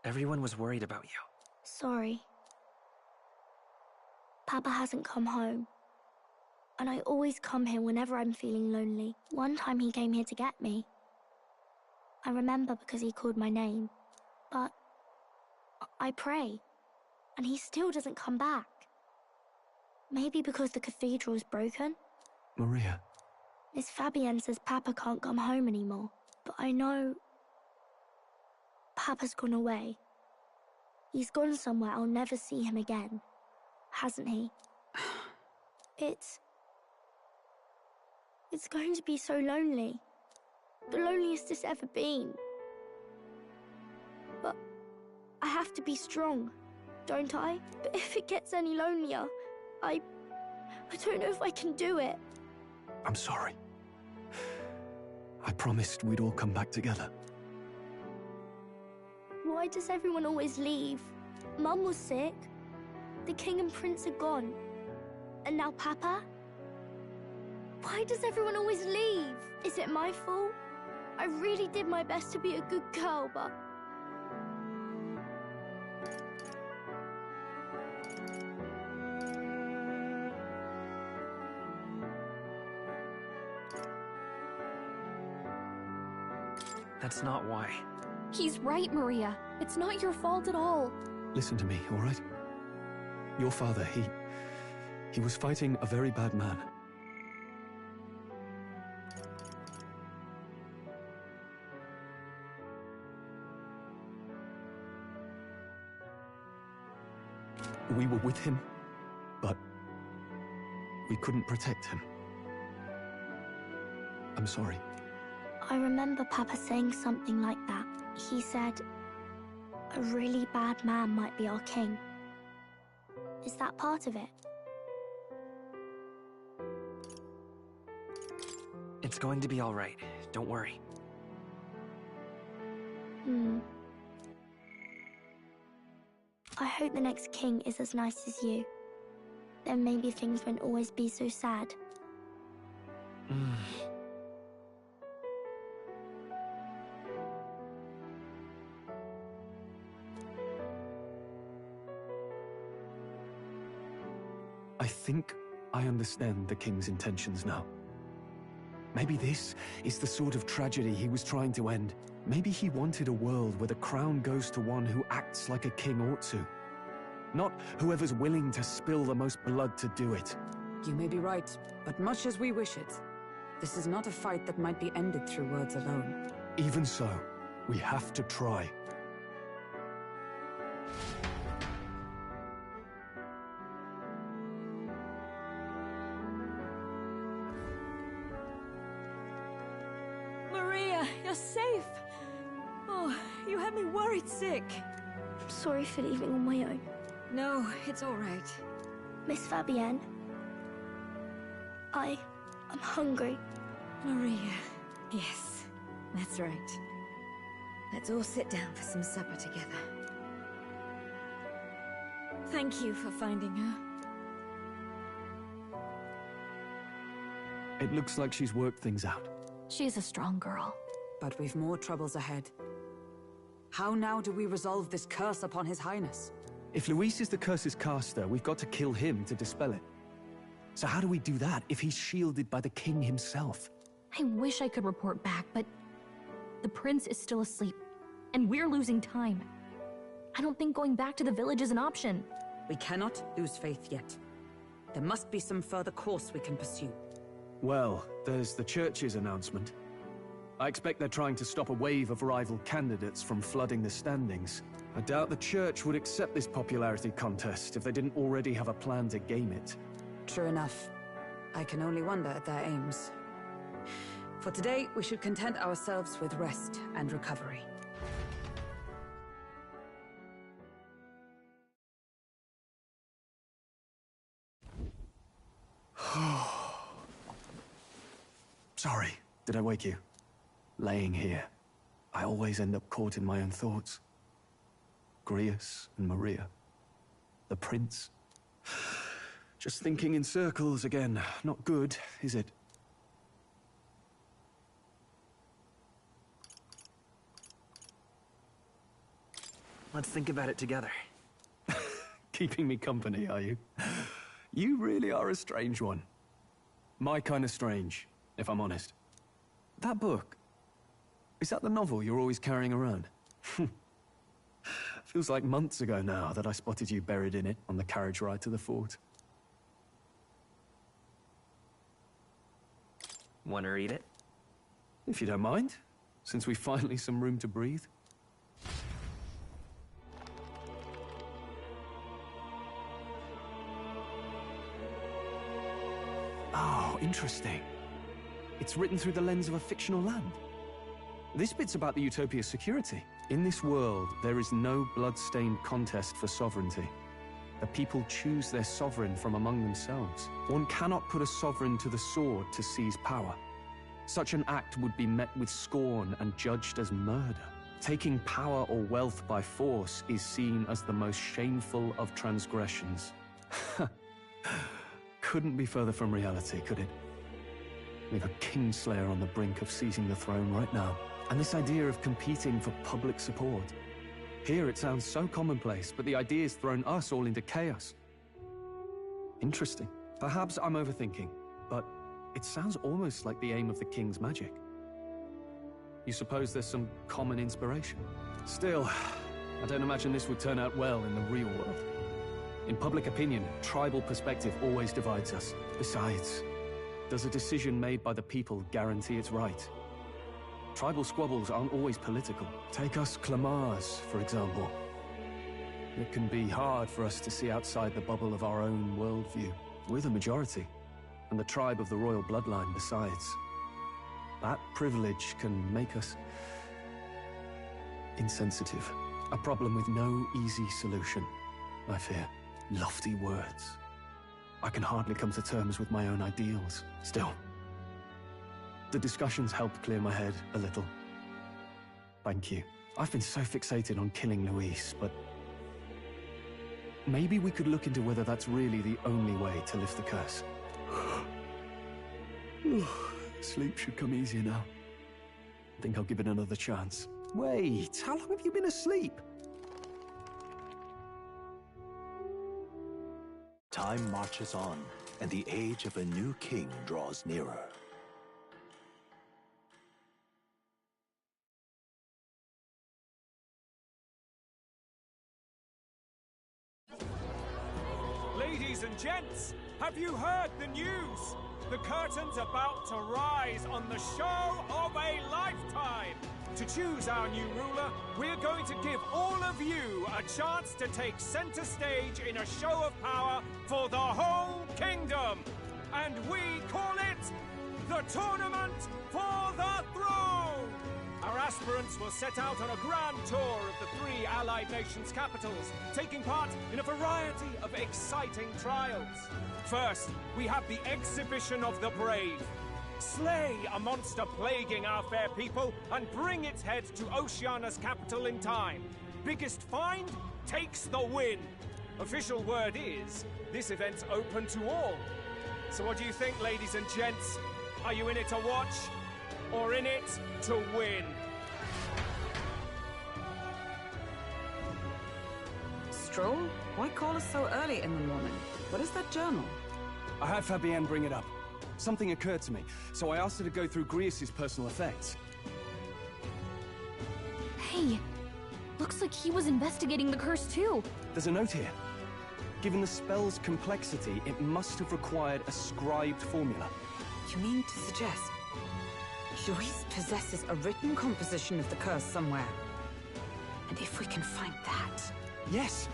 Everyone was worried about you. Sorry. Papa hasn't come home. And I always come here whenever I'm feeling lonely. One time he came here to get me. I remember because he called my name. But I pray, and he still doesn't come back. Maybe because the cathedral's broken? Maria. Miss Fabienne says Papa can't come home anymore. But I know Papa's gone away. He's gone somewhere I'll never see him again. Hasn't he? It's going to be so lonely. The loneliest it's ever been. I have to be strong, don't I? But if it gets any lonelier, I don't know if I can do it. I'm sorry. I promised we'd all come back together. Why does everyone always leave? Mum was sick. The king and prince are gone. And now Papa? Why does everyone always leave? Is it my fault? I really did my best to be a good girl, but... That's not why. He's right, Maria. It's not your fault at all. Listen to me, all right? Your father, he was fighting a very bad man. We were with him, but we couldn't protect him. I'm sorry. I remember Papa saying something like that. He said, a really bad man might be our king. Is that part of it? It's going to be all right. Don't worry. I hope the next king is as nice as you. Then maybe things won't always be so sad. I think I understand the king's intentions now. Maybe this is the sort of tragedy he was trying to end. Maybe he wanted a world where the crown goes to one who acts like a king ought to. Not whoever's willing to spill the most blood to do it. You may be right, but much as we wish it, this is not a fight that might be ended through words alone. Even so, we have to try. Maria, you're safe! Oh, you had me worried sick. Sorry for leaving on my own. No, it's all right. Miss Fabienne, I'm hungry. Maria, yes, that's right. Let's all sit down for some supper together. Thank you for finding her. It looks like she's worked things out. She's a strong girl. But we've more troubles ahead. How now do we resolve this curse upon His Highness? If Luis is the curse's caster, we've got to kill him to dispel it. So how do we do that if he's shielded by the king himself? I wish I could report back, but the prince is still asleep, and we're losing time. I don't think going back to the village is an option. We cannot lose faith yet. There must be some further course we can pursue. Well, there's the church's announcement. I expect they're trying to stop a wave of rival candidates from flooding the standings. I doubt the church would accept this popularity contest if they didn't already have a plan to game it. True enough. I can only wonder at their aims. For today, we should content ourselves with rest and recovery. Sorry, did I wake you? Laying here, I always end up caught in my own thoughts. Grius and Maria. The prince. Just thinking in circles again. Not good, is it? Let's think about it together. Keeping me company, are you? You really are a strange one. My kind of strange, if I'm honest. That book, is that the novel you're always carrying around? Feels like months ago now that I spotted you buried in it on the carriage ride to the fort. Want to read it? If you don't mind, since we've finally some room to breathe. Oh, interesting. It's written through the lens of a fictional land. This bit's about the Utopia's security. In this world, there is no blood-stained contest for sovereignty. The people choose their sovereign from among themselves. One cannot put a sovereign to the sword to seize power. Such an act would be met with scorn and judged as murder. Taking power or wealth by force is seen as the most shameful of transgressions. Couldn't be further from reality, could it? We've a Kingslayer on the brink of seizing the throne right now. And this idea of competing for public support. Here it sounds so commonplace, but the idea's thrown us all into chaos. Interesting. Perhaps I'm overthinking, but it sounds almost like the aim of the King's magic. You suppose there's some common inspiration? Still, I don't imagine this would turn out well in the real world. In public opinion, tribal perspective always divides us. Besides, does a decision made by the people guarantee it's right? Tribal squabbles aren't always political. Take us Clamars, for example. It can be hard for us to see outside the bubble of our own worldview. We're the majority, and the tribe of the royal bloodline besides. That privilege can make us insensitive. A problem with no easy solution, I fear. Lofty words. I can hardly come to terms with my own ideals. Still, the discussions helped clear my head a little. Thank you. I've been so fixated on killing Luis, but maybe we could look into whether that's really the only way to lift the curse. Sleep should come easier now. I think I'll give it another chance. Wait, how long have you been asleep? Time marches on, and the age of a new king draws nearer. Ladies and gents, have you heard the news? The curtain's about to rise on the show of a lifetime. To choose our new ruler, we're going to give all of you a chance to take center stage in a show of power for the whole kingdom. And we call it the Tournament for the Throne. Our aspirants will set out on a grand tour of the 3 allied nations' capitals, taking part in a variety of exciting trials. First, we have the Exhibition of the Brave. Slay a monster plaguing our fair people and bring its head to Oceania's capital in time. Biggest find takes the win. Official word is, this event's open to all. So what do you think, ladies and gents? Are you in it to watch, or in it to win? Stroll? Why call us so early in the morning? What is that journal? I had Fabienne bring it up. Something occurred to me, so I asked her to go through Grius' personal effects. Hey, looks like he was investigating the curse too. There's a note here. Given the spell's complexity, it must have required a scribed formula. You mean to suggest Luis possesses a written composition of the curse somewhere? And if we can find that... Yes!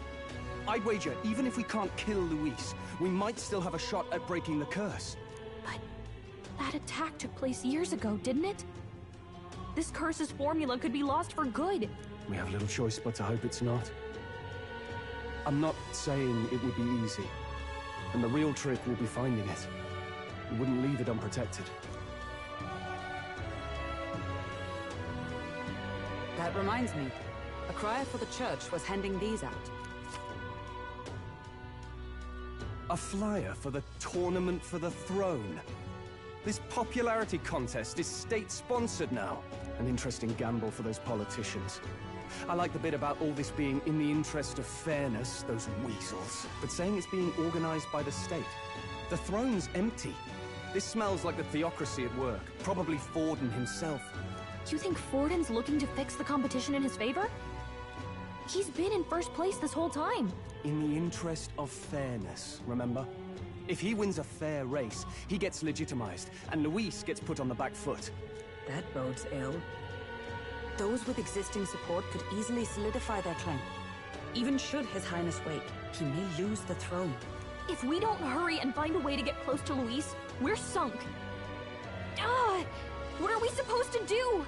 I'd wager, even if we can't kill Luis, we might still have a shot at breaking the curse. But that attack took place years ago, didn't it? This curse's formula could be lost for good. We have little choice but to hope it's not. I'm not saying it would be easy. And the real trick will be finding it. We wouldn't leave it unprotected. That reminds me. A crier for the church was handing these out. A flyer for the Tournament for the Throne. This popularity contest is state-sponsored now. An interesting gamble for those politicians. I like the bit about all this being in the interest of fairness, those weasels. But saying it's being organized by the state. The throne's empty. This smells like the theocracy at work. Probably Forden himself. You think Forden's looking to fix the competition in his favor? He's been in first place this whole time. In the interest of fairness, remember? If he wins a fair race, he gets legitimized, and Luis gets put on the back foot. That bodes ill. Those with existing support could easily solidify their claim. Even should His Highness wait, he may lose the throne. If we don't hurry and find a way to get close to Luis, we're sunk. What are we supposed to do?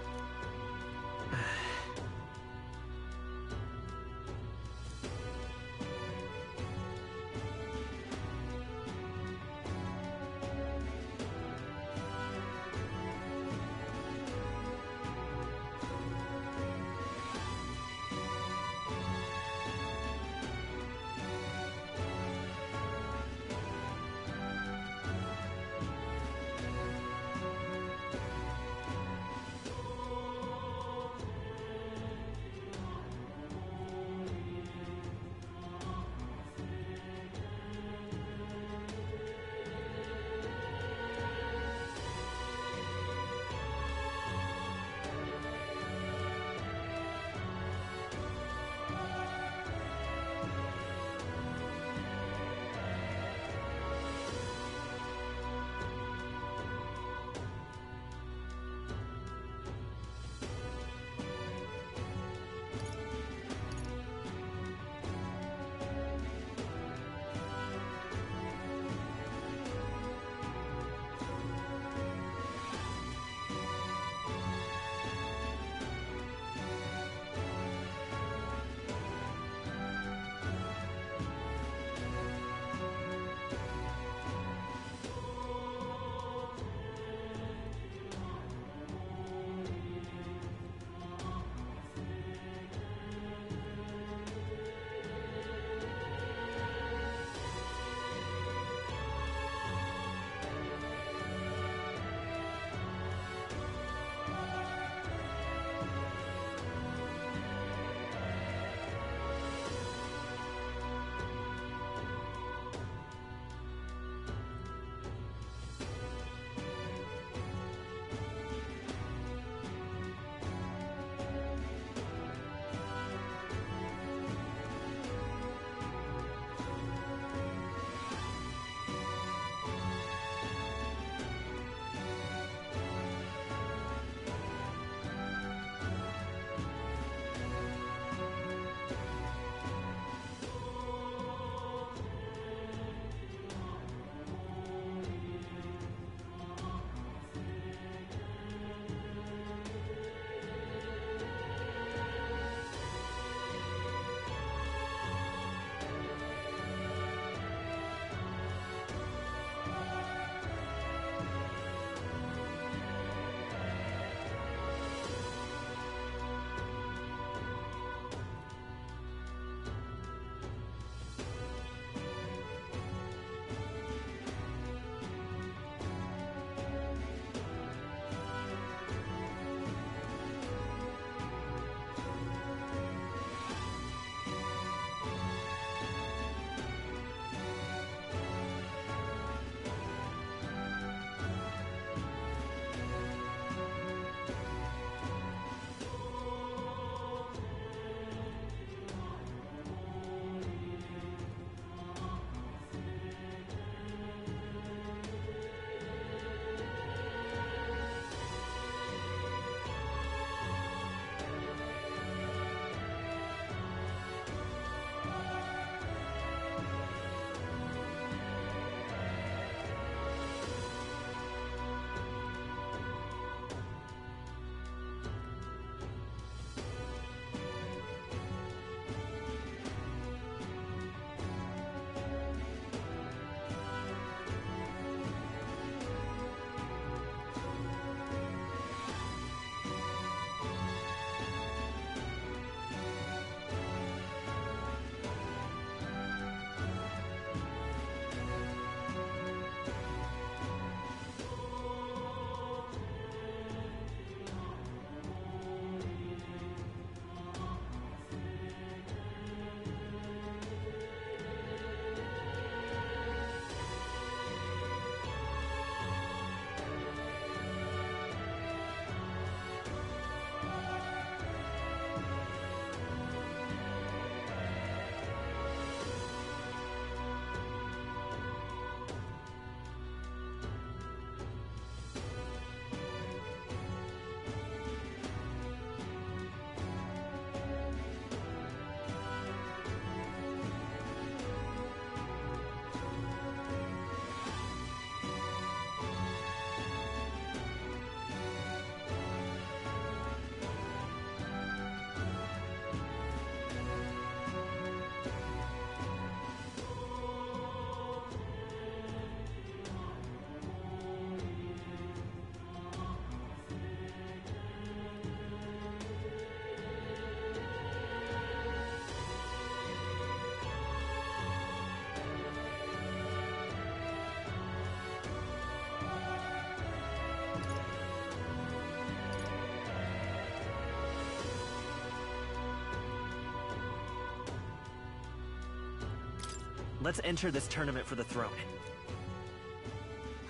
Let's enter this tournament for the throne.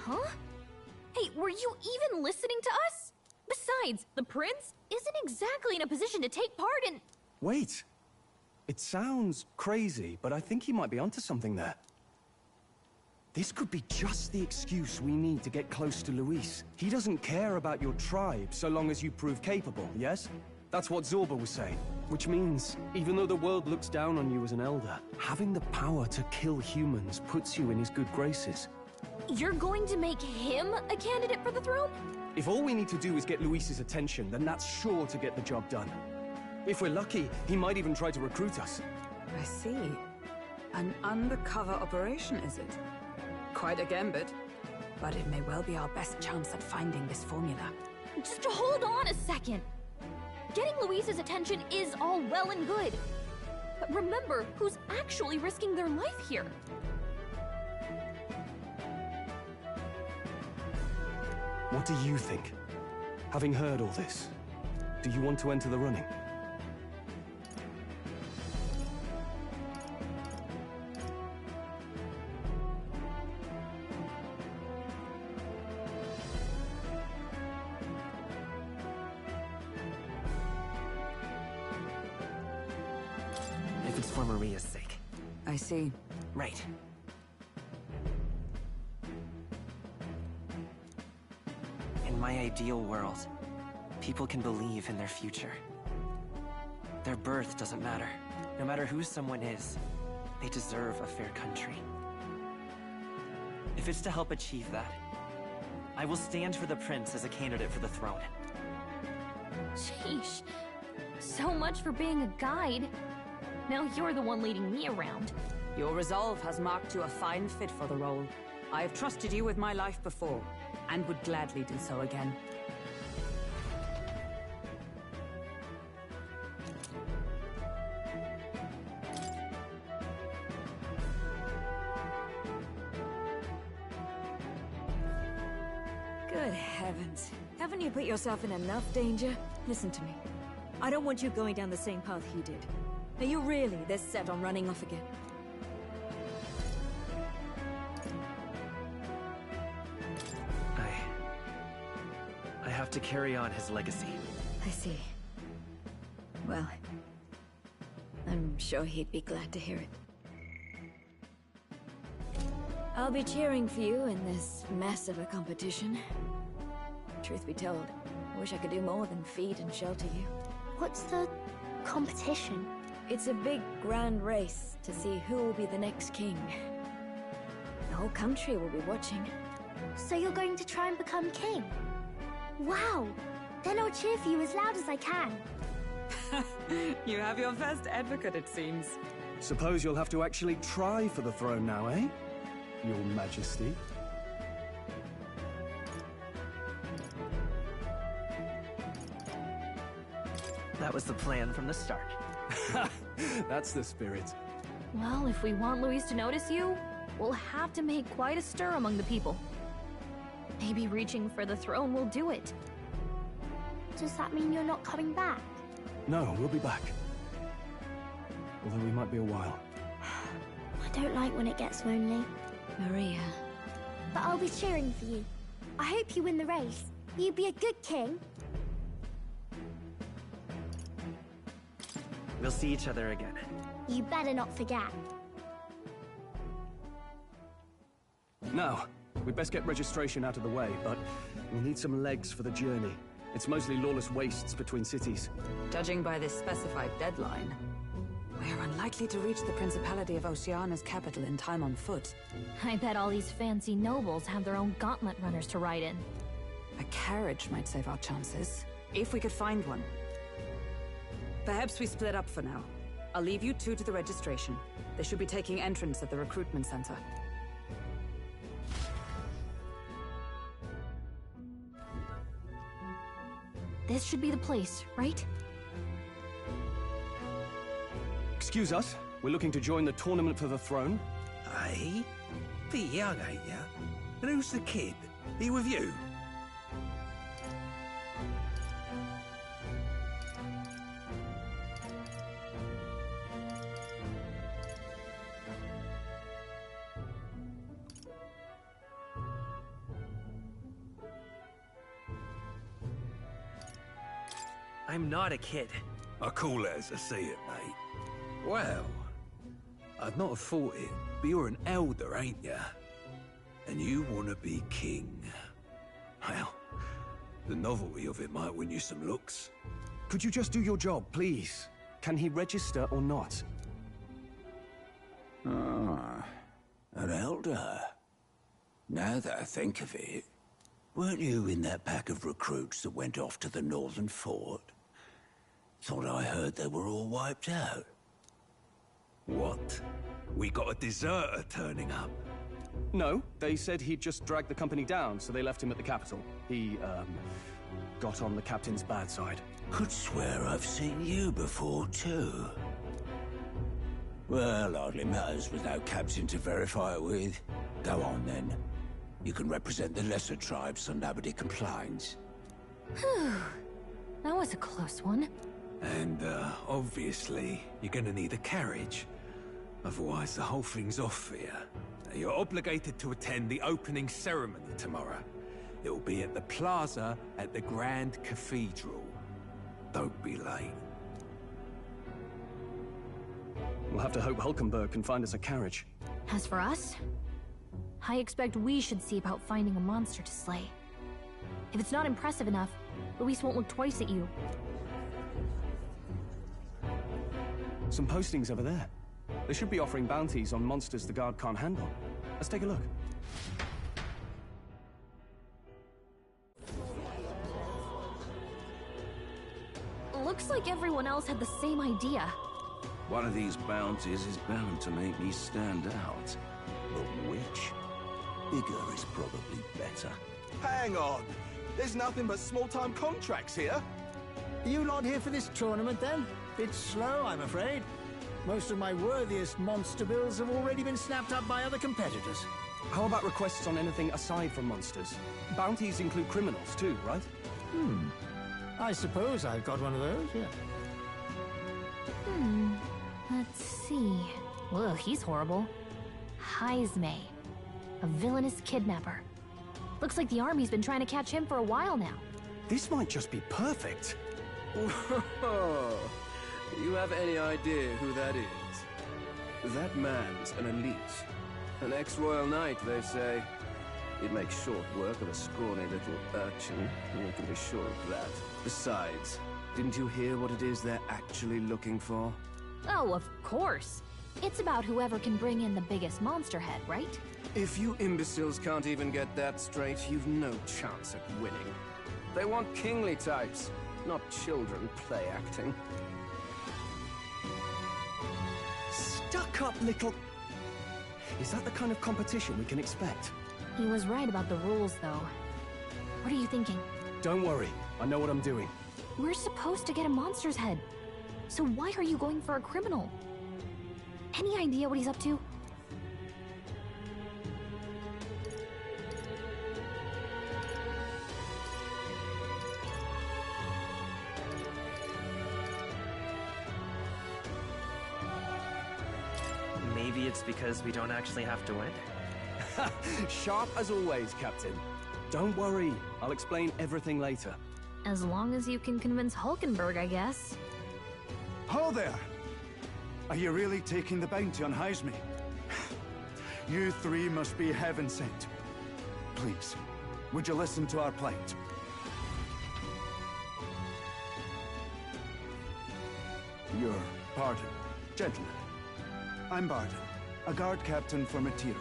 Huh? Hey, were you even listening to us? Besides, the prince isn't exactly in a position to take part in... Wait. It sounds crazy, but I think he might be onto something there. This could be just the excuse we need to get close to Luis. He doesn't care about your tribe so long as you prove capable, yes? That's what Zorba was saying. Which means, even though the world looks down on you as an elder, having the power to kill humans puts you in his good graces. You're going to make him a candidate for the throne? If all we need to do is get Luis's attention, then that's sure to get the job done. If we're lucky, he might even try to recruit us. I see. An undercover operation, is it? Quite a gambit. But it may well be our best chance at finding this formula. Just hold on a second. Getting Luis's attention is all well and good. But remember who's actually risking their life here. What do you think? Having heard all this, do you want to enter the running? If it's for Maria's sake. I see. Right. In my ideal world, people can believe in their future. Their birth doesn't matter. No matter who someone is, they deserve a fair country. If it's to help achieve that, I will stand for the prince as a candidate for the throne. Sheesh. So much for being a guide. Now you're the one leading me around. Your resolve has marked you a fine fit for the role. I have trusted you with my life before, and would gladly do so again. Good heavens. Haven't you put yourself in enough danger? Listen to me. I don't want you going down the same path he did. Are you really this set on running off again? I have to carry on his legacy. I see. Well, I'm sure he'd be glad to hear it. I'll be cheering for you in this mess of a competition. Truth be told, I wish I could do more than feed and shelter you. What's the competition? It's a big, grand race to see who will be the next king. The whole country will be watching. So you're going to try and become king? Wow! Then I'll cheer for you as loud as I can. You have your first advocate, it seems. Suppose you'll have to actually try for the throne now, eh? Your Majesty. That was the plan from the start. That's the spirit. Well, if we want Luis to notice you, we'll have to make quite a stir among the people. Maybe reaching for the throne will do it. Does that mean you're not coming back? No, we'll be back. Although we might be a while. I don't like when it gets lonely. Maria. But I'll be cheering for you. I hope you win the race. You be a good king. We'll see each other again. You better not forget. Now, we'd best get registration out of the way, but we'll need some legs for the journey. It's mostly lawless wastes between cities. Judging by this specified deadline, we're unlikely to reach the Principality of Oceana's capital in time on foot. I bet all these fancy nobles have their own gauntlet runners to ride in. A carriage might save our chances, if we could find one. Perhaps we split up for now. I'll leave you two to the registration. They should be taking entrance at the recruitment center. This should be the place, right? Excuse us, we're looking to join the tournament for the throne. Aye? Bit young, ain't ya? And who's the kid? He with you? I'm not a kid. I call it as I see it, mate. Well, I'd not have thought it, but you're an elder, ain't ya? And you want to be king. Well, the novelty of it might win you some looks. Could you just do your job, please? Can he register or not? Ah, an elder. Now that I think of it, weren't you in that pack of recruits that went off to the northern fort? Thought I heard they were all wiped out. What? We got a deserter turning up? No, they said he'd just dragged the company down, so they left him at the capital. He, got on the captain's bad side. Could swear I've seen you before, too. Well, hardly matters with no captain to verify it with. Go on, then. You can represent the lesser tribes so nobody complains. Whew. That was a close one. And, obviously, you're gonna need a carriage. Otherwise, the whole thing's off for you. You're obligated to attend the opening ceremony tomorrow. It'll be at the plaza at the Grand Cathedral. Don't be late. We'll have to hope Hulkenberg can find us a carriage. As for us, I expect we should see about finding a monster to slay. If it's not impressive enough, Luis won't look twice at you. Some postings over there. They should be offering bounties on monsters the guard can't handle. Let's take a look. Looks like everyone else had the same idea. One of these bounties is bound to make me stand out. But which? Bigger is probably better. Hang on! There's nothing but small-time contracts here. Are you lot here for this tournament, then? Bit slow, I'm afraid. Most of my worthiest monster bills have already been snapped up by other competitors. How about requests on anything aside from monsters? Bounties include criminals too, right? I suppose I've got one of those, yeah. Let's see. Ugh, he's horrible. Heisme, a villainous kidnapper. Looks like the army's been trying to catch him for a while now. This might just be perfect. Whoa. You have any idea who that is? That man's an elite. An ex-royal knight, they say. He'd make short work of a scrawny little urchin. You can be sure of that. Besides, didn't you hear what it is they're actually looking for? Oh, of course. It's about whoever can bring in the biggest monster head, right? If you imbeciles can't even get that straight, you've no chance at winning. They want kingly types, not children play acting. Stuck-up little... Is that the kind of competition we can expect? He was right about the rules, though. What are you thinking? Don't worry, I know what I'm doing. We're supposed to get a monster's head. So why are you going for a criminal? Any idea what he's up to? Maybe it's because we don't actually have to win. Sharp as always, Captain. Don't worry, I'll explain everything later. As long as you can convince Hulkenberg, I guess. Ho there! Are you really taking the bounty on Heisme? You three must be heaven sent. Please, would you listen to our plight? Your pardon, gentlemen. I'm Barden, a guard captain for Matira,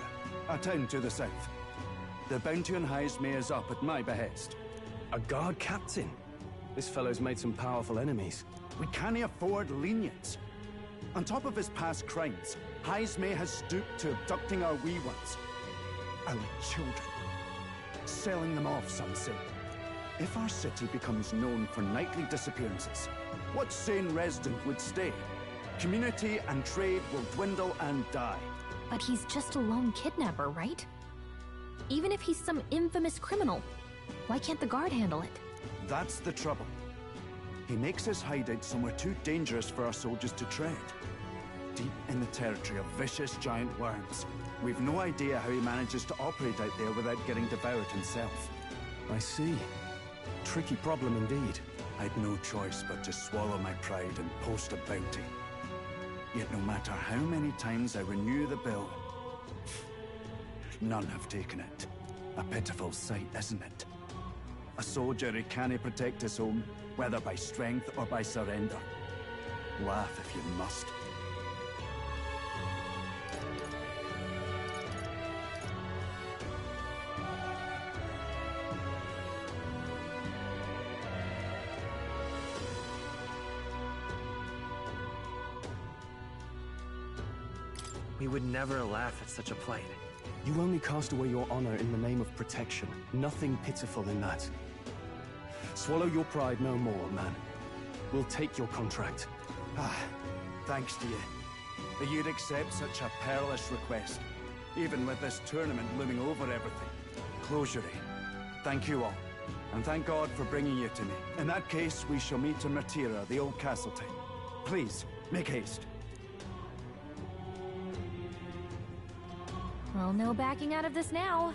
a town to the south. The bounty on Heisme is up at my behest. A guard captain? This fellow's made some powerful enemies. We can't afford lenience. On top of his past crimes, Heisme has stooped to abducting our wee ones. Our children. Selling them off, some say. If our city becomes known for nightly disappearances, what sane resident would stay? Community and trade will dwindle and die. But he's just a lone kidnapper, right? Even if he's some infamous criminal, why can't the guard handle it? That's the trouble. He makes his hideout somewhere too dangerous for our soldiers to tread. Deep in the territory of vicious giant worms. We've no idea how he manages to operate out there without getting devoured himself. I see. Tricky problem indeed. I'd no choice but to swallow my pride and post a bounty. Yet no matter how many times I renew the bill, none have taken it. A pitiful sight, isn't it? A soldier who can't protect his home, whether by strength or by surrender. Laugh if you must. We would never laugh at such a plight. You only cast away your honor in the name of protection. Nothing pitiful in that. Swallow your pride no more, man. We'll take your contract. Thanks to you. That you'd accept such a perilous request, even with this tournament looming over everything. Closure. Thank you all, and thank God for bringing you to me. In that case, we shall meet in Martira, the old castletide. Please, make haste. Well, no backing out of this now.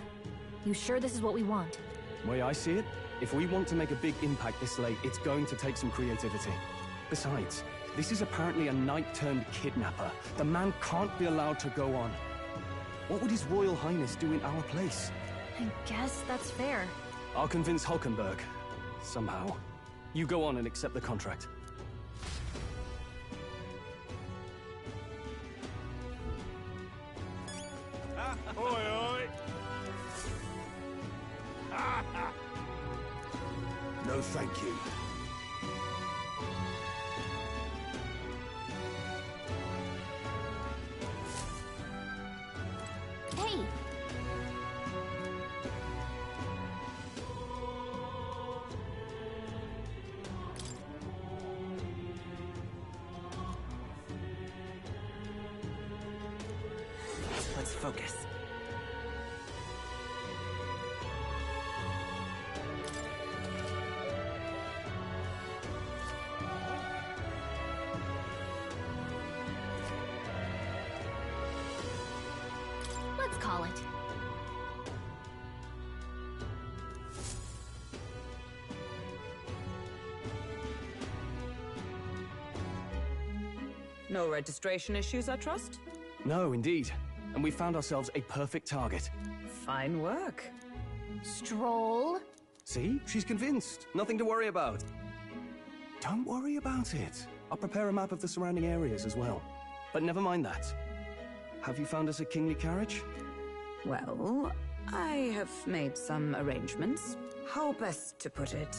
You sure this is what we want? Way I see it, if we want to make a big impact this late, it's going to take some creativity. Besides, this is apparently a knight-turned-kidnapper. The man can't be allowed to go on. What would His Royal Highness do in our place? I guess that's fair. I'll convince Hulkenberg. Somehow. You go on and accept the contract. Oi, oi! No, thank you. Hey! Let's focus. Let's call it. No registration issues, I trust? No, indeed. And we found ourselves a perfect target. Fine work. Stroll. See? She's convinced. Nothing to worry about. Don't worry about it. I'll prepare a map of the surrounding areas as well. But never mind that. Have you found us a kingly carriage? Well, I have made some arrangements. How best to put it?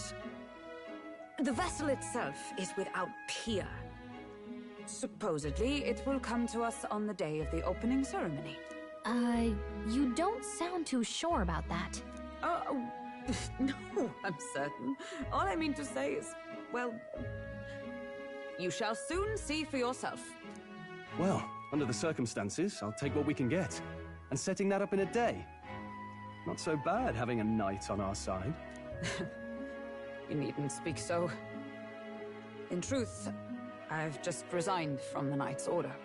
The vessel itself is without peer. Supposedly, it will come to us on the day of the opening ceremony. You don't sound too sure about that. No, I'm certain. All I mean to say is, well, you shall soon see for yourself. Well, under the circumstances, I'll take what we can get. And setting that up in a day. Not so bad having a knight on our side. You needn't speak so. In truth, I've just resigned from the Knight's Order.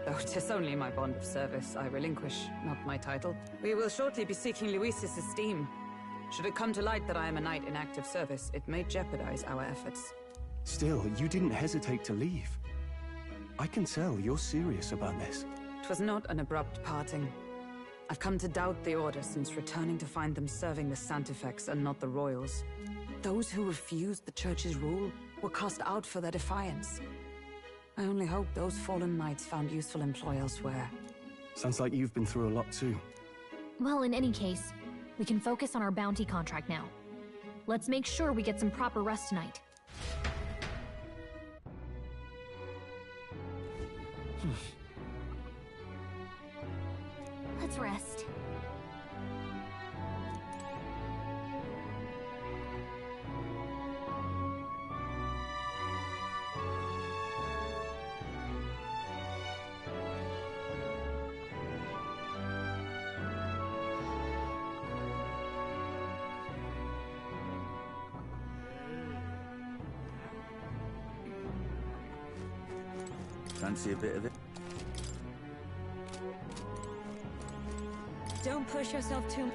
Though 'tis only my bond of service I relinquish, not my title. We will shortly be seeking Luis's esteem. Should it come to light that I am a knight in active service, it may jeopardize our efforts. Still, you didn't hesitate to leave. I can tell you're serious about this. It was not an abrupt parting. I've come to doubt the Order since returning to find them serving the Santifex and not the Royals. Those who refused the Church's rule were cast out for their defiance. I only hope those fallen knights found useful employ elsewhere. Sounds like you've been through a lot too. Well, in any case, we can focus on our bounty contract now. Let's make sure we get some proper rest tonight. Let's rest. Fancy a bit of it? Don't push yourself too much.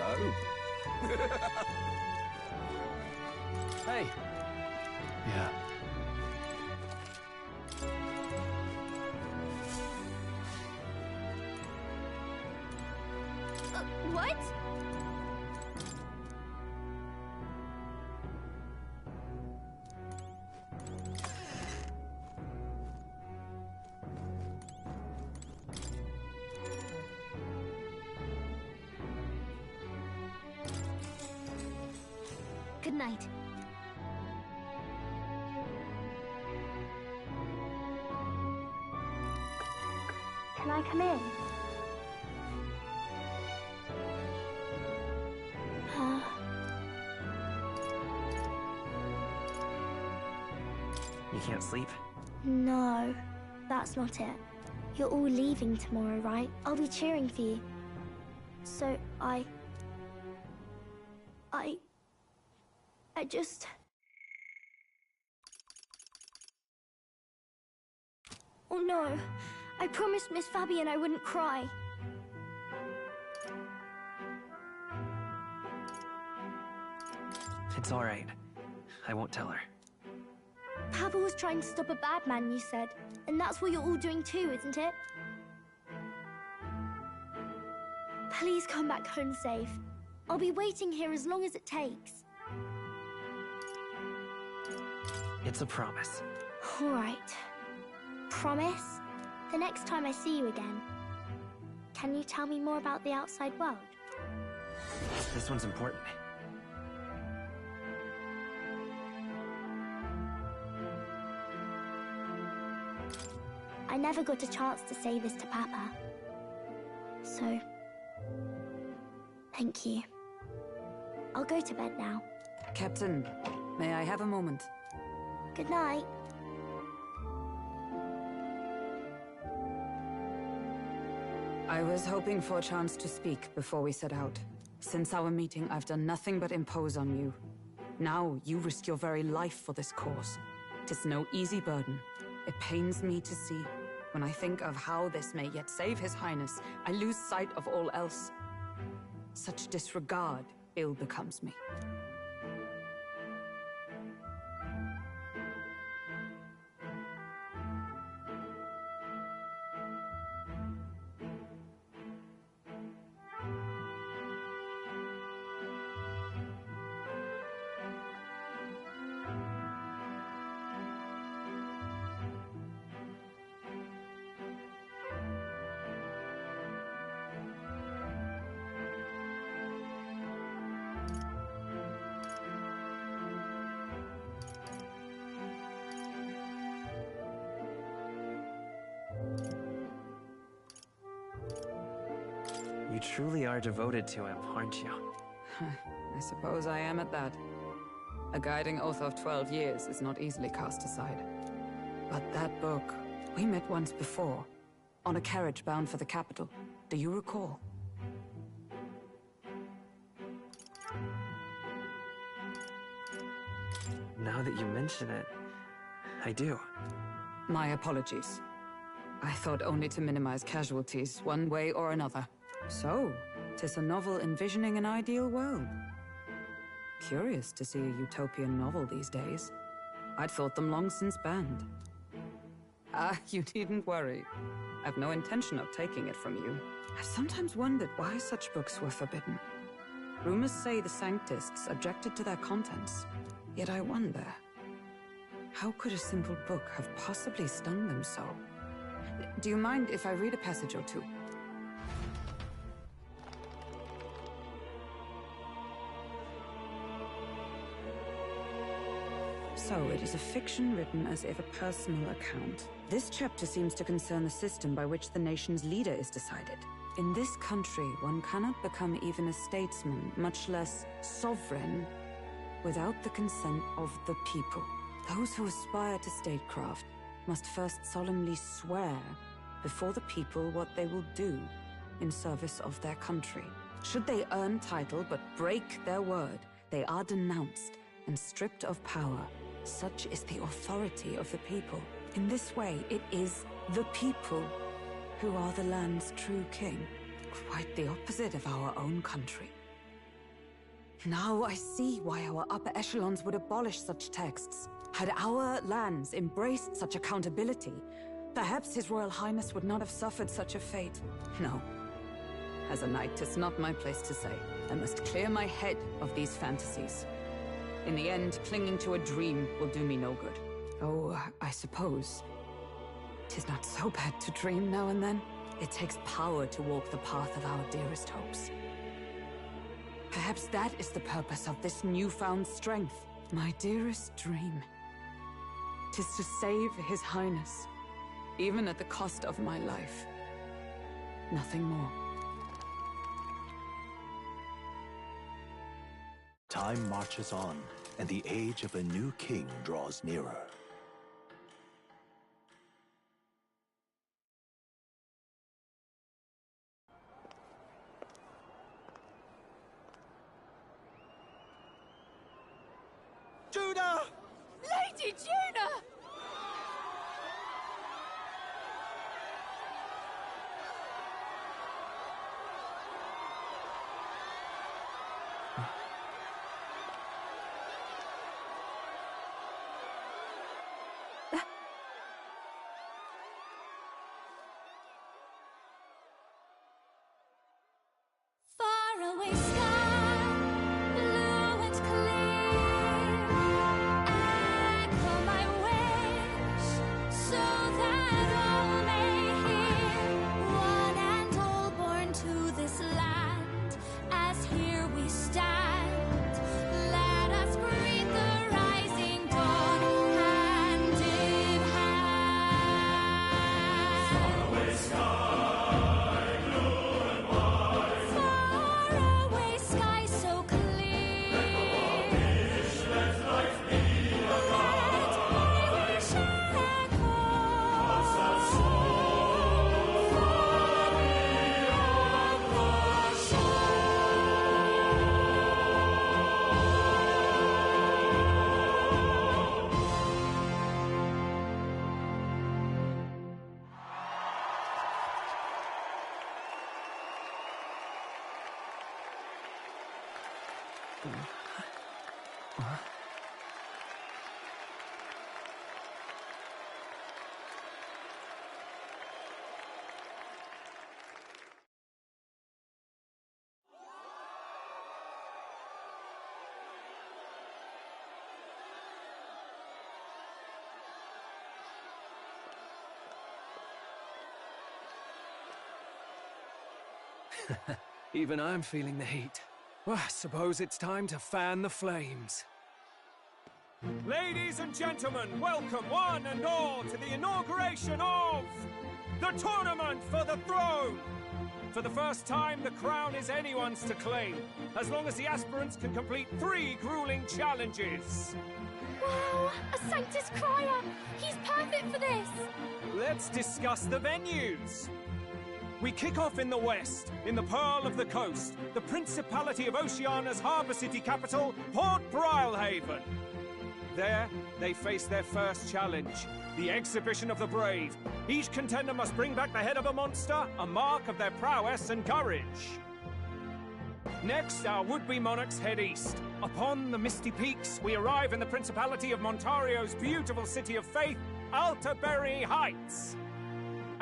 Hello. Hey. Yeah. What? Good night. Can I come in? You can't sleep? No, that's not it. You're all leaving tomorrow, right? I'll be cheering for you. So I just... Oh no, I promised Miss Fabian I wouldn't cry. It's all right. I won't tell her. Papa was trying to stop a bad man, you said. And that's what you're all doing too, isn't it? Please come back home safe. I'll be waiting here as long as it takes. It's a promise. All right. Promise? The next time I see you again. Can you tell me more about the outside world? This one's important. I never got a chance to say this to Papa. So, thank you. I'll go to bed now. Captain, may I have a moment? Good night. I was hoping for a chance to speak before we set out. Since our meeting, I've done nothing but impose on you. Now, you risk your very life for this cause. 'Tis no easy burden. It pains me to see. When I think of how this may yet save His Highness, I lose sight of all else. Such disregard ill becomes me. You truly are devoted to him, aren't you? I suppose I am at that. A guiding oath of 12 years is not easily cast aside. But that book, we met once before, on a carriage bound for the capital. Do you recall? Now that you mention it, I do. My apologies. I thought only to minimize casualties, one way or another. So, 'tis a novel envisioning an ideal world. Curious to see a utopian novel these days. I'd thought them long since banned. You needn't worry. I've no intention of taking it from you. I've sometimes wondered why such books were forbidden. Rumors say the Sanctists objected to their contents. Yet I wonder, how could a simple book have possibly stung them so? Do you mind if I read a passage or two? So, it is a fiction written as if a personal account. This chapter seems to concern the system by which the nation's leader is decided. In this country, one cannot become even a statesman, much less sovereign, without the consent of the people. Those who aspire to statecraft must first solemnly swear before the people what they will do in service of their country. Should they earn title but break their word, they are denounced and stripped of power. Such is the authority of the people. In this way, it is the people who are the land's true king. Quite the opposite of our own country. Now I see why our upper echelons would abolish such texts. Had our lands embraced such accountability, perhaps His Royal Highness would not have suffered such a fate. No. As a knight, it's not my place to say. I must clear my head of these fantasies. In the end, clinging to a dream will do me no good. Oh, I suppose 'tis not so bad to dream now and then. It takes power to walk the path of our dearest hopes. Perhaps that is the purpose of this newfound strength. My dearest dream. 'Tis to save His Highness, even at the cost of my life. Nothing more. Time marches on, and the age of a new king draws nearer. Judah! Lady Judah! Far away sky, blue and clear. Echo my wish, so that all may hear. One and all born to this land, as here we stand. Let us greet the rising dawn, hand in hand. Far away sky. Even I'm feeling the heat. Well, I suppose it's time to fan the flames. Ladies and gentlemen, welcome one and all to the inauguration of the Tournament for the Throne! For the first time, the crown is anyone's to claim, as long as the aspirants can complete 3 grueling challenges. Wow, a Sanctus Crier! He's perfect for this! Let's discuss the venues. We kick off in the west, in the Pearl of the Coast, the Principality of Oceania's harbour city capital, Port Brilehaven. There, they face their first challenge, the Exhibition of the Brave. Each contender must bring back the head of a monster, a mark of their prowess and courage. Next, our would-be monarchs head east. Upon the misty peaks, we arrive in the Principality of Montario's beautiful city of faith, Altaberry Heights.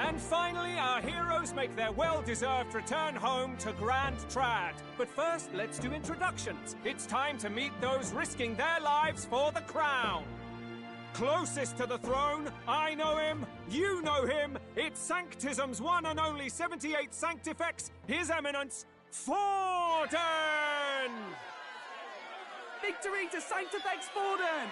And finally, our heroes make their well-deserved return home to Grand Trad. But first, let's do introductions. It's time to meet those risking their lives for the crown. Closest to the throne, I know him, you know him. It's Sanctism's one and only 78 Sanctifex, His Eminence, Forden! Victory to Sanctifex Forden!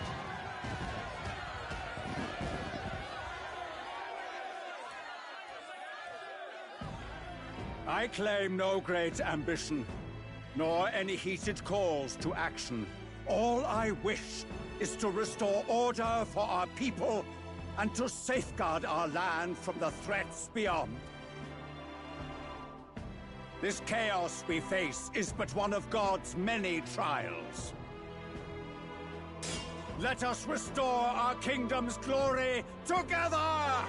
I claim no great ambition, nor any heated calls to action. All I wish is to restore order for our people and to safeguard our land from the threats beyond. This chaos we face is but one of God's many trials. Let us restore our kingdom's glory together!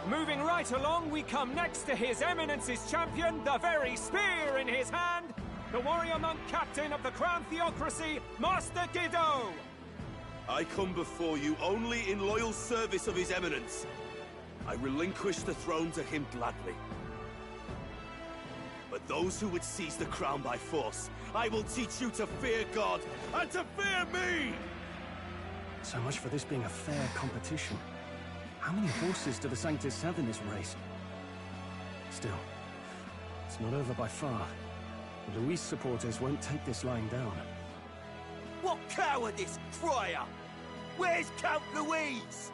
Moving right along, we come next to His Eminence's champion, the very spear in his hand, the warrior monk captain of the Crown Theocracy, Master Guido! I come before you only in loyal service of His Eminence. I relinquish the throne to him gladly. But those who would seize the crown by force, I will teach you to fear God and to fear me! So much for this being a fair competition. How many horses do the Sanctus have in this race? Still, it's not over by far. The Luis supporters won't take this lying down. What cowardice, Friar! Where's Count Louise?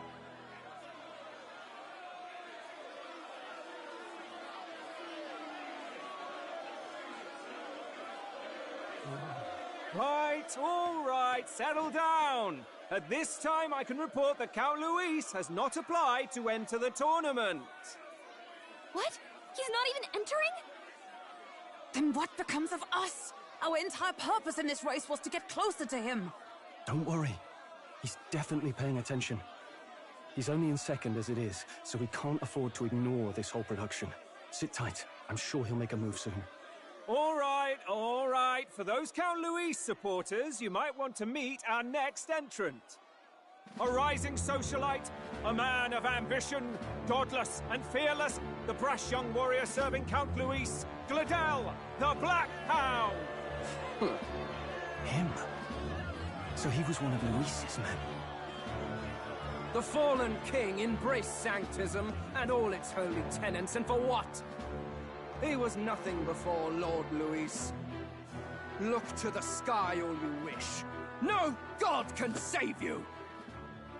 Right, all right, settle down. At this time, I can report that Count Luis has not applied to enter the tournament. What? He's not even entering? Then what becomes of us? Our entire purpose in this race was to get closer to him. Don't worry. He's definitely paying attention. He's only in second as it is, so we can't afford to ignore this whole production. Sit tight. I'm sure he'll make a move soon. All right, all right. For those Count Luis supporters, you might want to meet our next entrant. A rising socialite, a man of ambition, godless and fearless, the brash young warrior serving Count Luis, Gladel, the Black Hound! Him? So he was one of Luis's men? The fallen king embraced sanctism and all its holy tenets, and for what? He was nothing before Lord Luis. Look to the sky all you wish. No god can save you!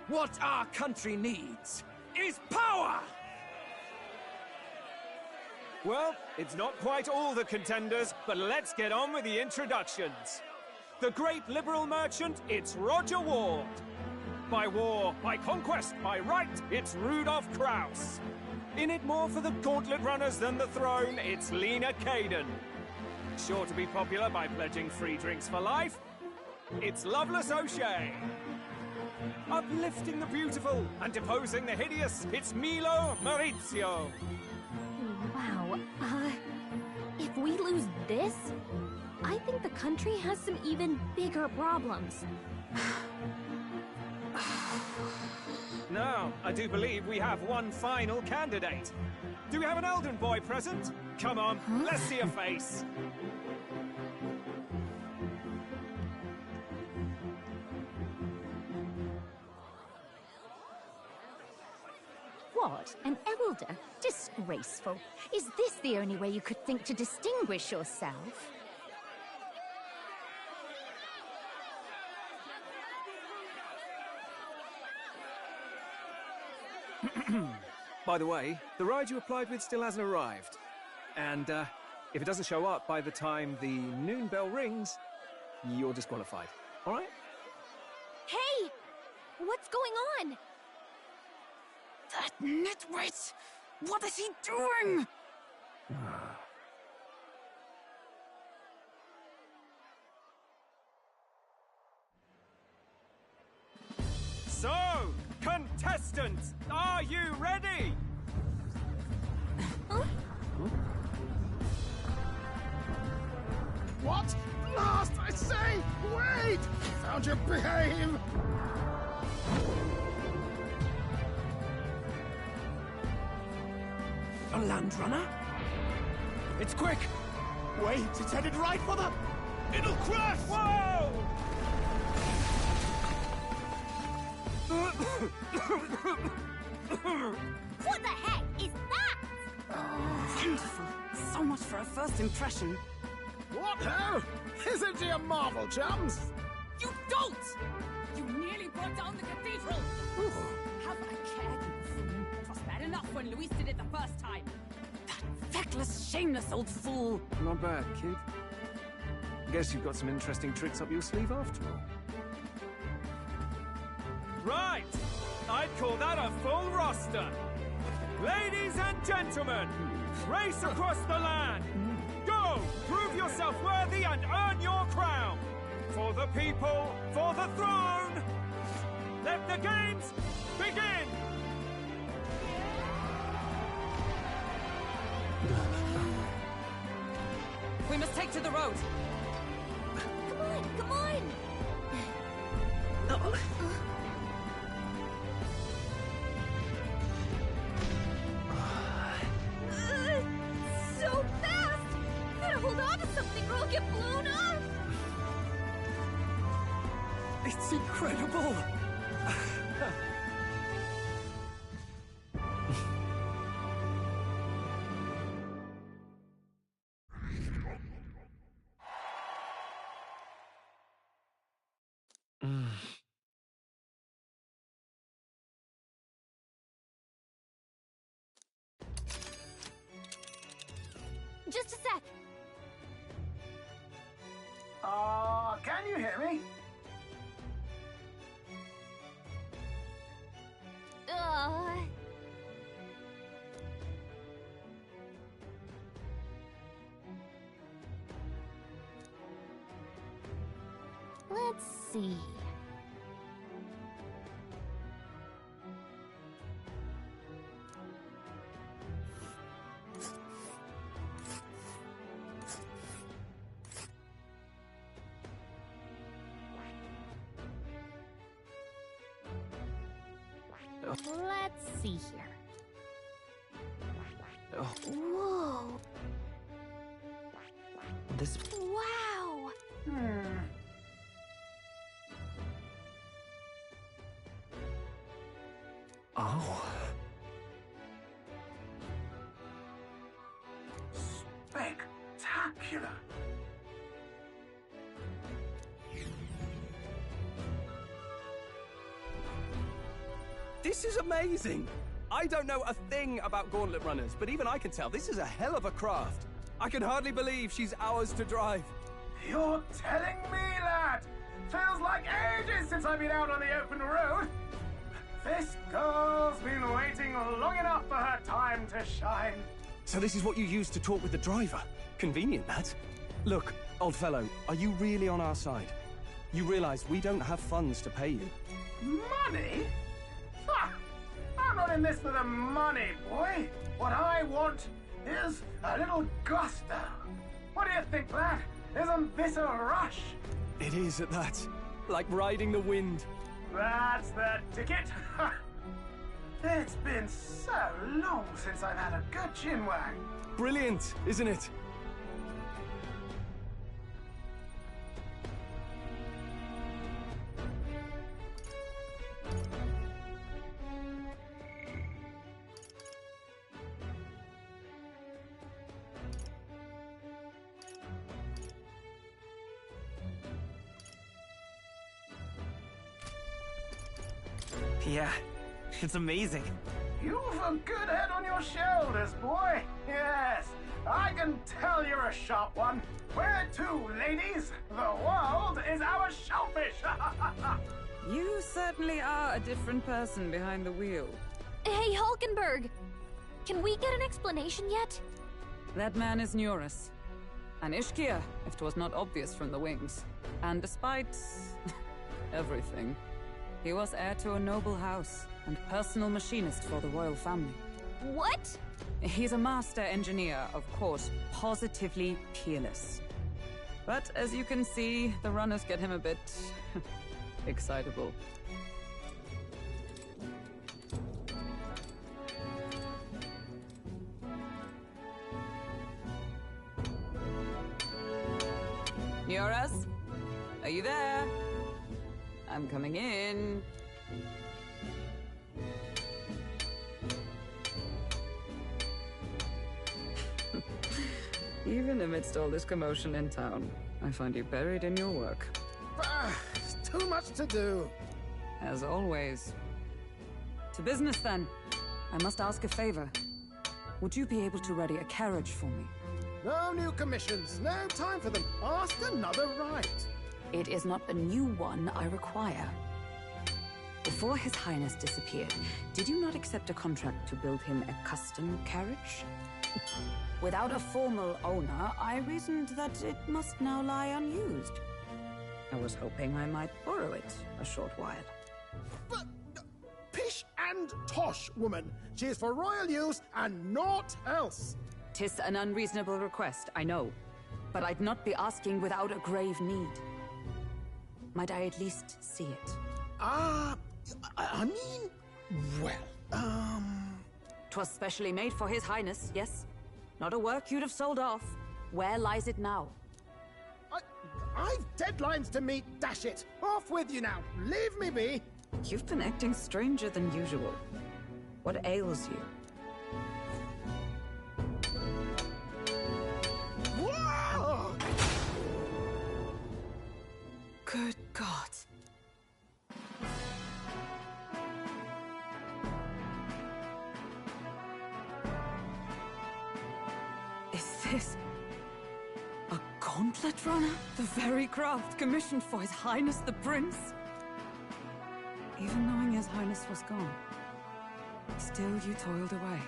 What our country needs is power! Well, it's not quite all the contenders, but let's get on with the introductions. The great liberal merchant, it's Roger Ward. By war, by conquest, by right, it's Rudolph Krauss. In it more for the gauntlet runners than the throne, it's Lena Caden. Sure to be popular by pledging free drinks for life, it's Loveless O'Shea. Uplifting the beautiful and deposing the hideous, it's Milo Maurizio. Wow, if we lose this, I think the country has some even bigger problems. Now, I do believe we have one final candidate. Do we have an Elden boy present? Come on, let's see a face. What? An elder? Disgraceful. Is this the only way you could think to distinguish yourself? By the way, the ride you applied with still hasn't arrived. And, if it doesn't show up by the time the noon bell rings, you're disqualified. All right? Hey! What's going on? That nitwit! What is he doing? So, contestants, are you ready? What? Last, I say! Wait! Found you behave! A land runner? It's quick! Wait, it's headed right for them! It'll crash! Whoa! What the heck is that? Oh, wonderful. So much for a first impression. What hell? Isn't he a marvel, chums? You don't! You nearly brought down the cathedral! Have a care, you fool. It was bad enough when Luis did it the first time. That feckless, shameless old fool. Not bad, kid. Guess you've got some interesting tricks up your sleeve after all. Right! I'd call that a full roster. Ladies and gentlemen, race across the land. Go! Prove yourself worthy and earn your crown. For the people, for the throne. Let the games begin! right to the road. Come on, come on! So fast! Gotta hold on to something or I'll get blown up! It's incredible! Just a sec. Can you hear me? Let's see. Let's see here. Whoa. This... Wow! Oh. Spectacular. This is amazing! I don't know a thing about gauntlet runners, but even I can tell this is a hell of a craft. I can hardly believe she's ours to drive. You're telling me, lad? Feels like ages since I've been out on the open road. This girl's been waiting long enough for her time to shine. So this is what you use to talk with the driver? Convenient, that. Look, old fellow, are you really on our side? You realize we don't have funds to pay you. Money? Ha! I'm not in this for the money, boy. What I want is a little gusto. What do you think, lad? Isn't this a rush? It is at that. Like riding the wind. That's the ticket. It's been so long since I've had a good chinwag. Brilliant, isn't it? Yeah, it's amazing. You've a good head on your shoulders, boy. Yes, I can tell you're a sharp one. Where to, ladies? The world is our shellfish. You certainly are a different person behind the wheel. Hey, Hulkenberg! Can we get an explanation yet? That man is Neurus. An Ishkia, if 'twas not obvious from the wings. And despite everything, he was heir to a noble house and personal machinist for the royal family. What? He's a master engineer, of course, positively peerless. But as you can see, the runners get him a bit excitable. Neurus? Are you there? I'm coming in. Even amidst all this commotion in town, I find you buried in your work. Too much to do. As always. To business, then. I must ask a favor. Would you be able to ready a carriage for me? No new commissions. No time for them. Ask another right. It is not a new one I require. Before His Highness disappeared, did you not accept a contract to build him a custom carriage? Without a formal owner, I reasoned that it must now lie unused. I was hoping I might borrow it a short while. But, pish and tosh, woman. She is for royal use and naught else. 'Tis an unreasonable request, I know. but I'd not be asking without a grave need. Might I at least see it? I mean, well, 'Twas specially made for His Highness, yes? Not a work you'd have sold off. Where lies it now? I've deadlines to meet, dash it! Off with you now! Leave me be! You've been acting stranger than usual. What ails you? Whoa! Good God. Is this a gauntlet runner? The very craft commissioned for His Highness the Prince? Even knowing His Highness was gone, still you toiled away.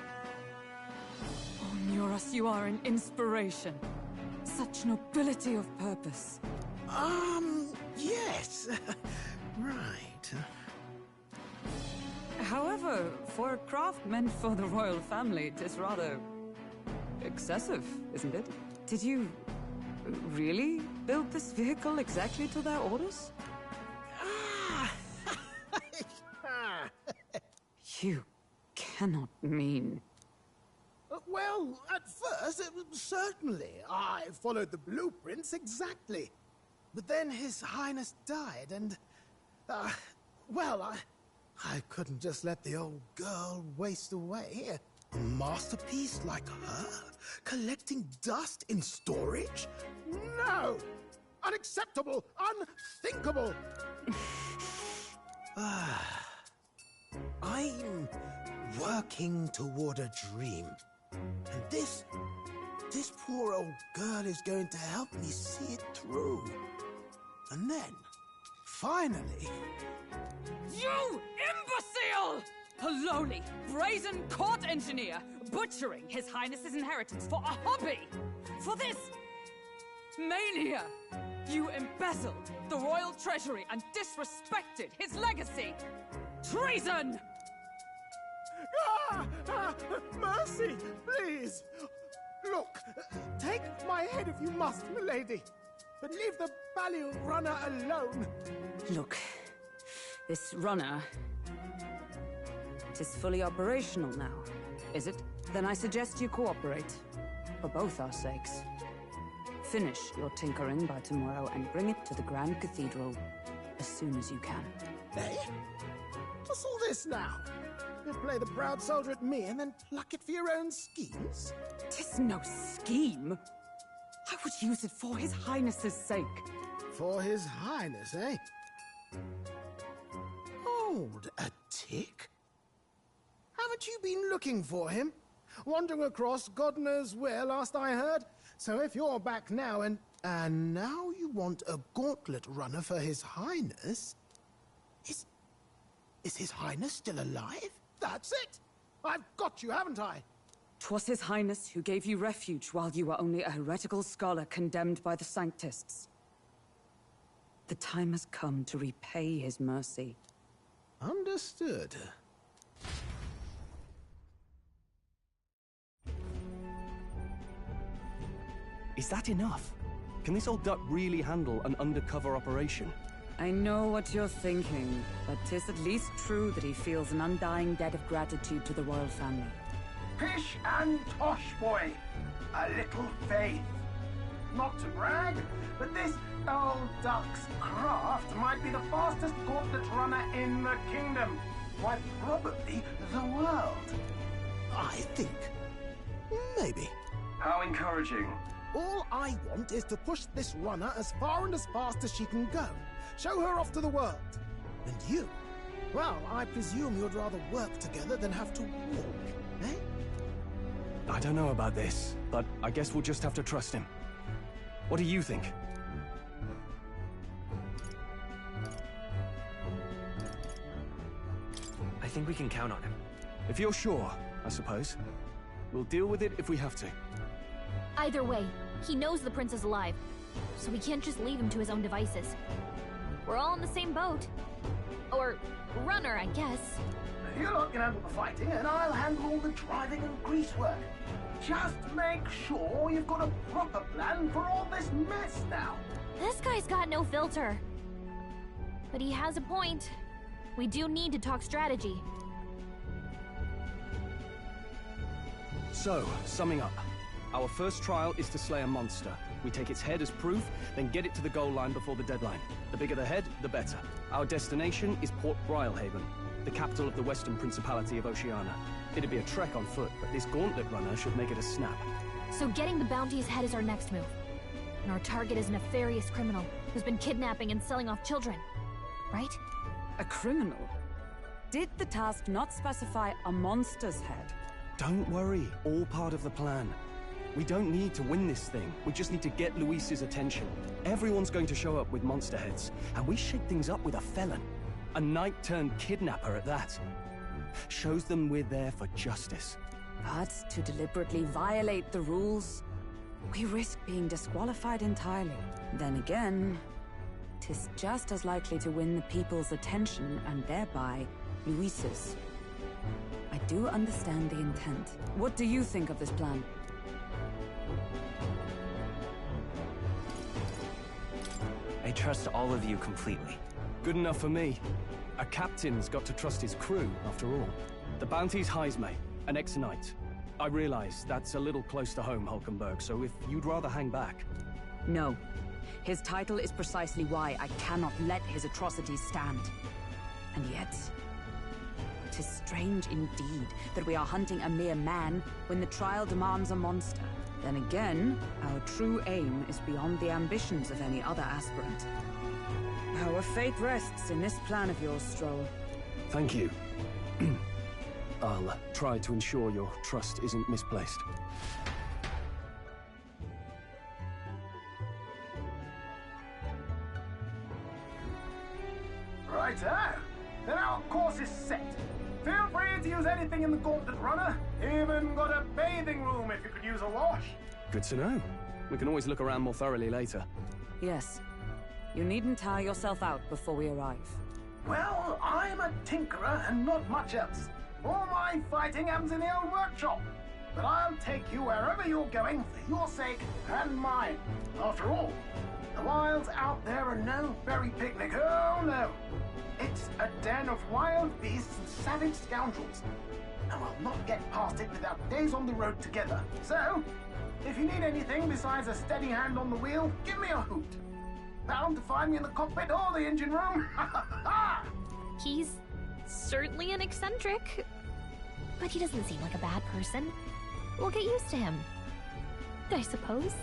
Oh, Muras, you are an inspiration. Such nobility of purpose. Yes. Right. However, for a craft meant for the royal family, it is rather excessive, isn't it? Did you really build this vehicle exactly to their orders? You cannot mean... Well, at first, certainly. I followed the blueprints exactly. But then His Highness died, and... well, I couldn't just let the old girl waste away. A masterpiece like her? Collecting dust in storage? No! Unacceptable! Unthinkable! I'm working toward a dream. And this poor old girl is going to help me see it through. And then, finally... You imbecile! A lowly, brazen court engineer, butchering His Highness's inheritance for a hobby! For this mania! You embezzled the royal treasury and disrespected his legacy! Treason! Mercy, please! Look, take my head if you must, milady. But leave the Balliol runner alone. Look, this runner... it is fully operational now, is it? Then I suggest you cooperate. For both our sakes. Finish your tinkering by tomorrow and bring it to the Grand Cathedral as soon as you can. Eh? What's all this now? You play the proud soldier at me and then pluck it for your own schemes? 'Tis no scheme. I would use it for His Highness's sake. For His Highness, eh? Hold a tick. Haven't you been looking for him? Wandering across God knows where, last I heard. So if you're back now and now you want a gauntlet runner for His Highness? Is His Highness still alive? That's it! I've got you, haven't I? 'Twas His Highness who gave you refuge while you were only a heretical scholar condemned by the Sanctists. The time has come to repay His mercy. Understood. Is that enough? Can this old duck really handle an undercover operation? I know what you're thinking, but 'tis at least true that he feels an undying debt of gratitude to the royal family. Pish and tosh, boy. A little faith. Not to brag, but this old duck's craft might be the fastest gauntlet runner in the kingdom. Quite probably the world. I think. Maybe. How encouraging. All I want is to push this runner as far and as fast as she can go. Show her off to the world. And you? Well, I presume you'd rather work together than have to walk, eh? I don't know about this, but I guess we'll just have to trust him. What do you think? I think we can count on him. If you're sure, I suppose. We'll deal with it if we have to. Either way, he knows the prince is alive, so we can't just leave him to his own devices. We're all in the same boat. Or runner, I guess. You lot can handle the fighting, and I'll handle all all the driving and grease work. Just make sure you've got a proper plan for all this mess now. This guy's got no filter. But he has a point. We do need to talk strategy. So, summing up. Our first trial is to slay a monster. We take its head as proof, then get it to the goal line before the deadline. The bigger the head, the better. Our destination is Port Brylehaven, the capital of the Western Principality of Oceania. It'd be a trek on foot, but this gauntlet runner should make it a snap. So getting the bounty's head is our next move. And our target is a nefarious criminal who's been kidnapping and selling off children. Right? A criminal? Did the task not specify a monster's head? Don't worry, all part of the plan. We don't need to win this thing. We just need to get Luis's attention. Everyone's going to show up with monster heads, and we shake things up with a felon. A knight-turned-kidnapper at that. Shows them we're there for justice. But to deliberately violate the rules, we risk being disqualified entirely. Then again, 'tis just as likely to win the people's attention and thereby Luis's. I do understand the intent. What do you think of this plan? I trust all of you completely. Good enough for me. A captain's got to trust his crew, after all. The bounty's Heisme, an ex-knight. I realize that's a little close to home, Hulkenberg, so if you'd rather hang back... No. His title is precisely why I cannot let his atrocities stand. And yet... 'tis strange indeed that we are hunting a mere man when the trial demands a monster. Then again, our true aim is beyond the ambitions of any other aspirant. Our fate rests in this plan of yours, Stroll. Thank you. I'll try to ensure your trust isn't misplaced. Righto. Then our course is set. Feel free to use anything in the gauntlet runner. Even got a bathing room if you could use a wash. Good to know. We can always look around more thoroughly later. Yes. You needn't tire yourself out before we arrive. Well, I'm a tinkerer and not much else. All my fighting happens in the old workshop. But I'll take you wherever you're going for your sake and mine. After all, the wilds out there are no berry picnic. Oh no. It's a den of wild beasts and savage scoundrels. And we'll not get past it without days on the road together. So, if you need anything besides a steady hand on the wheel, give me a hoot. Bound to find me in the cockpit or the engine room. He's certainly an eccentric, but he doesn't seem like a bad person. We'll get used to him, I suppose.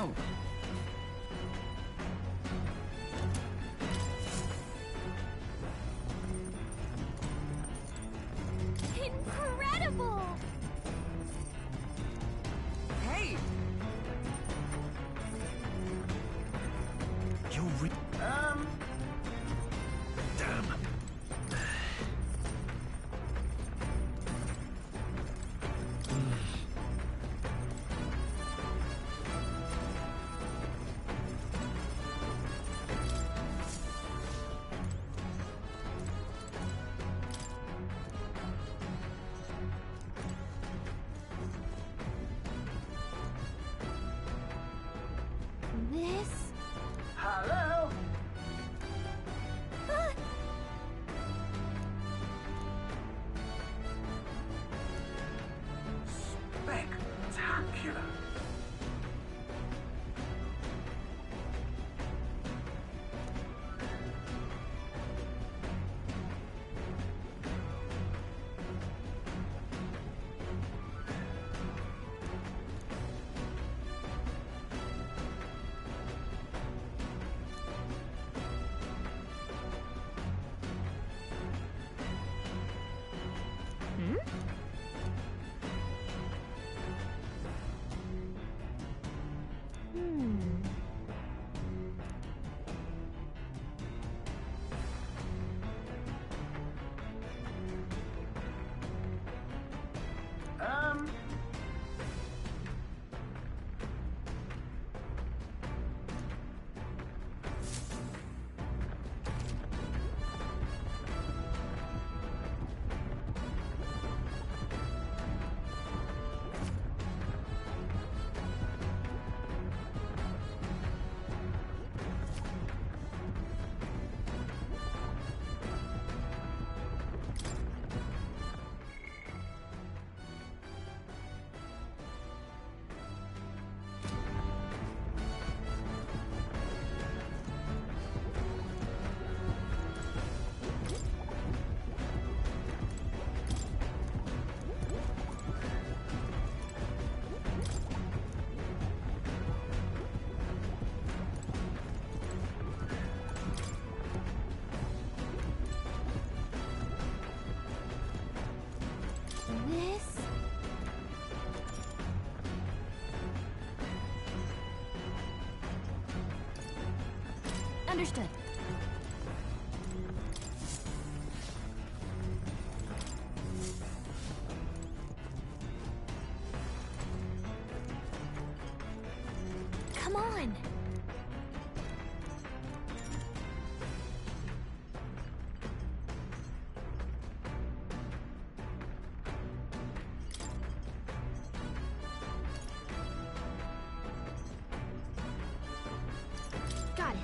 Oh. Incredible! Hey! You're Damn. This... Hello? Spectacular. Hmm? This... Understood. Come on! Got it.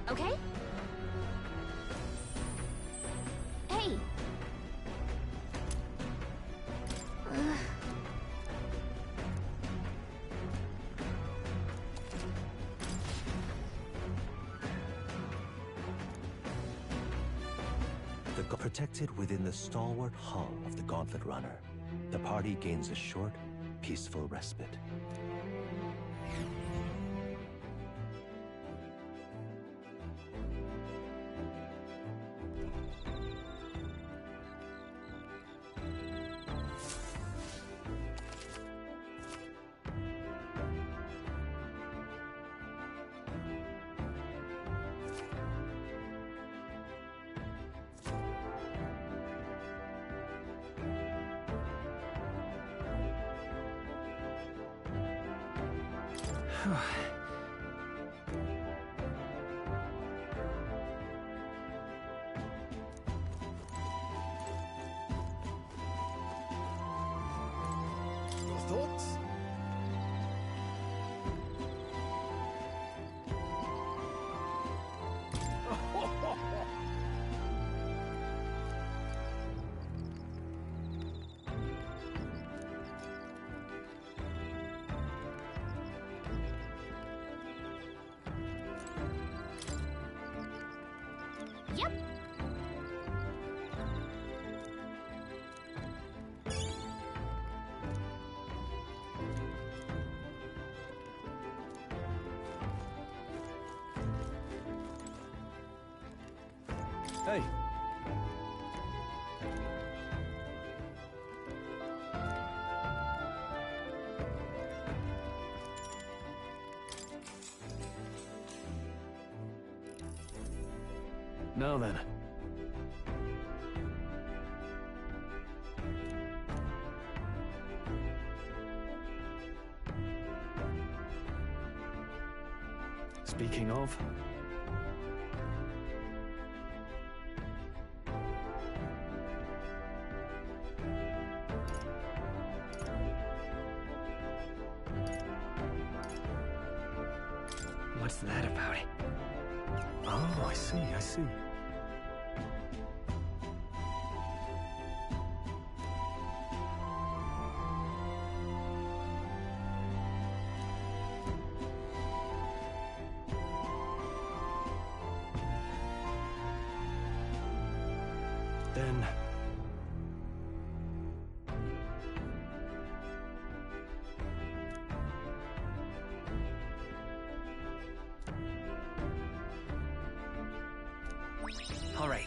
Okay? Hey! Protected within the stalwart hull of the Gauntlet Runner, the party gains a short, peaceful respite. Thoughts? Now then. Speaking of... What's that about? Oh, I see, I see. Then... All right.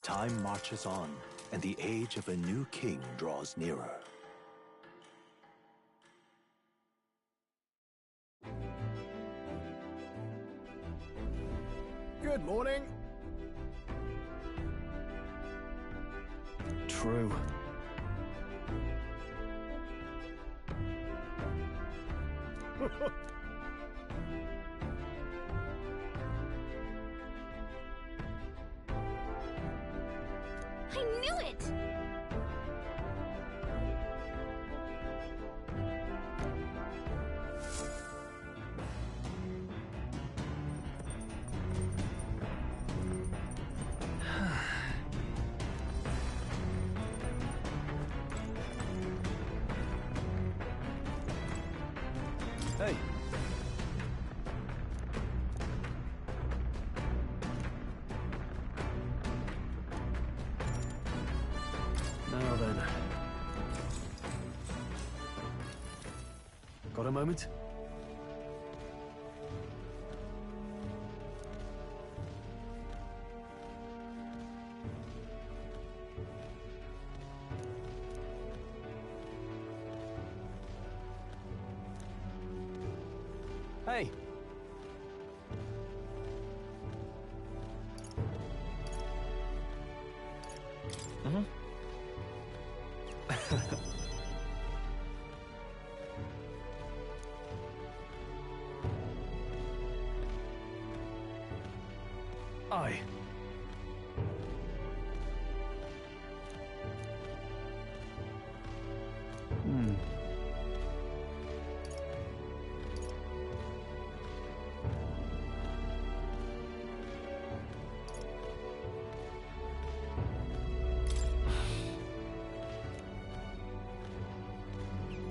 Time marches on, and the age of a new king draws nearer. Good morning. True. I knew it! Hey. Now then. Got a moment? Hey. Mm-hmm. Aye. Hmm.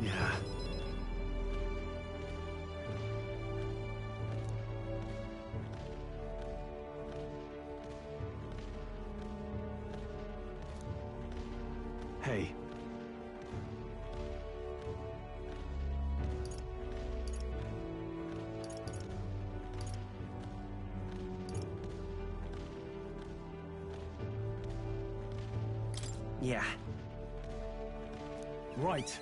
Yeah. Hey. Yeah. Right.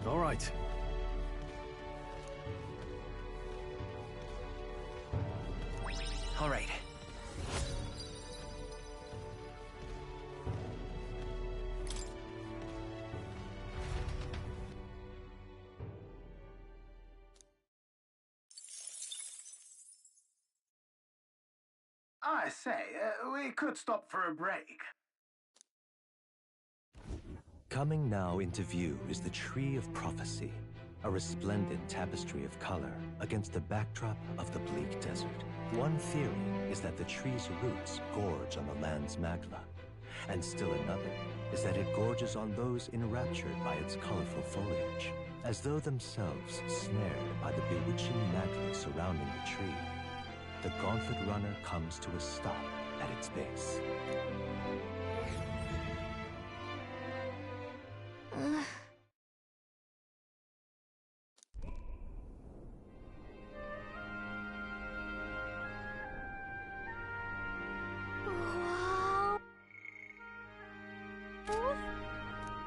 All right. All right. I say, we could stop for a break. Coming now into view is the Tree of Prophecy, a resplendent tapestry of color against the backdrop of the bleak desert. One theory is that the tree's roots gorge on the land's magma, and still another is that it gorges on those enraptured by its colorful foliage. As though themselves snared by the bewitching mantle surrounding the tree, the Gauntlet Runner comes to a stop at its base.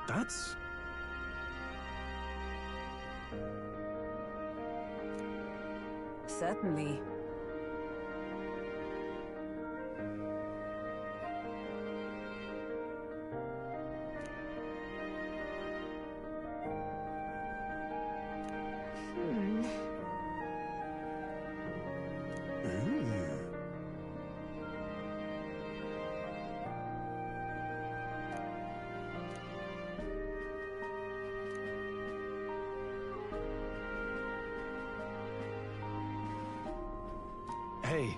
That's... Certainly. Hey.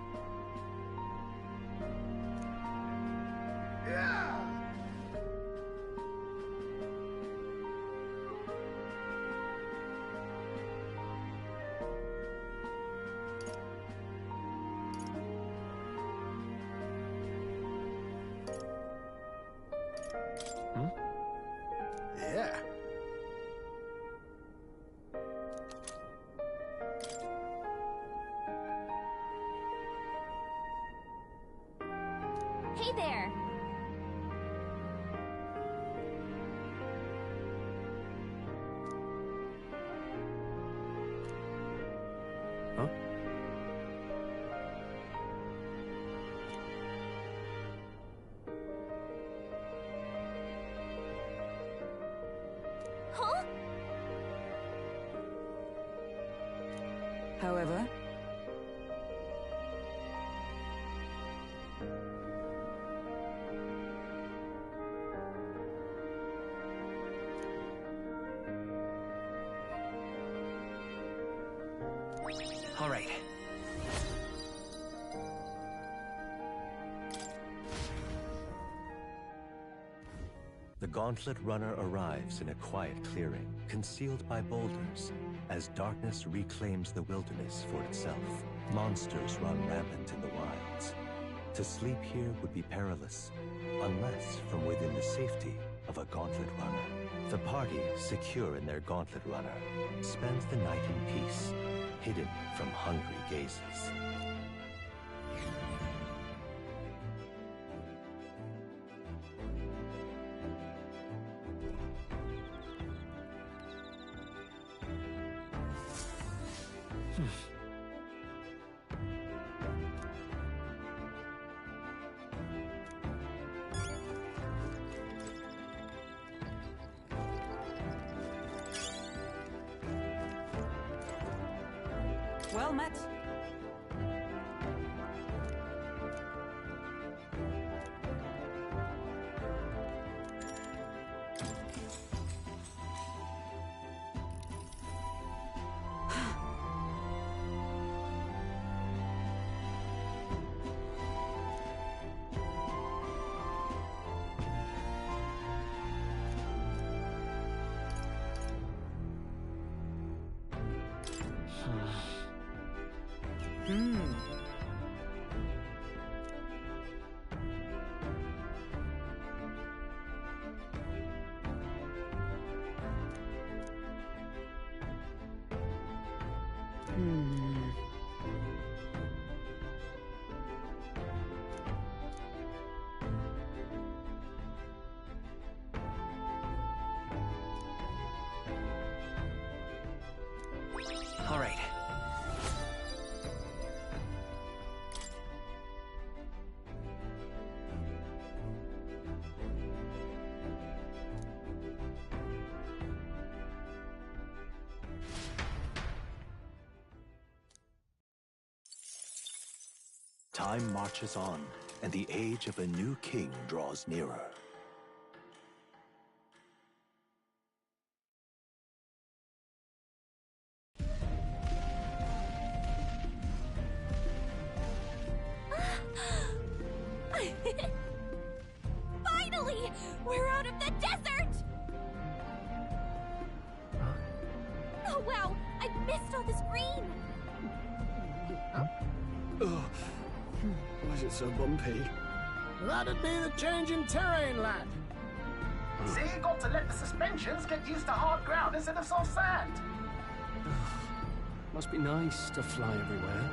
Yeah. Hey there! Huh? Huh? However, All right. The Gauntlet Runner arrives in a quiet clearing, concealed by boulders. As darkness reclaims the wilderness for itself, monsters run rampant in the wilds. To sleep here would be perilous, unless from within the safety of a Gauntlet Runner. The party, secure in their Gauntlet Runner, spends the night in peace, hidden from hungry gazes. well met. All right. Time marches on, and the age of a new king draws nearer. Finally! We're out of the desert! it so bumpy? That'd be the change in terrain, lad. See, you got to let the suspensions get used to hard ground instead of soft sand. Must be nice to fly everywhere.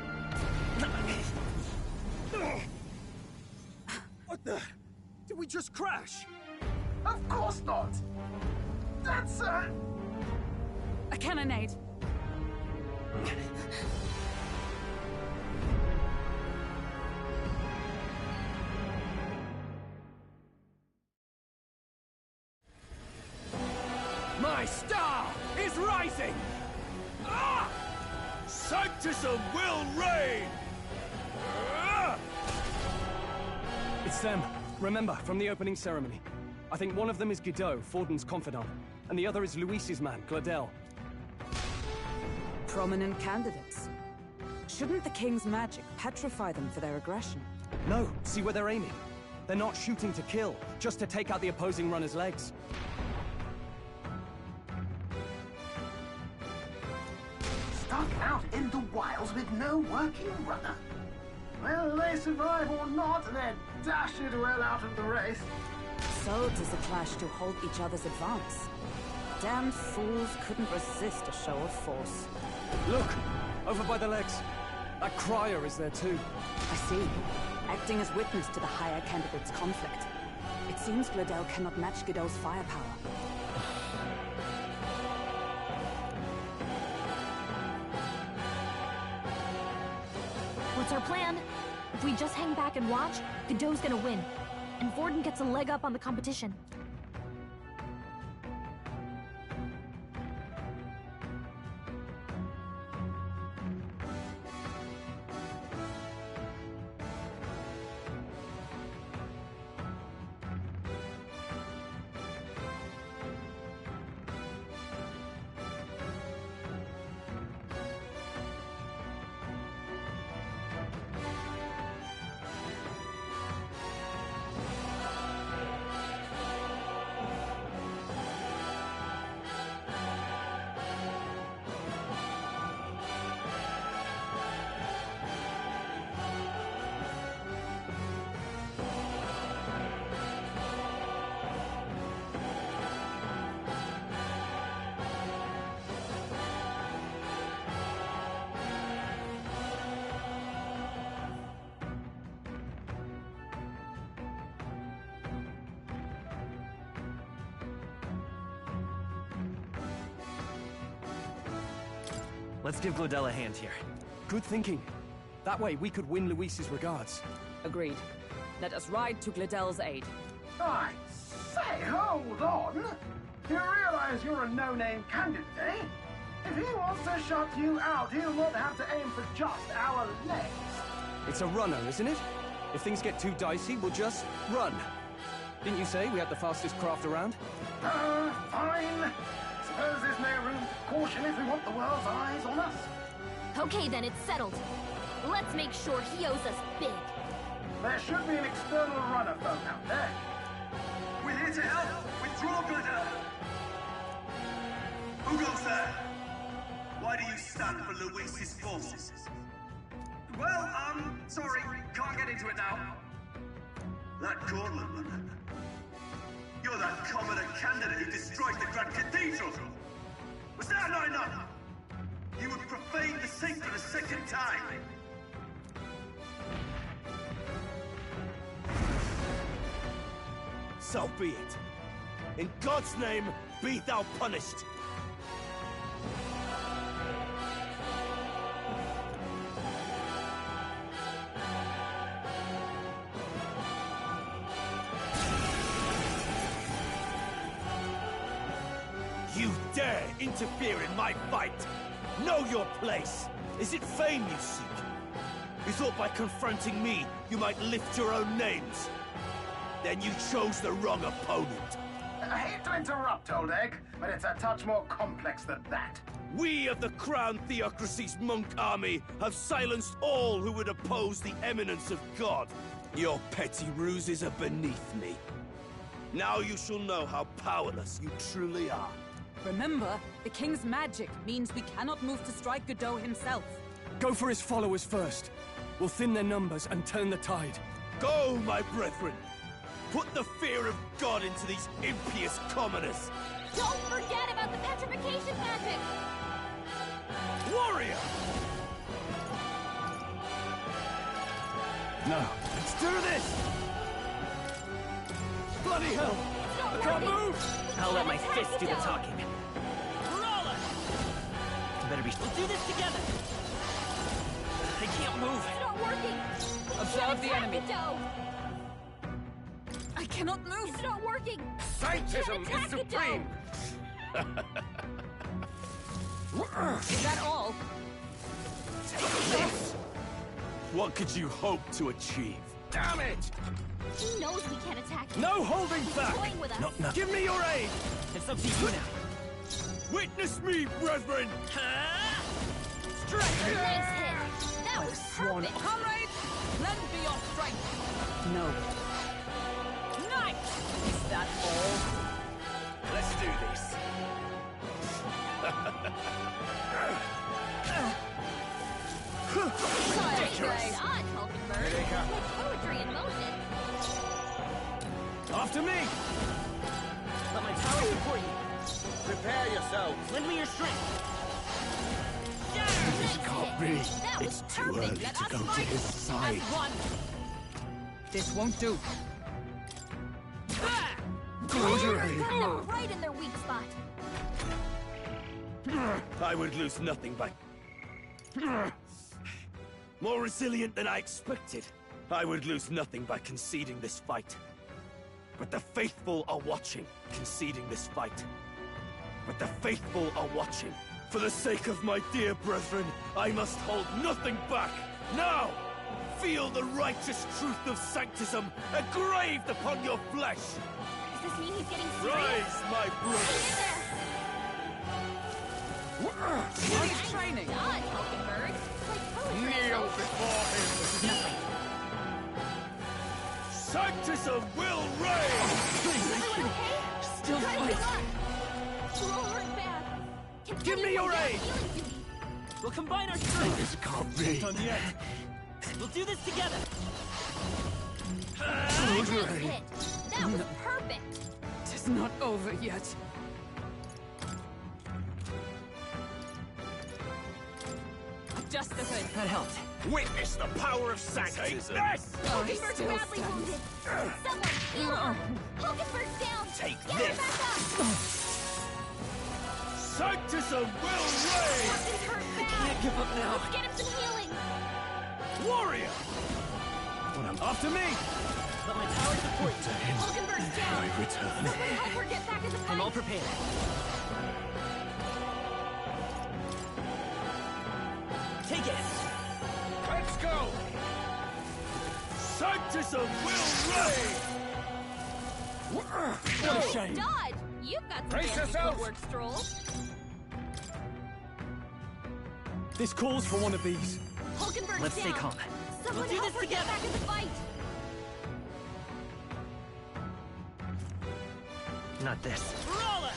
What the? Did we just crash? Of course not. That's a cannonade. My star is rising! Ah! Sanctism will reign! It's them. Remember, from the opening ceremony. I think one of them is Guido, Forden's confidant, and the other is Luis's man, Gladel. Prominent candidates. Shouldn't the king's magic petrify them for their aggression? No, see where they're aiming. They're not shooting to kill, just to take out the opposing runner's legs. stuck out in the wilds with no working runner. Whether they survive or not, they're dashed well out of the race. So does a clash to halt each other's advance. Damned fools couldn't resist a show of force. Look! Over by the legs. That crier is there too. I see. Acting as witness to the higher candidate's conflict. It seems Gladel cannot match Guido's firepower. What's our plan? If we just hang back and watch, Godot's gonna win. And Forden gets a leg up on the competition. Let's give Gladel a hand here. Good thinking. That way we could win Luis's regards. Agreed. Let us ride to Gladel's aid. I say, hold on! You realize you're a no-name candidate, eh? If he wants to shut you out, he'll not have to aim for just our legs. It's a runner, isn't it? If things get too dicey, we'll just run. Didn't you say we had the fastest craft around? Fine. Suppose there's no room for caution if we want the world's eyes on us. Okay then, it's settled. Let's make sure he owes us big. There should be an external runner phone out there. We're here to help! Withdraw, Gladel! Who goes there? Why do you stand for Luis's forces? Well, sorry, can't get into it now. That Gauntlet runner. You're that commoner candidate who destroyed the Grand Cathedral! Was that not enough? You would profane the sacred a second time! So be it. In God's name, be thou punished! You dare interfere in my fight! Know your place! Is it fame you seek? You thought by confronting me, you might lift your own names? Then you chose the wrong opponent. I hate to interrupt, Old Egg, but it's a touch more complex than that. We of the Crown Theocracy's monk army have silenced all who would oppose the eminence of God. Your petty ruses are beneath me. Now you shall know how powerless you truly are. Remember, the king's magic means we cannot move to strike Godot himself. Go for his followers first. We'll thin their numbers and turn the tide. Go, my brethren! Put the fear of God into these impious commoners! Don't forget about the petrification magic! Warrior! No. Let's do this! Bloody hell! I can't move! I'll let my fist do the talking. Brawler! Better be. We'll do this together! I can't move! It's not working! Observe the enemy. Dough. I cannot move! It's not working! Sanctism is supreme! Is that all? Take this! What could you hope to achieve? Damn it! He knows we can't attack him. No holding He's back! toying with us. Not now. Give me your aid! It's up to you now. Witness me, brethren! Strike! Nice hit! That was perfect! Comrades, lend me your strength! No. Nice! Is that all? Let's do this. Ridiculous! Odd, Hulkenberg. Like poetry in motion. After me! Let my power support you. Prepare yourselves. Lend me your strength. This can't be. That was It's too perfect. early Let to us go to fight his side. As one! This won't do. Close your Got aid. them right in their weak spot. I would lose nothing by... More resilient than I expected. I would lose nothing by conceding this fight. But the faithful are watching, conceding this fight. But the faithful are watching. For the sake of my dear brethren, I must hold nothing back. Now, feel the righteous truth of sanctism engraved upon your flesh. Does this mean he's getting serious? Rise, my brothers. Nice training! Odd, Hulkenberg. Like poetry. Kneel before him! Sanctism will reign! Everyone okay? Still Try to fight. heal up. We're all hurt bad. Can Give me anyone your get aid. healing duty? We'll combine our strength. This can't be. Done yet. We'll do this together. Close your Nice aid. hit. That was perfect. It's not over yet. Just the thing. That helped. Witness the power of sanctism! Hulkenberg's still badly stands. wounded. Someone heal him. Hulkenberg's down. Take Get this. her back up. Sanctism will reign! Captain's hurt bad. Can't give up now. Let's get him some healing. Warrior! After me! Let my power support you. Hulkenberg's down. I return. Someone help her get back in the fight. I'm all prepared. Take it. Let's go! Sanctism will reign! What a shame. Dodge! You've got some Brace fancy yourself. footwork, Stroll. This calls for one of these. Hulkenberg's Let's down. stay calm. Someone We'll do help this her get together. back in the fight. Not this. Brawler!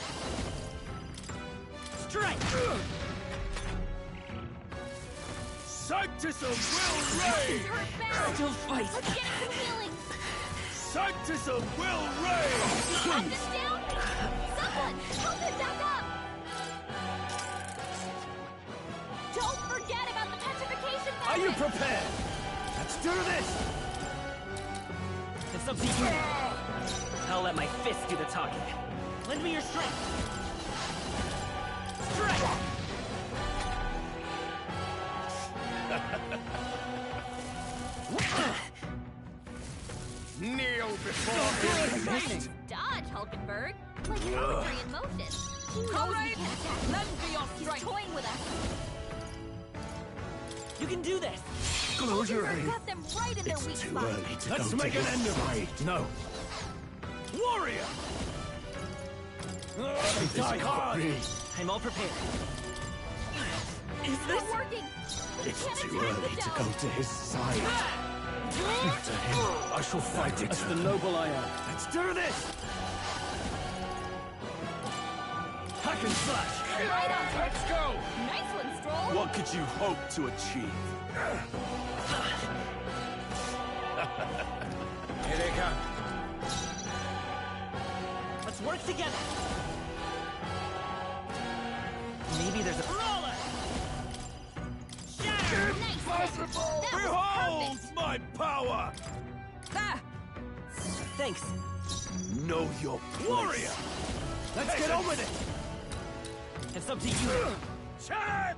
Strike! Sanctism will reign! He's hurt bad. Still fight. Let's get him some healing. Sanctism will reign! Captain's down. Someone help him back up. Don't forget about the petrification magic. Are you prepared? Let's do this! It's up to you. I'll let my fist do the talking. Lend me your strength. Strike! Kneel before him! Nice dodge, Hulkenberg. Like poetry in motion. He knows we Comrades, can attack. lend me your He's strength. toying with us. You can do this. Close your Hulkenberg aid. got them right in their weak It's too spot. early to Let's go make to an his end of side. it. No. Warrior! This Die can't hard! be. I'm all prepared. Is It's this? not working. We It's can't too attack early the to dome. go to his side. To him, I shall fight it. As the noble I am. Let's do this! Hack Falcon Slash! Right on target. Let's go! Nice one, Stroll. What could you hope to achieve? Here they come. Let's work together. Maybe there's a... Roller. Shatter. Nice. Impossible! That was Behold perfect. my power! Ah! Thanks. Know your place. Warrior! Let's get on with it! It's up to you. Charge!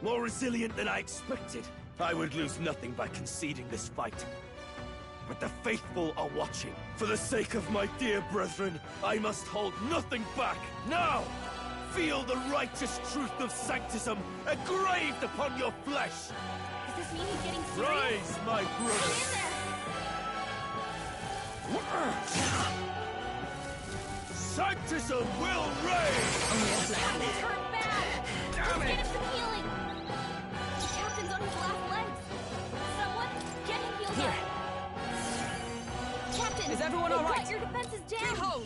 More resilient than I expected. I would lose nothing by conceding this fight. But the faithful are watching. For the sake of my dear brethren, I must hold nothing back. Now! Feel the righteous truth of Sanctism engraved upon your flesh! Does this mean he's getting serious? Rise, my brother! Hang in there. Sanctism will reign! Captain's hurt bad. Let's get him some healing. The captain's on his last legs. Someone, get him healed up. Captain, Is everyone all right? Your defenses down. Behold!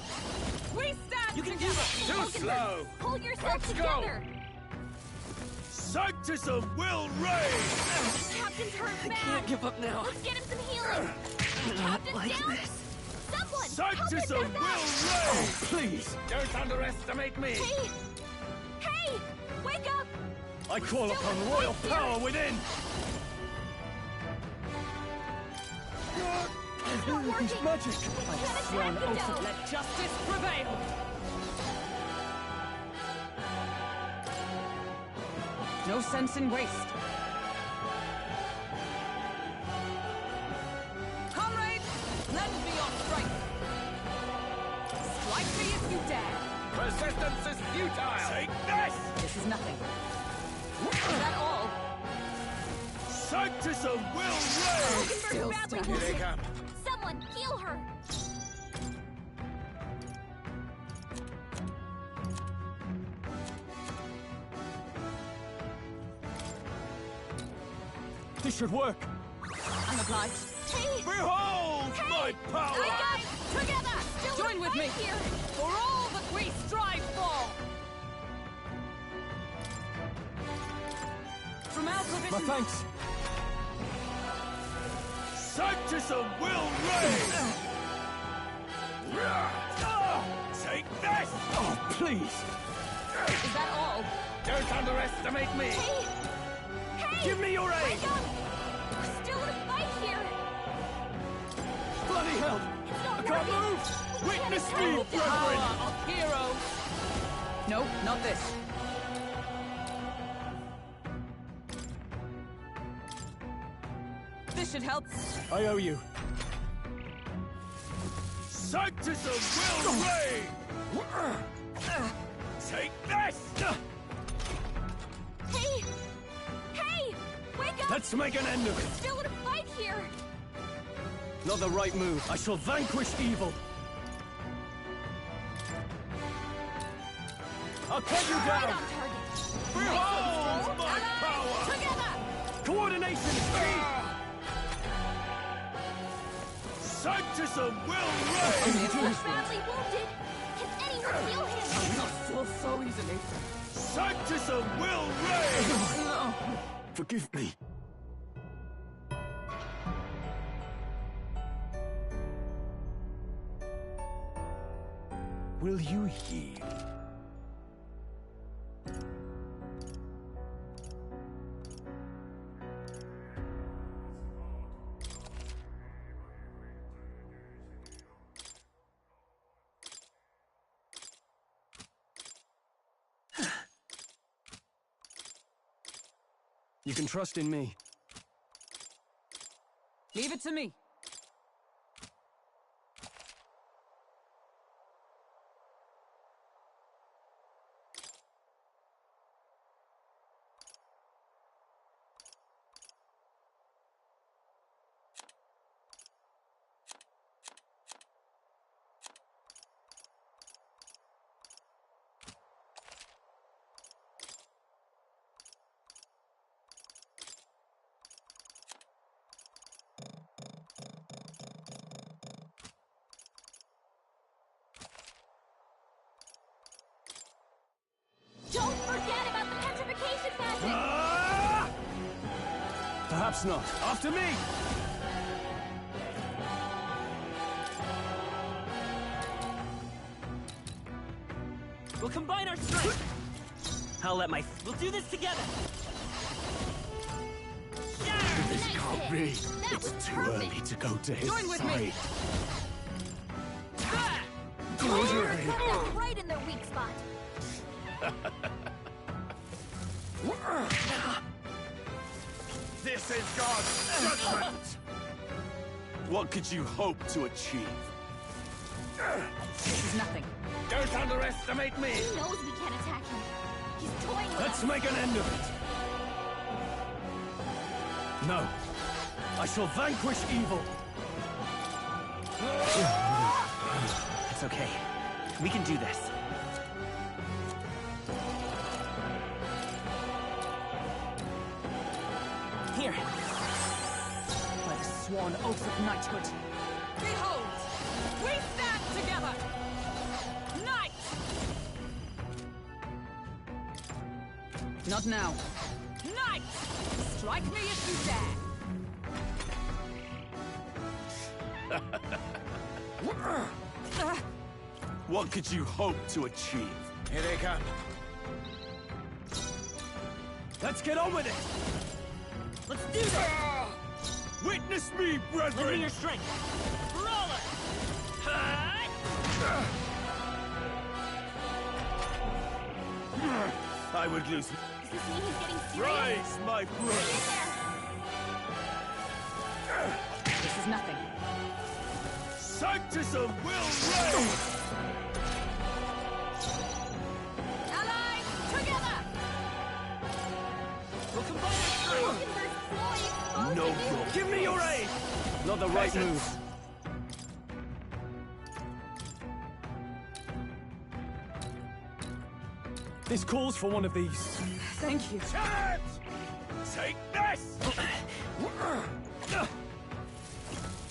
We stand You can do together! it! Too slow! Pull yourself Let's go. together. Sanctism will reign! Captain's hurt I bad. can't give up now. Let's get him some healing. Captain's like down. this. Someone, Sanctism help him back will reign! Please, don't underestimate me! Hey! Hey! Wake up! I call Still upon in royal place power here. within! It's not working. Magic! Can't Sworn attack the oath dough. to let justice prevail! No sense in waste. Comrades, lend me your strength. Strike me if you dare. Resistance is futile! Take this! This is nothing. Is that all? Sanctism will reign! Still badly standing. wounded. come. Someone, heal her. This should work. I'm obliged. Hey! Behold my power! Hey guys, together! Still Join in with fight me. here. For all that we strive for! From our My provision... thanks. Sanctism will reign! Take this! Oh, please. Is that all? Don't underestimate me! Hey! Hey! Give me your aid! Wake up! We're still in a fight here. Bloody hell. It's not I can't working. move. We Witness can't me, attack the dough. brethren! Power of heroes! No, not this. This should help. I owe you. Sanctism will reign! Take this! Hey! Hey! Wake up! Let's make an end of it. Still in a fight here. Not the right move. I shall vanquish evil. I'll cut you Right down. on target. Behold my power! Together! Coordination is key. Sanctism will reign! He's badly wounded. Can anyone heal him? Not so easily. Sanctism will reign! Forgive me. Will you heal? You can trust in me. Leave it to me. Perhaps not. After me! We'll combine our strength! We'll do this together! This can't be. It's too early to go to his Join with side. me. That's right in their weak spot. This is God's judgment! What could you hope to achieve? This is nothing. Don't underestimate me! He knows we can't attack him. He's toying with Let's us. make an end of it. No. I shall vanquish evil. It's okay. We can do this. Here. By the sworn oath of knighthood. Behold! We stand together! Knight! Not now. Knight! Strike me if you dare! What could you hope to achieve? Here they come. Let's get on with it. Let's do this! Witness me, Lend brethren! me your strength! Roller! I would lose. Does this mean he's getting serious? Rise, my brother! This is nothing. Sanctism will reign! Allies, together! We'll combine our strength! No, your... Give me your aid. Not the right Peasants. move. This calls for one of these. Thank you. Chance! Take this!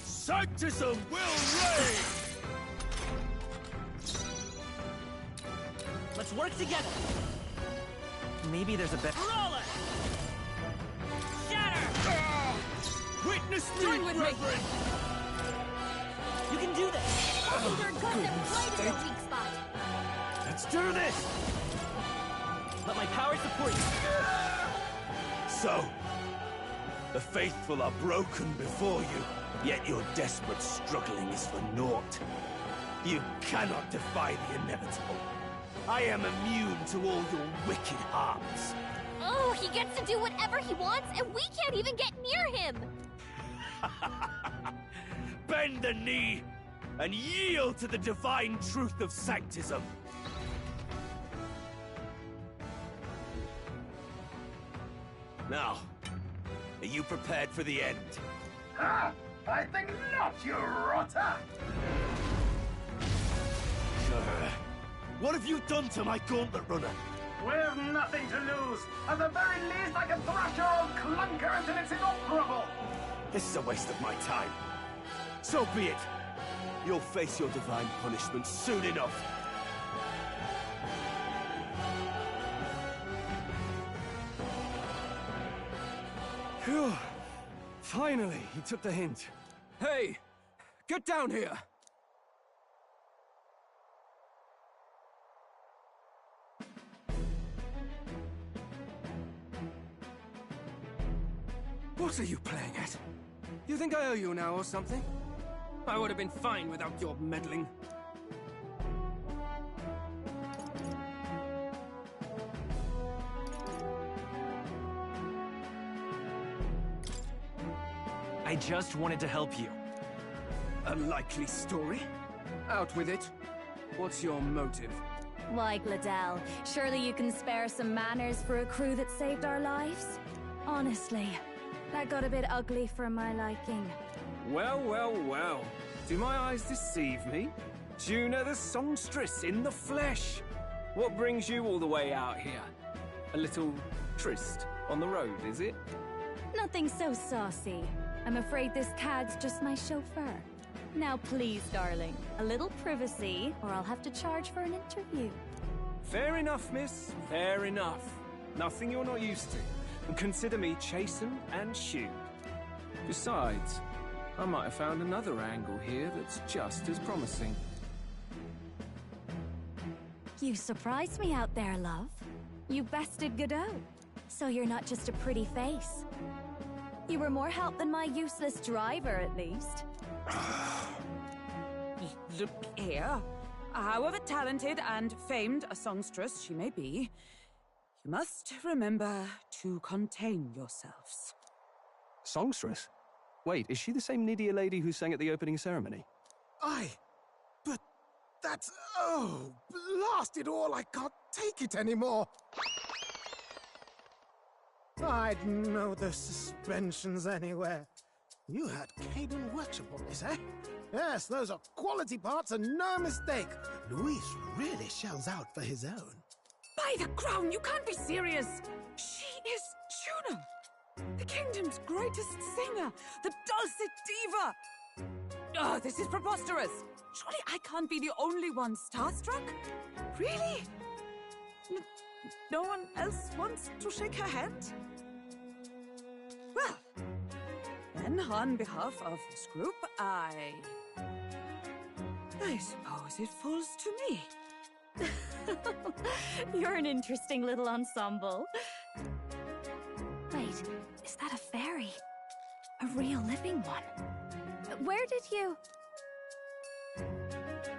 Sanctism will reign! Let's work together! Maybe there's a better... Roller! Shatter! Witness me, Join with me. brethren! You can do this! They're good right in their weak spot. Let's do this. Let my power support you! So, the faithful are broken before you, yet your desperate struggling is for naught. You cannot defy the inevitable. I am immune to all your wicked harms. Oh, he gets to do whatever he wants, and we can't even get near him. Bend the knee and yield to the divine truth of sanctism. Now, are you prepared for the end? Ha! I think not, you rotter! What have you done to my gauntlet runner? We've nothing to lose. At the very least, I can thrash your old clunker until it's inoperable. This is a waste of my time. So be it. You'll face your divine punishment soon enough. Phew. Finally, he took the hint. Hey! Get down here! What are you playing at? You think I owe you now or something? I would have been fine without your meddling. I just wanted to help you. A likely story? Out with it. What's your motive? Why, Gladell, surely you can spare some manners for a crew that saved our lives? Honestly, that got a bit ugly for my liking. Well, well, well. Do my eyes deceive me? Juna the songstress in the flesh. What brings you all the way out here? A little tryst on the road, is it? Nothing so saucy. I'm afraid this cad's just my chauffeur. Now please, darling, a little privacy, or I'll have to charge for an interview. Fair enough, miss. Fair enough. Nothing you're not used to. And consider me chastened and shoed. Besides, I might have found another angle here that's just as promising. You surprised me out there, love. You bested Godot. So you're not just a pretty face. You were more help than my useless driver, at least. Look here. However talented and famed a songstress she may be, you must remember to contain yourselves. Songstress? Wait, is she the same Nidia lady who sang at the opening ceremony? Aye, but that's... Oh, blast it all, I can't take it anymore. I'd know the suspensions anywhere. You had Caden Workshop on this, eh? Yes, those are quality parts and no mistake. Luis really shells out for his own. By the crown, you can't be serious! She is Juno! The kingdom's greatest singer! The dulcet diva! Oh, this is preposterous! Surely I can't be the only one starstruck? Really? No one else wants to shake her hand? Well, then on behalf of this group, I suppose it falls to me. You're an interesting little ensemble. Wait, is that a fairy? A real living one? Where did you...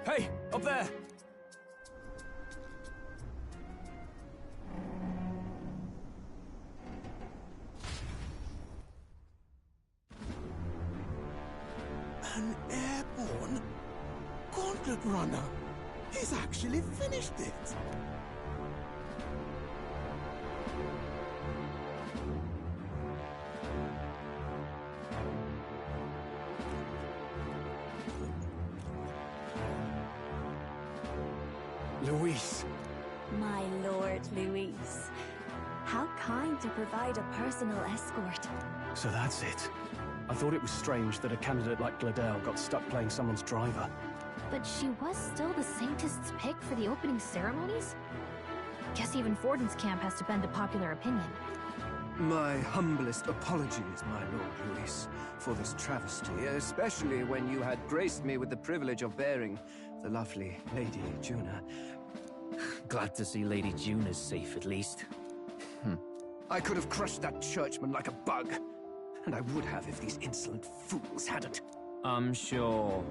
Hey, up there! An airborne gauntlet runner. He's actually finished it. Luis. My lord, Luis. How kind to provide a personal escort. So that's it. I thought it was strange that a candidate like Gladel got stuck playing someone's driver. But she was still the Saintist's pick for the opening ceremonies? Guess even Forden's camp has to bend to popular opinion. My humblest apologies, my Lord Luis, for this travesty, especially when you had graced me with the privilege of bearing the lovely Lady Juna. Glad to see Lady Juna's safe, at least. I could have crushed that churchman like a bug, and I would have if these insolent fools hadn't. I'm sure.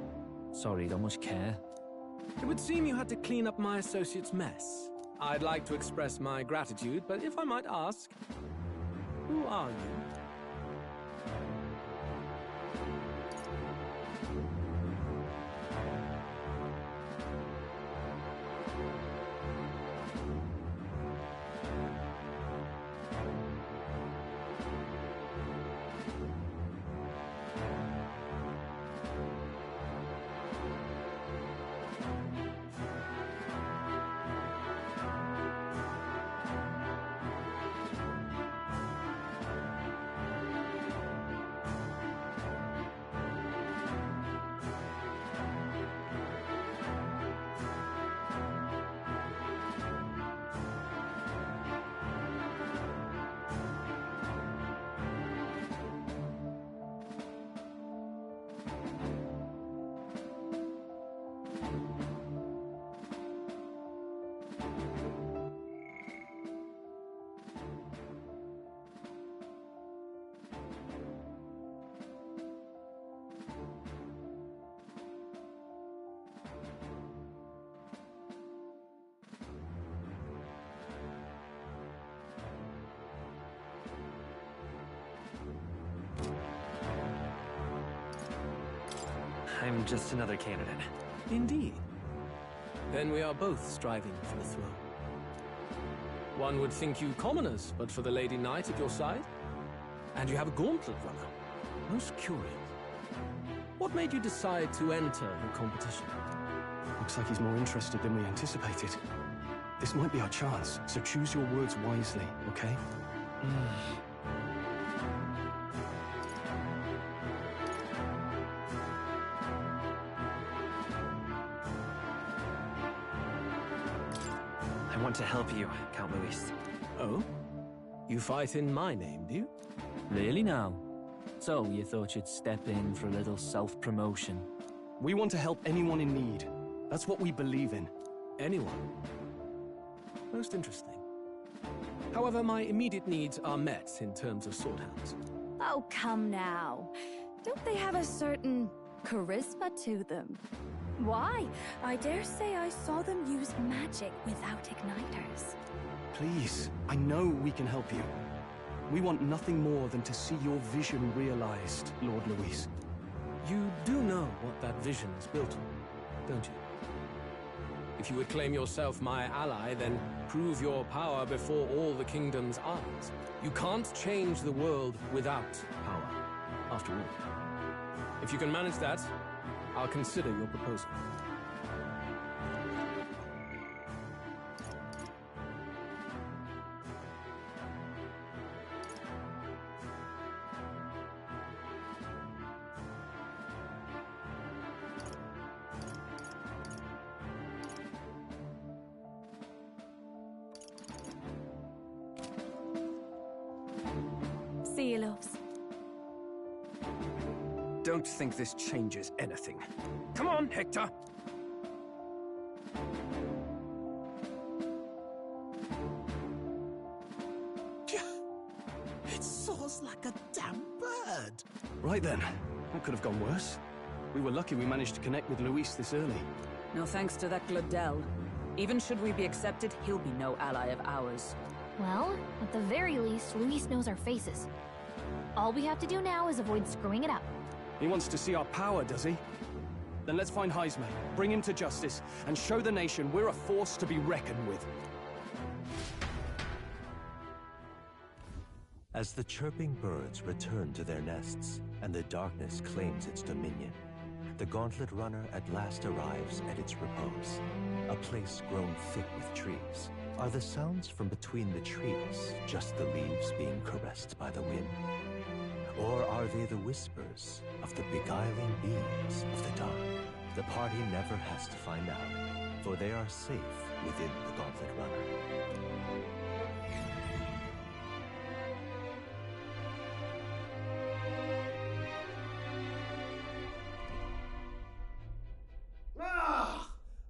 Sorry, don't much care. It would seem you had to clean up my associate's mess. I'd like to express my gratitude, but if I might ask, who are you? I'm just another candidate. Indeed. Then we are both striving for the throne. One would think you commoners, but for the Lady Knight at your side. And you have a gauntlet runner. Most curious. What made you decide to enter the competition? Looks like he's more interested than we anticipated. This might be our chance, so choose your words wisely, okay? I want to help you, Count Luis. Oh? You fight in my name, do you? Really now? So, you thought you'd step in for a little self-promotion? We want to help anyone in need. That's what we believe in. Anyone? Most interesting. However, my immediate needs are met in terms of swordhounds. Oh, come now. Don't they have a certain charisma to them? Why? I dare say I saw them use magic without igniters. Please, I know we can help you. We want nothing more than to see your vision realized, Lord Luis. You do know what that vision is built on, don't you? If you would claim yourself my ally, then prove your power before all the kingdom's eyes. You can't change the world without power, after all. If you can manage that, I'll consider your proposal. See you, loves. Don't think this changes anything. Come on, Hector! It soars like a damn bird. Right then. That could have gone worse. We were lucky we managed to connect with Luis this early. No thanks to that Gladel. Even should we be accepted, he'll be no ally of ours. Well, at the very least, Luis knows our faces. All we have to do now is avoid screwing it up. He wants to see our power, does he? Then let's find Heisme, bring him to justice, and show the nation we're a force to be reckoned with. As the chirping birds return to their nests and the darkness claims its dominion, the Gauntlet Runner at last arrives at its repose, a place grown thick with trees. Are the sounds from between the trees just the leaves being caressed by the wind? Or are they the whispers of the beguiling beams of the dark? The party never has to find out, for they are safe within the Gauntlet Runner.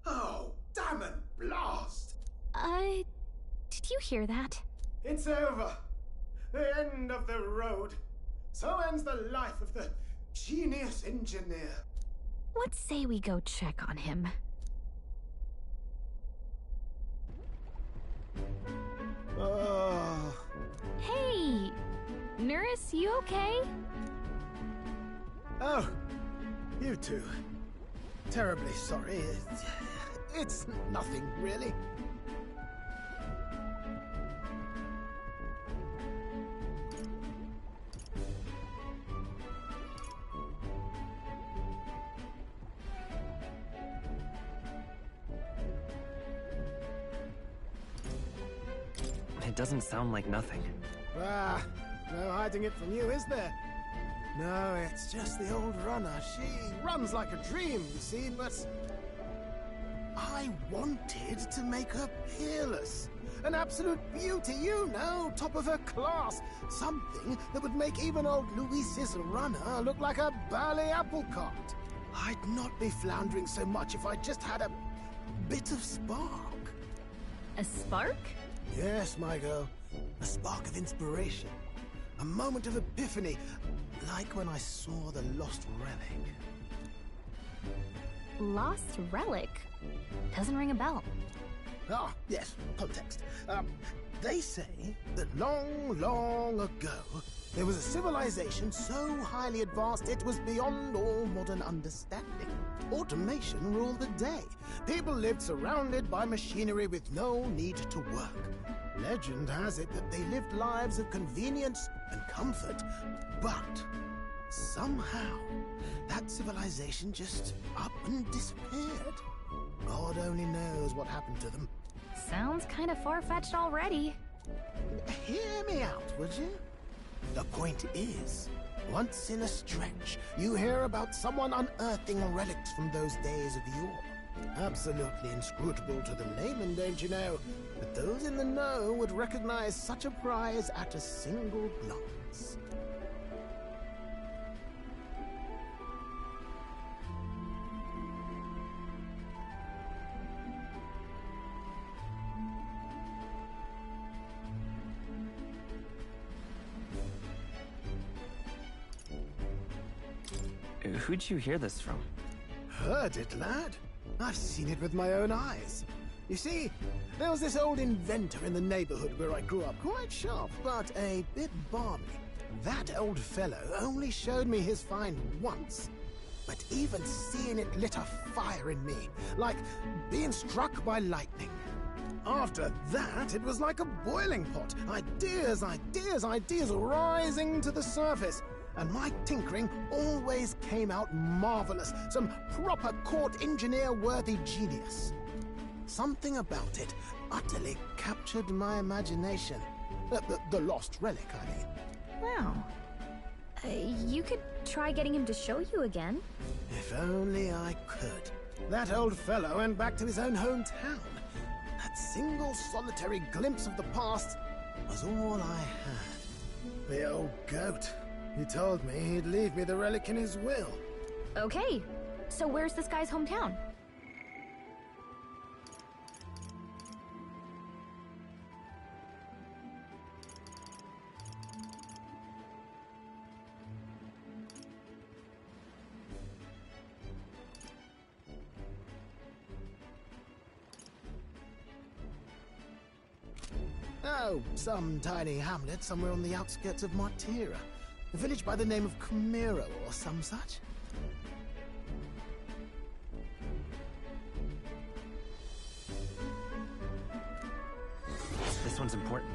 Oh, damn it, blast! Did you hear that? It's over. The end of the road. So ends the life of the genius engineer. Let's say we go check on him. Oh. Hey! Nurse, you okay? Oh, you two. Terribly sorry. It's nothing, really. It doesn't sound like nothing. Ah, no hiding it from you, is there? No, it's just the old runner. She runs like a dream, you see, but I wanted to make her peerless. An absolute beauty, you know, top of her class. Something that would make even old Luis's runner look like a burly apple cart. I'd not be floundering so much if I just had a bit of spark. A spark? Yes, my girl. A spark of inspiration. A moment of epiphany. Like when I saw the lost relic. Lost relic? Doesn't ring a bell. Ah, yes, context. They say that long, long ago, there was a civilization so highly advanced it was beyond all modern understanding. Automation ruled the day. People lived surrounded by machinery with no need to work. Legend has it that they lived lives of convenience and comfort, but somehow that civilization just up and disappeared. God only knows what happened to them. Sounds kind of far-fetched already. Hear me out, would you? The point is, once in a stretch, you hear about someone unearthing relics from those days of yore. Absolutely inscrutable to the layman, don't you know? But those in the know would recognize such a prize at a single glance. Who'd you hear this from? Heard it, lad? I've seen it with my own eyes. You see, there was this old inventor in the neighborhood where I grew up, quite sharp, but a bit balmy. That old fellow only showed me his find once, but even seeing it lit a fire in me, like being struck by lightning. After that, it was like a boiling pot. Ideas, ideas, ideas rising to the surface. And my tinkering always came out marvelous. Some proper court engineer-worthy genius. Something about it utterly captured my imagination. The lost relic, I mean. Wow. You could try getting him to show you again. If only I could. That old fellow went back to his own hometown. That single solitary glimpse of the past was all I had. The old goat. He told me he'd leave me the relic in his will. Okay, so where's this guy's hometown? Oh, some tiny hamlet somewhere on the outskirts of Martira. A village by the name of Camiro or some such. This one's important.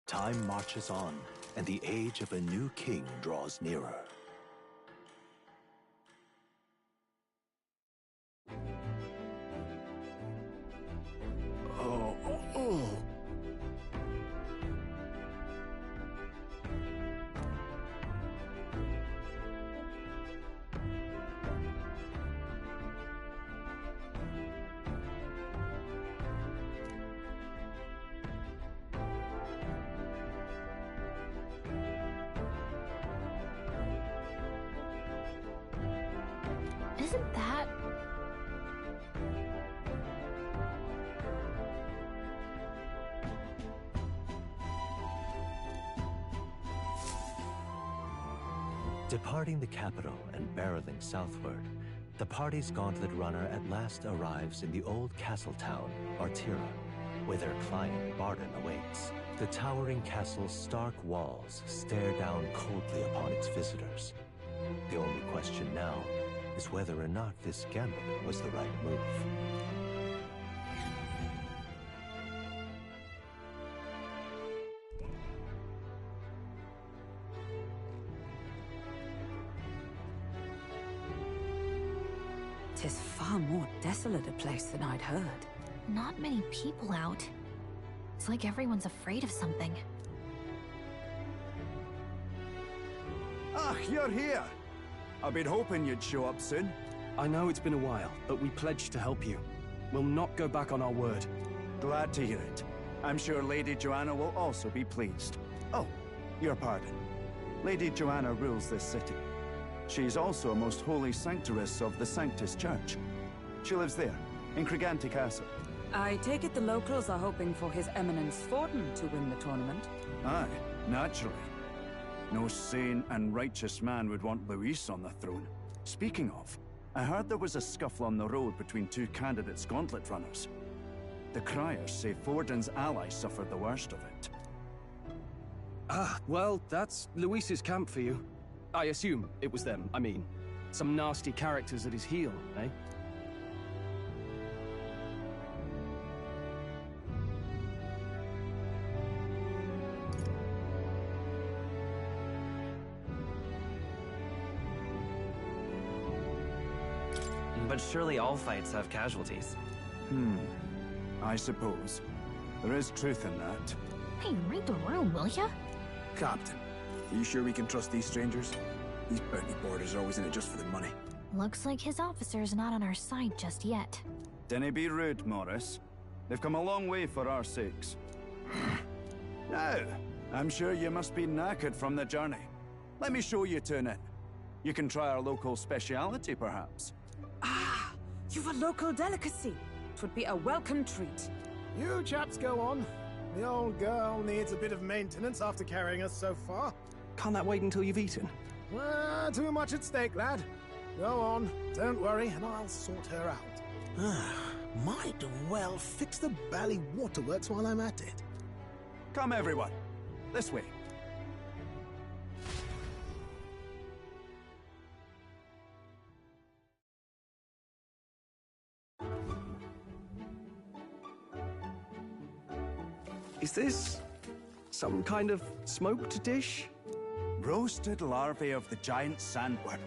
Time marches on, and the age of a new king draws nearer. Oh. Isn't that... Departing the capital and barreling southward, the party's gauntlet runner at last arrives in the old castle town, Martira, where their client Barden awaits. The towering castle's stark walls stare down coldly upon its visitors. The only question now is whether or not this gambit was the right move. Tis far more desolate a place than I'd heard. Not many people out. It's like everyone's afraid of something. Ah, you're here! I've been hoping you'd show up soon. I know it's been a while, but we pledged to help you. We'll not go back on our word. Glad to hear it. I'm sure Lady Joanna will also be pleased. Oh, your pardon. Lady Joanna rules this city. She's also a most holy sanctuaress of the Sanctus Church. She lives there, in Crigante Castle. I take it the locals are hoping for His Eminence Forden to win the tournament? Aye, naturally. No sane and righteous man would want Luis on the throne. Speaking of, I heard there was a scuffle on the road between two candidates' gauntlet runners. The criers say Forden's ally suffered the worst of it. Ah, well, that's Luis's camp for you. I assume it was them, I mean. Some nasty characters at his heel, eh? But surely all fights have casualties. I suppose. There is truth in that. Hey, read the room, will ya? Captain, are you sure we can trust these strangers? These bounty boarders are always in it just for the money. Looks like his officer's not on our side just yet. Dinna be rude, Morris. They've come a long way for our sakes. Now, I'm sure you must be knackered from the journey. Let me show you to an inn. You can try our local speciality, perhaps. Ah, you've a local delicacy. It would be a welcome treat. You chaps go on. The old girl needs a bit of maintenance after carrying us so far. Can't that wait until you've eaten? Too much at stake, lad. Go on, don't worry, and I'll sort her out. Might well fix the bally waterworks while I'm at it. Come, everyone. This way. Is this some kind of smoked dish? Roasted larvae of the giant sandworm.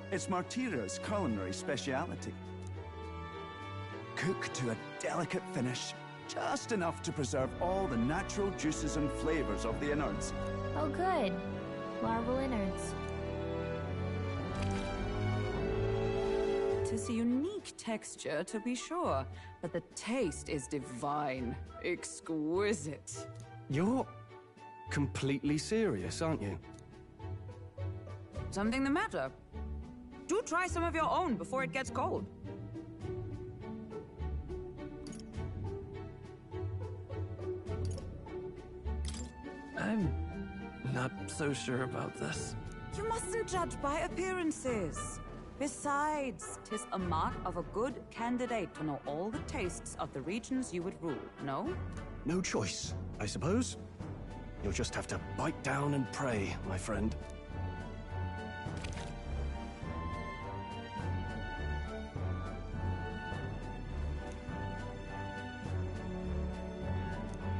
It's Martira's culinary speciality. Cooked to a delicate finish, just enough to preserve all the natural juices and flavors of the innards. Oh good. Larval innards. Tis a unique texture, to be sure, but the taste is divine. Exquisite. You're completely serious, aren't you? Something the matter? Do try some of your own before it gets cold. I'm not so sure about this. You mustn't judge by appearances. Besides, 'tis a mark of a good candidate to know all the tastes of the regions you would rule, no? No choice, I suppose. You'll just have to bite down and pray, my friend.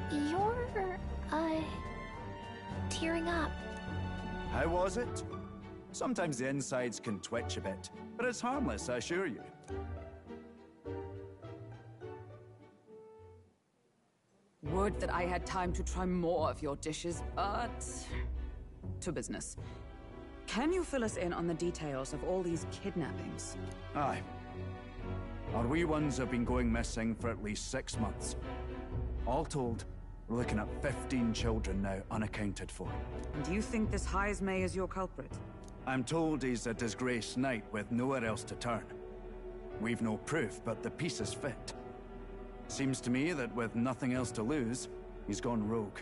You're, tearing up. How was it? Sometimes the insides can twitch a bit, but it's harmless, I assure you. Would that I had time to try more of your dishes, but... to business. Can you fill us in on the details of all these kidnappings? Aye. Our wee ones have been going missing for at least 6 months. All told, we're looking at 15 children now unaccounted for. And you think this Heismay is your culprit? I'm told he's a disgraced knight with nowhere else to turn. We've no proof, but the pieces fit. Seems to me that with nothing else to lose, he's gone rogue.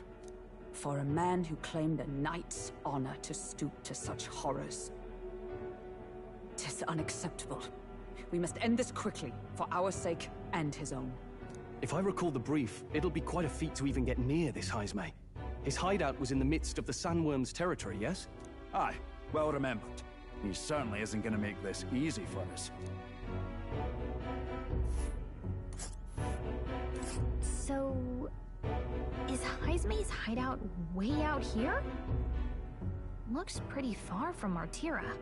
For a man who claimed a knight's honor to stoop to such horrors. 'Tis unacceptable. We must end this quickly, for our sake and his own. If I recall the brief, it'll be quite a feat to even get near this Heismay. His hideout was in the midst of the Sandworm's territory, yes? Aye, well remembered. He certainly isn't going to make this easy for us. So... is Heismay's hideout way out here? Looks pretty far from Martira.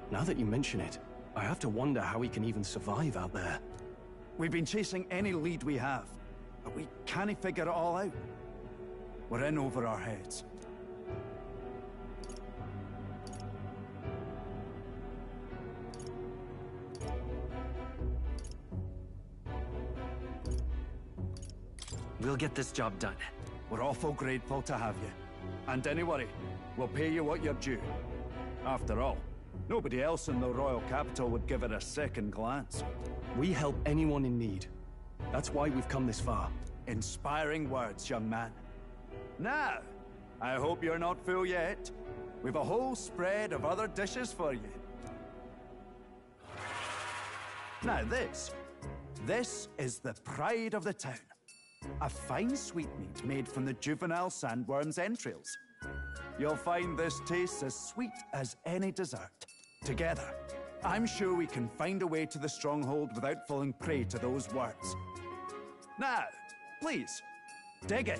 Now that you mention it, I have to wonder how he can even survive out there. We've been chasing any lead we have, but we can't figure it all out. We're in over our heads. We'll get this job done. We're awful grateful to have you. And don't worry, we'll pay you what you're due. After all, nobody else in the royal capital would give it a second glance. We help anyone in need. That's why we've come this far. Inspiring words, young man. Now, I hope you're not full yet. We've a whole spread of other dishes for you. Now this is the pride of the town. A fine sweetmeat made from the juvenile sandworm's entrails. You'll find this tastes as sweet as any dessert. Together, I'm sure we can find a way to the stronghold without falling prey to those worms. Now, please, dig in.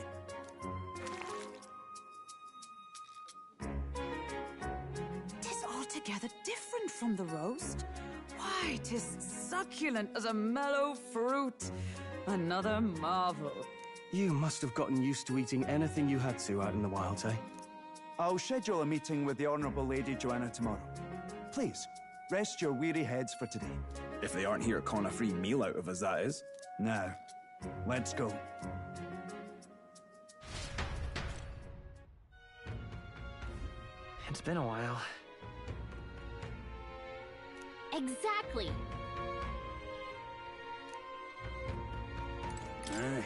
Tis altogether different from the roast. Why, 'tis succulent as a mellow fruit. Another marvel. You must have gotten used to eating anything you had to out in the wilds, eh? I'll schedule a meeting with the Honourable Lady Joanna tomorrow. Please, rest your weary heads for today. If they aren't here calling a free meal out of us, that is. Now, let's go. It's been a while. Exactly. Aye.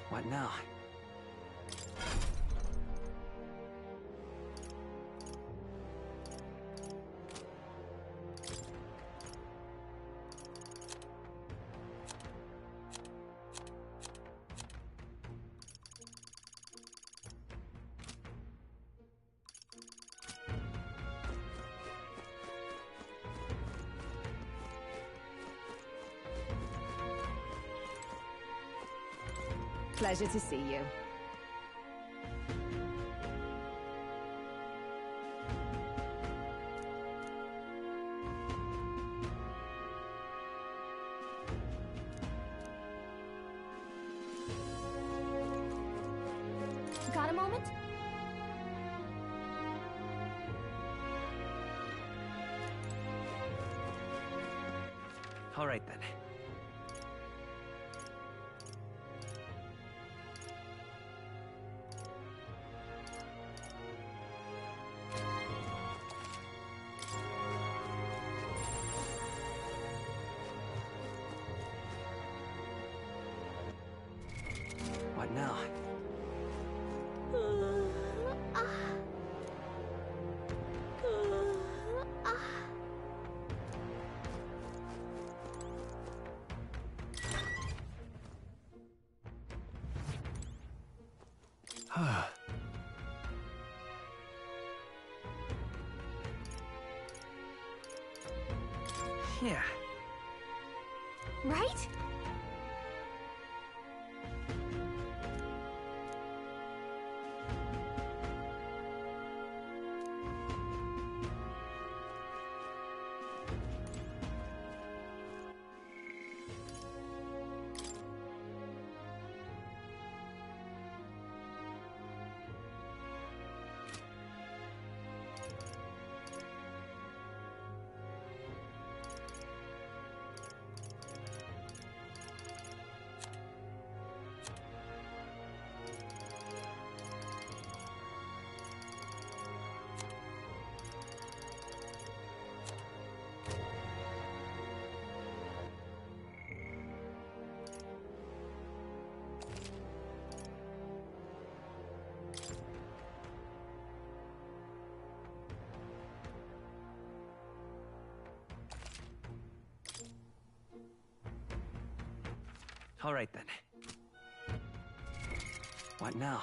What now? Pleasure to see you. Got a moment? All right then. What now? Yeah. Right? All right then. What now?